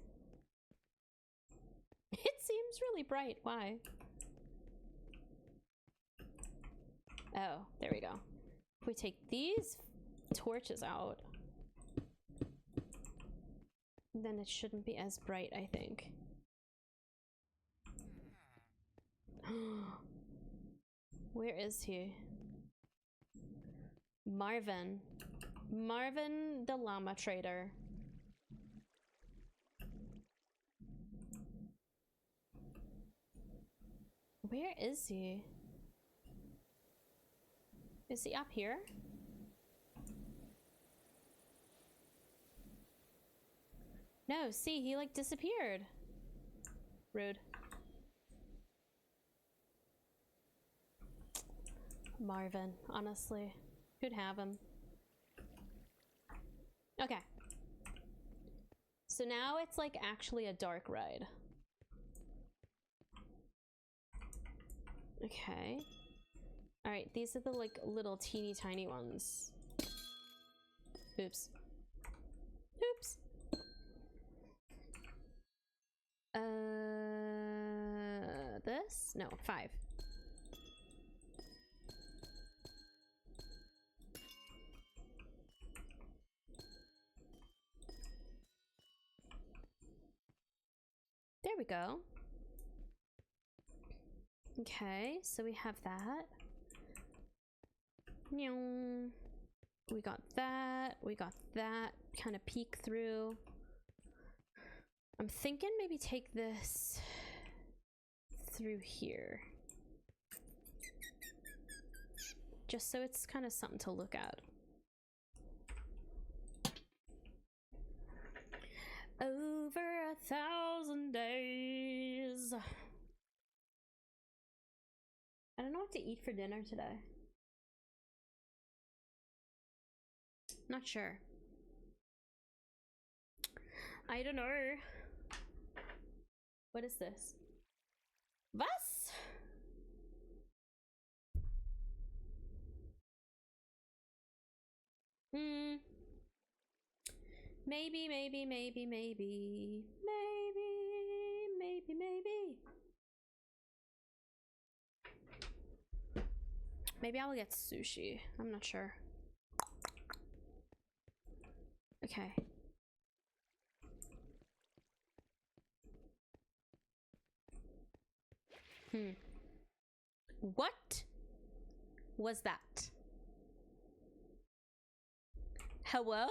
It seems really bright. Why? Oh, there we go. If we take these torches out, then it shouldn't be as bright, I think. Where is he? Marvin. Marvin the llama trader. Where is he? Is he up here? No, see, he like disappeared. Rude. Marvin, honestly. Who'd have him? Okay. So now it's like actually a dark ride. Okay. Alright, these are the like little teeny tiny ones. Oops. Oops. This? No, 5. There we go. Okay, so we have that. We got that. We got that. Kind of peek through. I'm thinking maybe take this through here. Just so it's kind of something to look at. Over 1,000 days. I don't know what to eat for dinner today. Not sure. I don't know. What is this? Was? Maybe, maybe, maybe, maybe, maybe, maybe, maybe. Maybe I will get sushi. I'm not sure. Okay. What was that? Hello?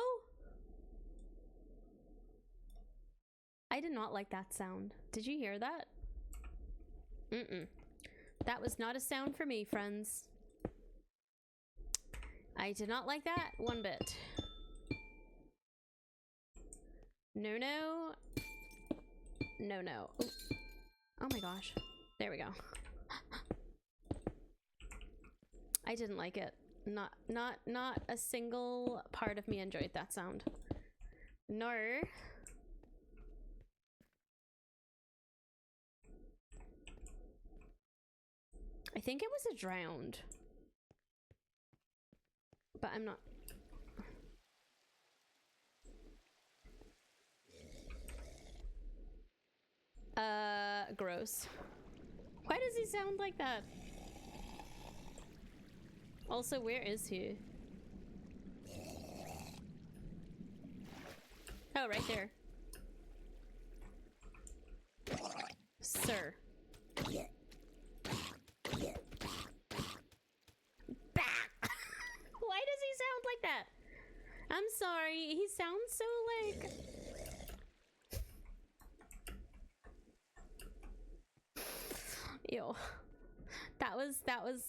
I did not like that sound. Did you hear that? That was not a sound for me, friends. I did not like that one bit. No, no. No, no. Ooh. Oh my gosh. There we go. I didn't like it. Not a single part of me enjoyed that sound. No. I think it was a drowned. But I'm not. Gross. Why does he sound like that? Also, where is he? Oh, right there. Sir. Why does he sound like that? I'm sorry, he sounds so like... Ew. That was,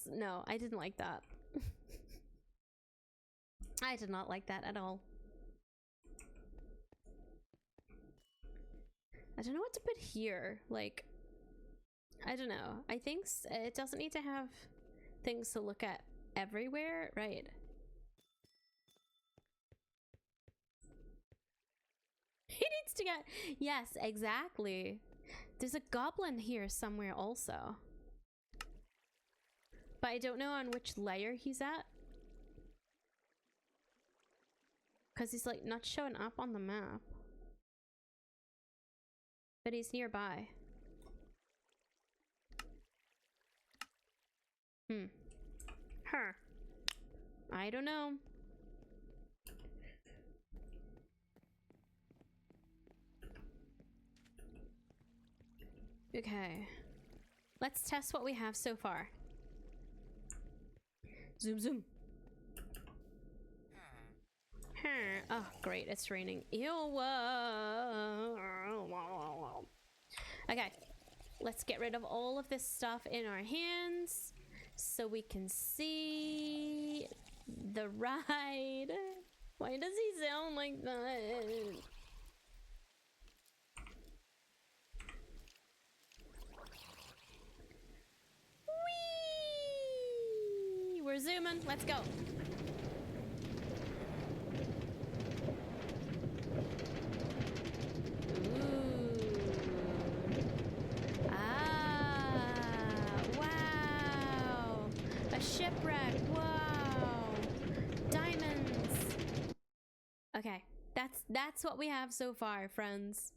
no, I didn't like that. I did not like that at all. I don't know what to put here, like, I don't know. I think it doesn't need to have things to look at everywhere, right? He needs to get... Yes, exactly. There's a goblin here somewhere also. But I don't know on which layer he's at. Because he's like not showing up on the map. But he's nearby. Huh. I don't know. Okay. Let's test what we have so far. Zoom, zoom. Oh, great. It's raining. Ew. Okay. Let's get rid of all of this stuff in our hands so we can see the ride. Why does he sound like that? Whee! We're zooming. Let's go. Shipwreck. Wow. Diamonds. Okay. That's what we have so far, friends.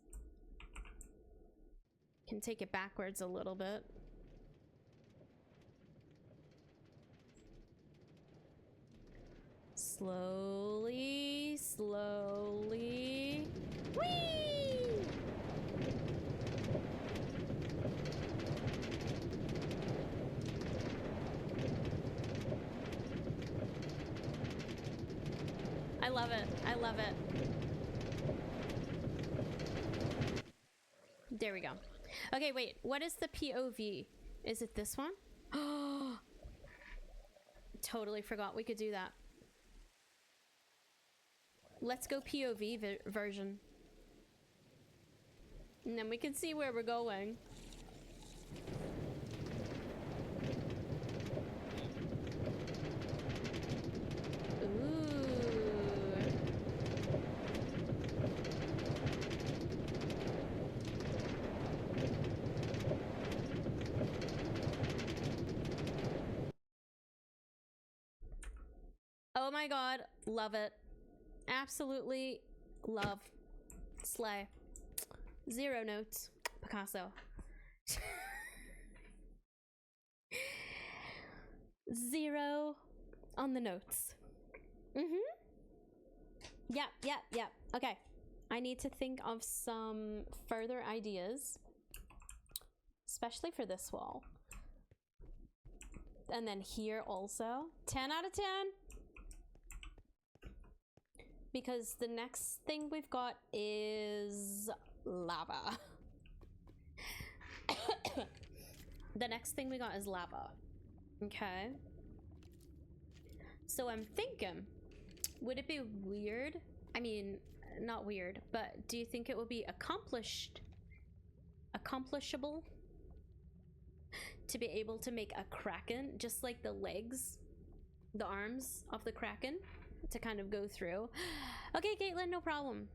Can take it backwards a little bit. Slowly, slowly. Whee! I love it. I love it. There we go. Okay, wait. What is the POV? Is it this one? Oh, totally forgot we could do that. Let's go POV version. And then we can see where we're going. Oh my god, love it. Absolutely love. Slay. 0 notes. Picasso. 0 on the notes. Yep. Okay. I need to think of some further ideas, especially for this wall. And then here also. 10 out of 10. Because the next thing we've got is lava. The next thing we got is lava. Okay. So I'm thinking, would it be weird? I mean, not weird, but do you think it would be accomplishable to be able to make a kraken, just like the legs, the arms of the kraken, to kind of go through? Okay, Caitlin, no problem.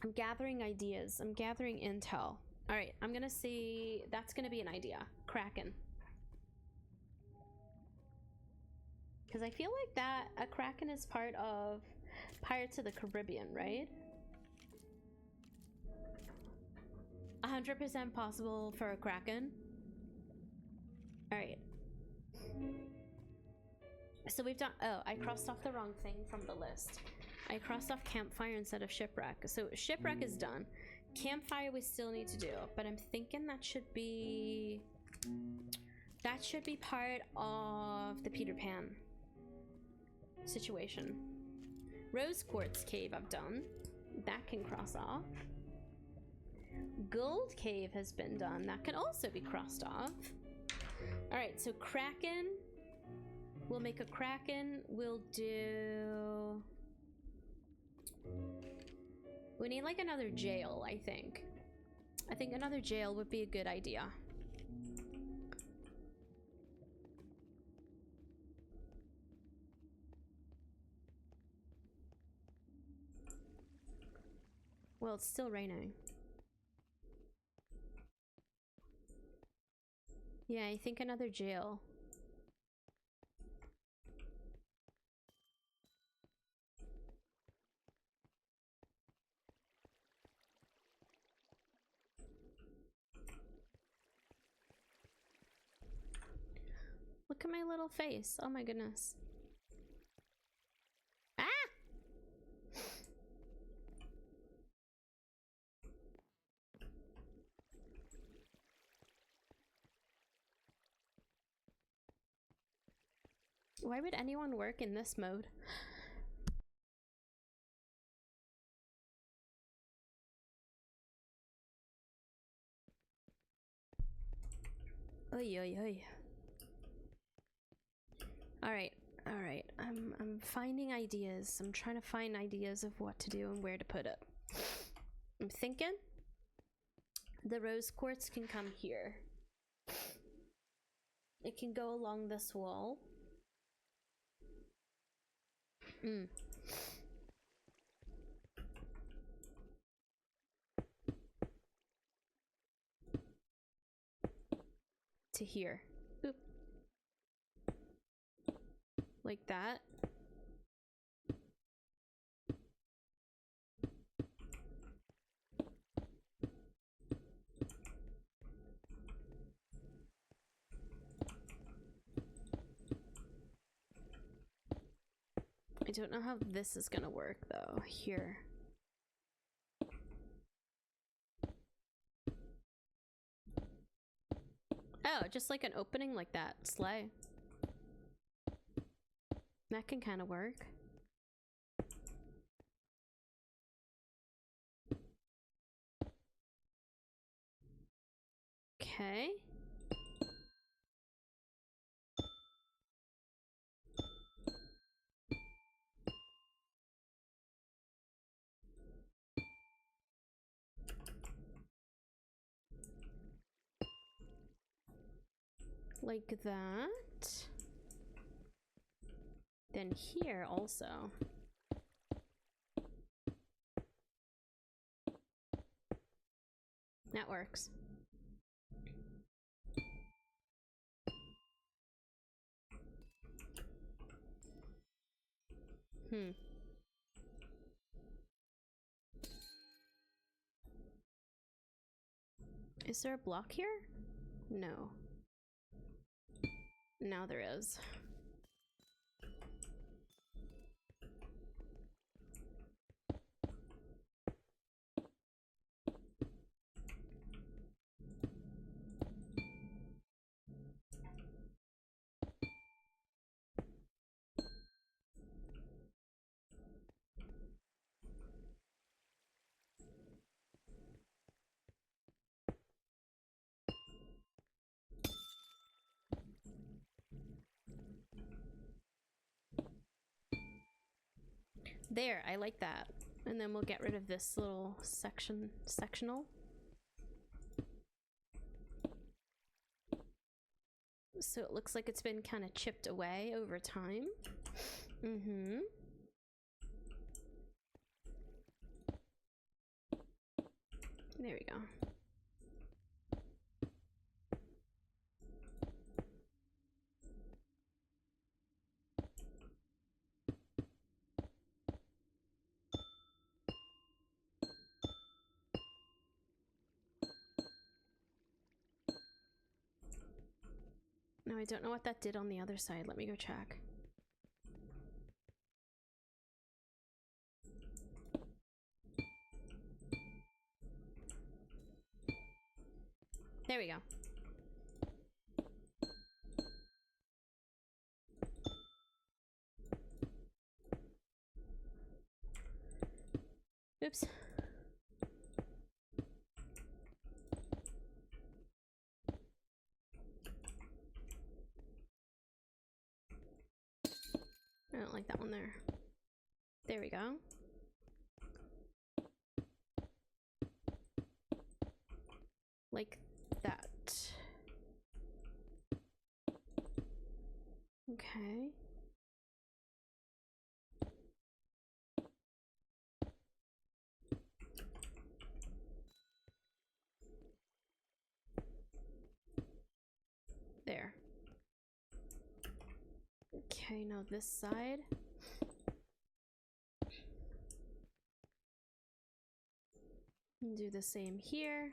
I'm gathering ideas. I'm gathering intel. All right, I'm gonna see. That's gonna be an idea. Kraken. Because I feel like that a kraken is part of Pirates of the Caribbean, right? 100% possible for a kraken. All right. So we've done. Oh, I crossed off the wrong thing from the list. I crossed off campfire instead of shipwreck. So shipwreck is done. Campfire we still need to do, but I'm thinking that should be part of the Peter Pan situation. Rose quartz cave I've done. That can cross off. Gold cave has been done. That can also be crossed off. All right, so kraken. We'll make a kraken. We'll do... We need like another jail, I think. I think another jail would be a good idea. Well, it's still raining. Yeah, I think another jail. Look at my little face. Oh my goodness. Ah! Why would anyone work in this mode? Oy, oy, oy. All right. I'm finding ideas. I'm trying to find ideas of what to do and where to put it. I'm thinking the rose quartz can come here. It can go along this wall. To here. Boop. Like that. I don't know how this is gonna work though. Here. Oh, just like an opening like that. Slay. That can kind of work. Okay. Like that. Then here also. That works. Is there a block here? No. Now there is. There, I like that. And then we'll get rid of this little sectional. So it looks like it's been kind of chipped away over time. Mm-hmm. There we go. Now I don't know what that did on the other side. Let me go check. There we go. Oops. I don't like that one there. There we go. Like that. Okay. There. Okay, now this side. Do the same here.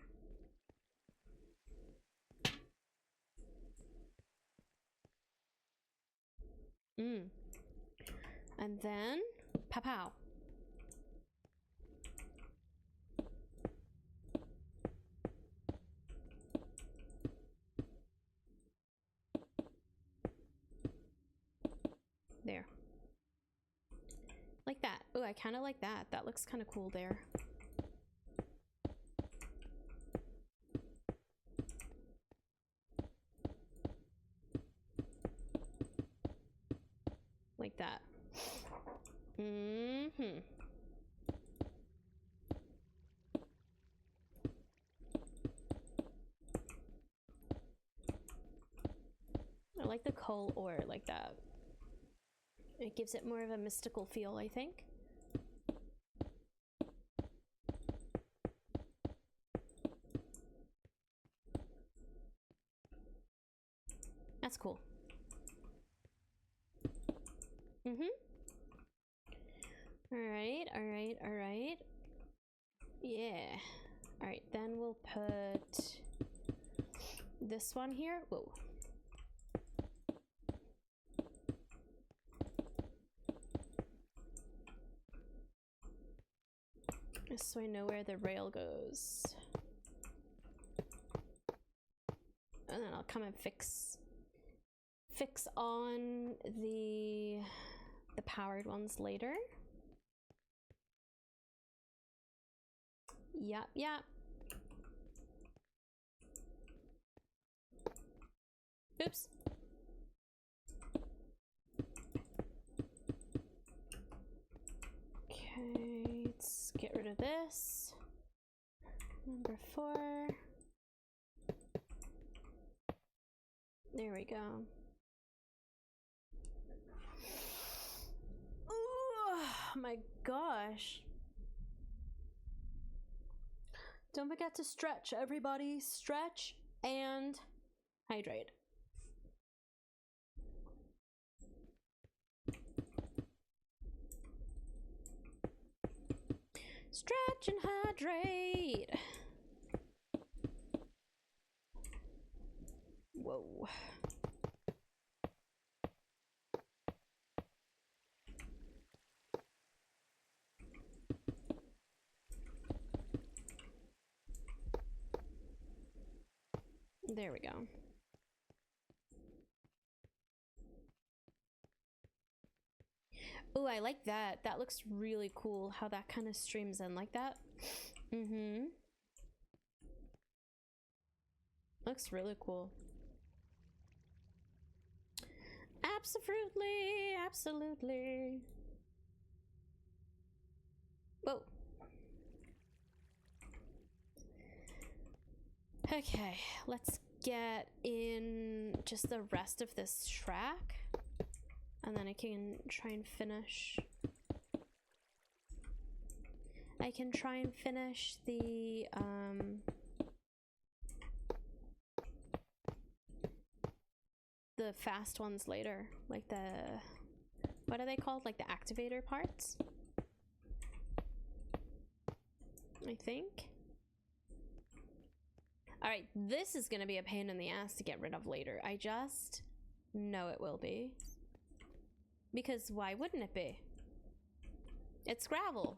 And then, pow-pow. There. Like that. Oh, I kind of like that. That looks kind of cool there. Like that. Mm-hmm. I like the coal ore like that. It gives it more of a mystical feel, I think. That's cool. Mm-hmm. Alright, alright, alright. Yeah. Alright, then we'll put this one here. Whoa. Just so I know where the rail goes. And then I'll come and fix on the powered ones later. Yep, yep. Oops. Okay, let's get rid of this. Number 4. There we go. Oh my gosh. Don't forget to stretch, everybody. Stretch and hydrate. Stretch and hydrate. whoa. There we go. Oh, I like that. That looks really cool, how that kind of streams in like that. Mm-hmm. Looks really cool. Absolutely, absolutely. Whoa. Okay, let's get in just the rest of this track. And then I can try and finish. I can try and finish the fast ones later. Like the, what are they called? Like the activator parts? I think. Alright, this is gonna be a pain in the ass to get rid of later. I just know it will be. Because why wouldn't it be? It's gravel.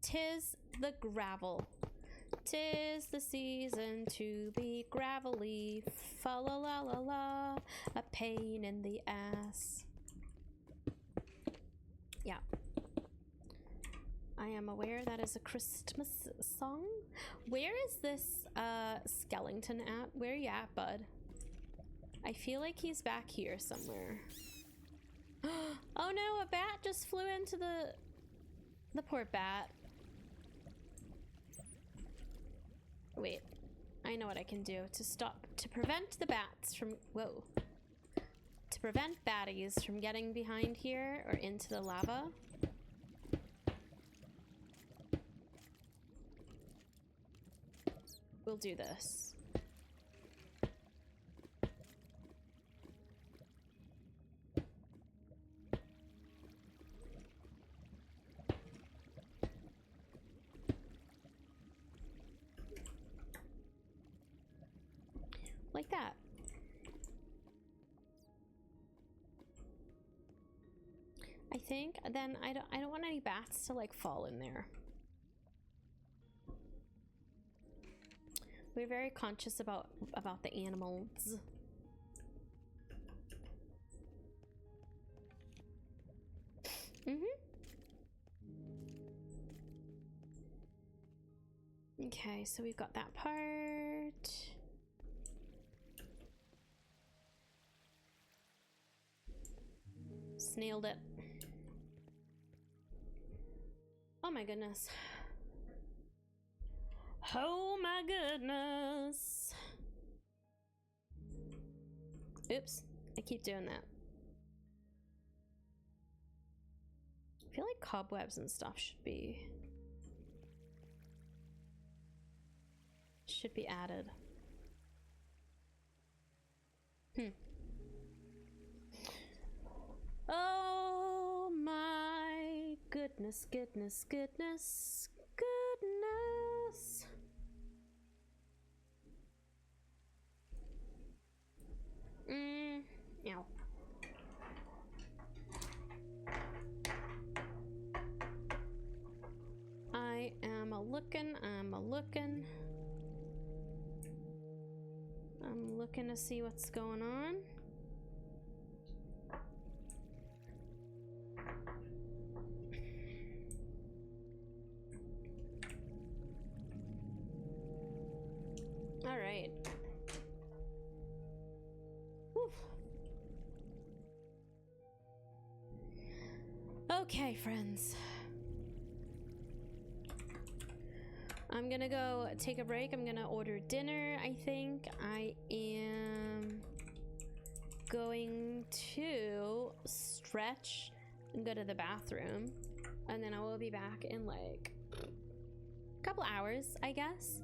Tis the gravel. Tis the season to be gravelly. Fa la la la la. A pain in the ass. Yeah. I am aware that is a Christmas song. Where is this skeleton at? Where you at, bud? I feel like he's back here somewhere. Oh no, a bat just flew into the poor bat. Wait, I know what I can do to prevent the bats from, whoa. To prevent baddies from getting behind here or into the lava. We'll do this. Like that. I think then I don't want any bats to like fall in there. We're very conscious about the animals. Okay, so we've got that part. Snailed it. Oh my goodness. Oh my goodness. Oops, I keep doing that. I feel like cobwebs and stuff should be added. Oh my goodness, goodness, goodness, goodness. Ow. I am a-looking, I'm looking to see what's going on. All right. Whew. Okay, friends. I'm gonna go take a break. I'm gonna order dinner, I think. I am going to stretch and go to the bathroom. And then I will be back in like a couple hours, I guess.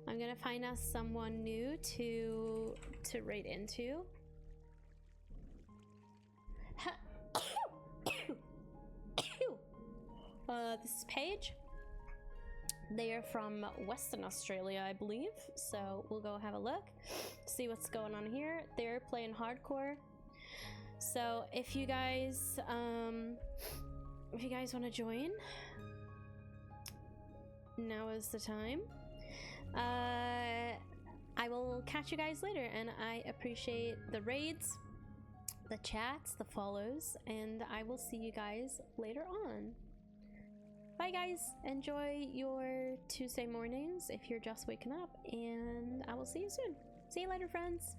I'm gonna find us someone new to raid into. this page. They are from Western Australia, I believe. So we'll go have a look, see what's going on here. They're playing hardcore. So if you guys want to join, now is the time. I will catch you guys later, and I appreciate the raids, the chats, the follows, and I will see you guys later on. Bye guys, enjoy your Tuesday mornings if you're just waking up, and I will see you soon. See you later, friends.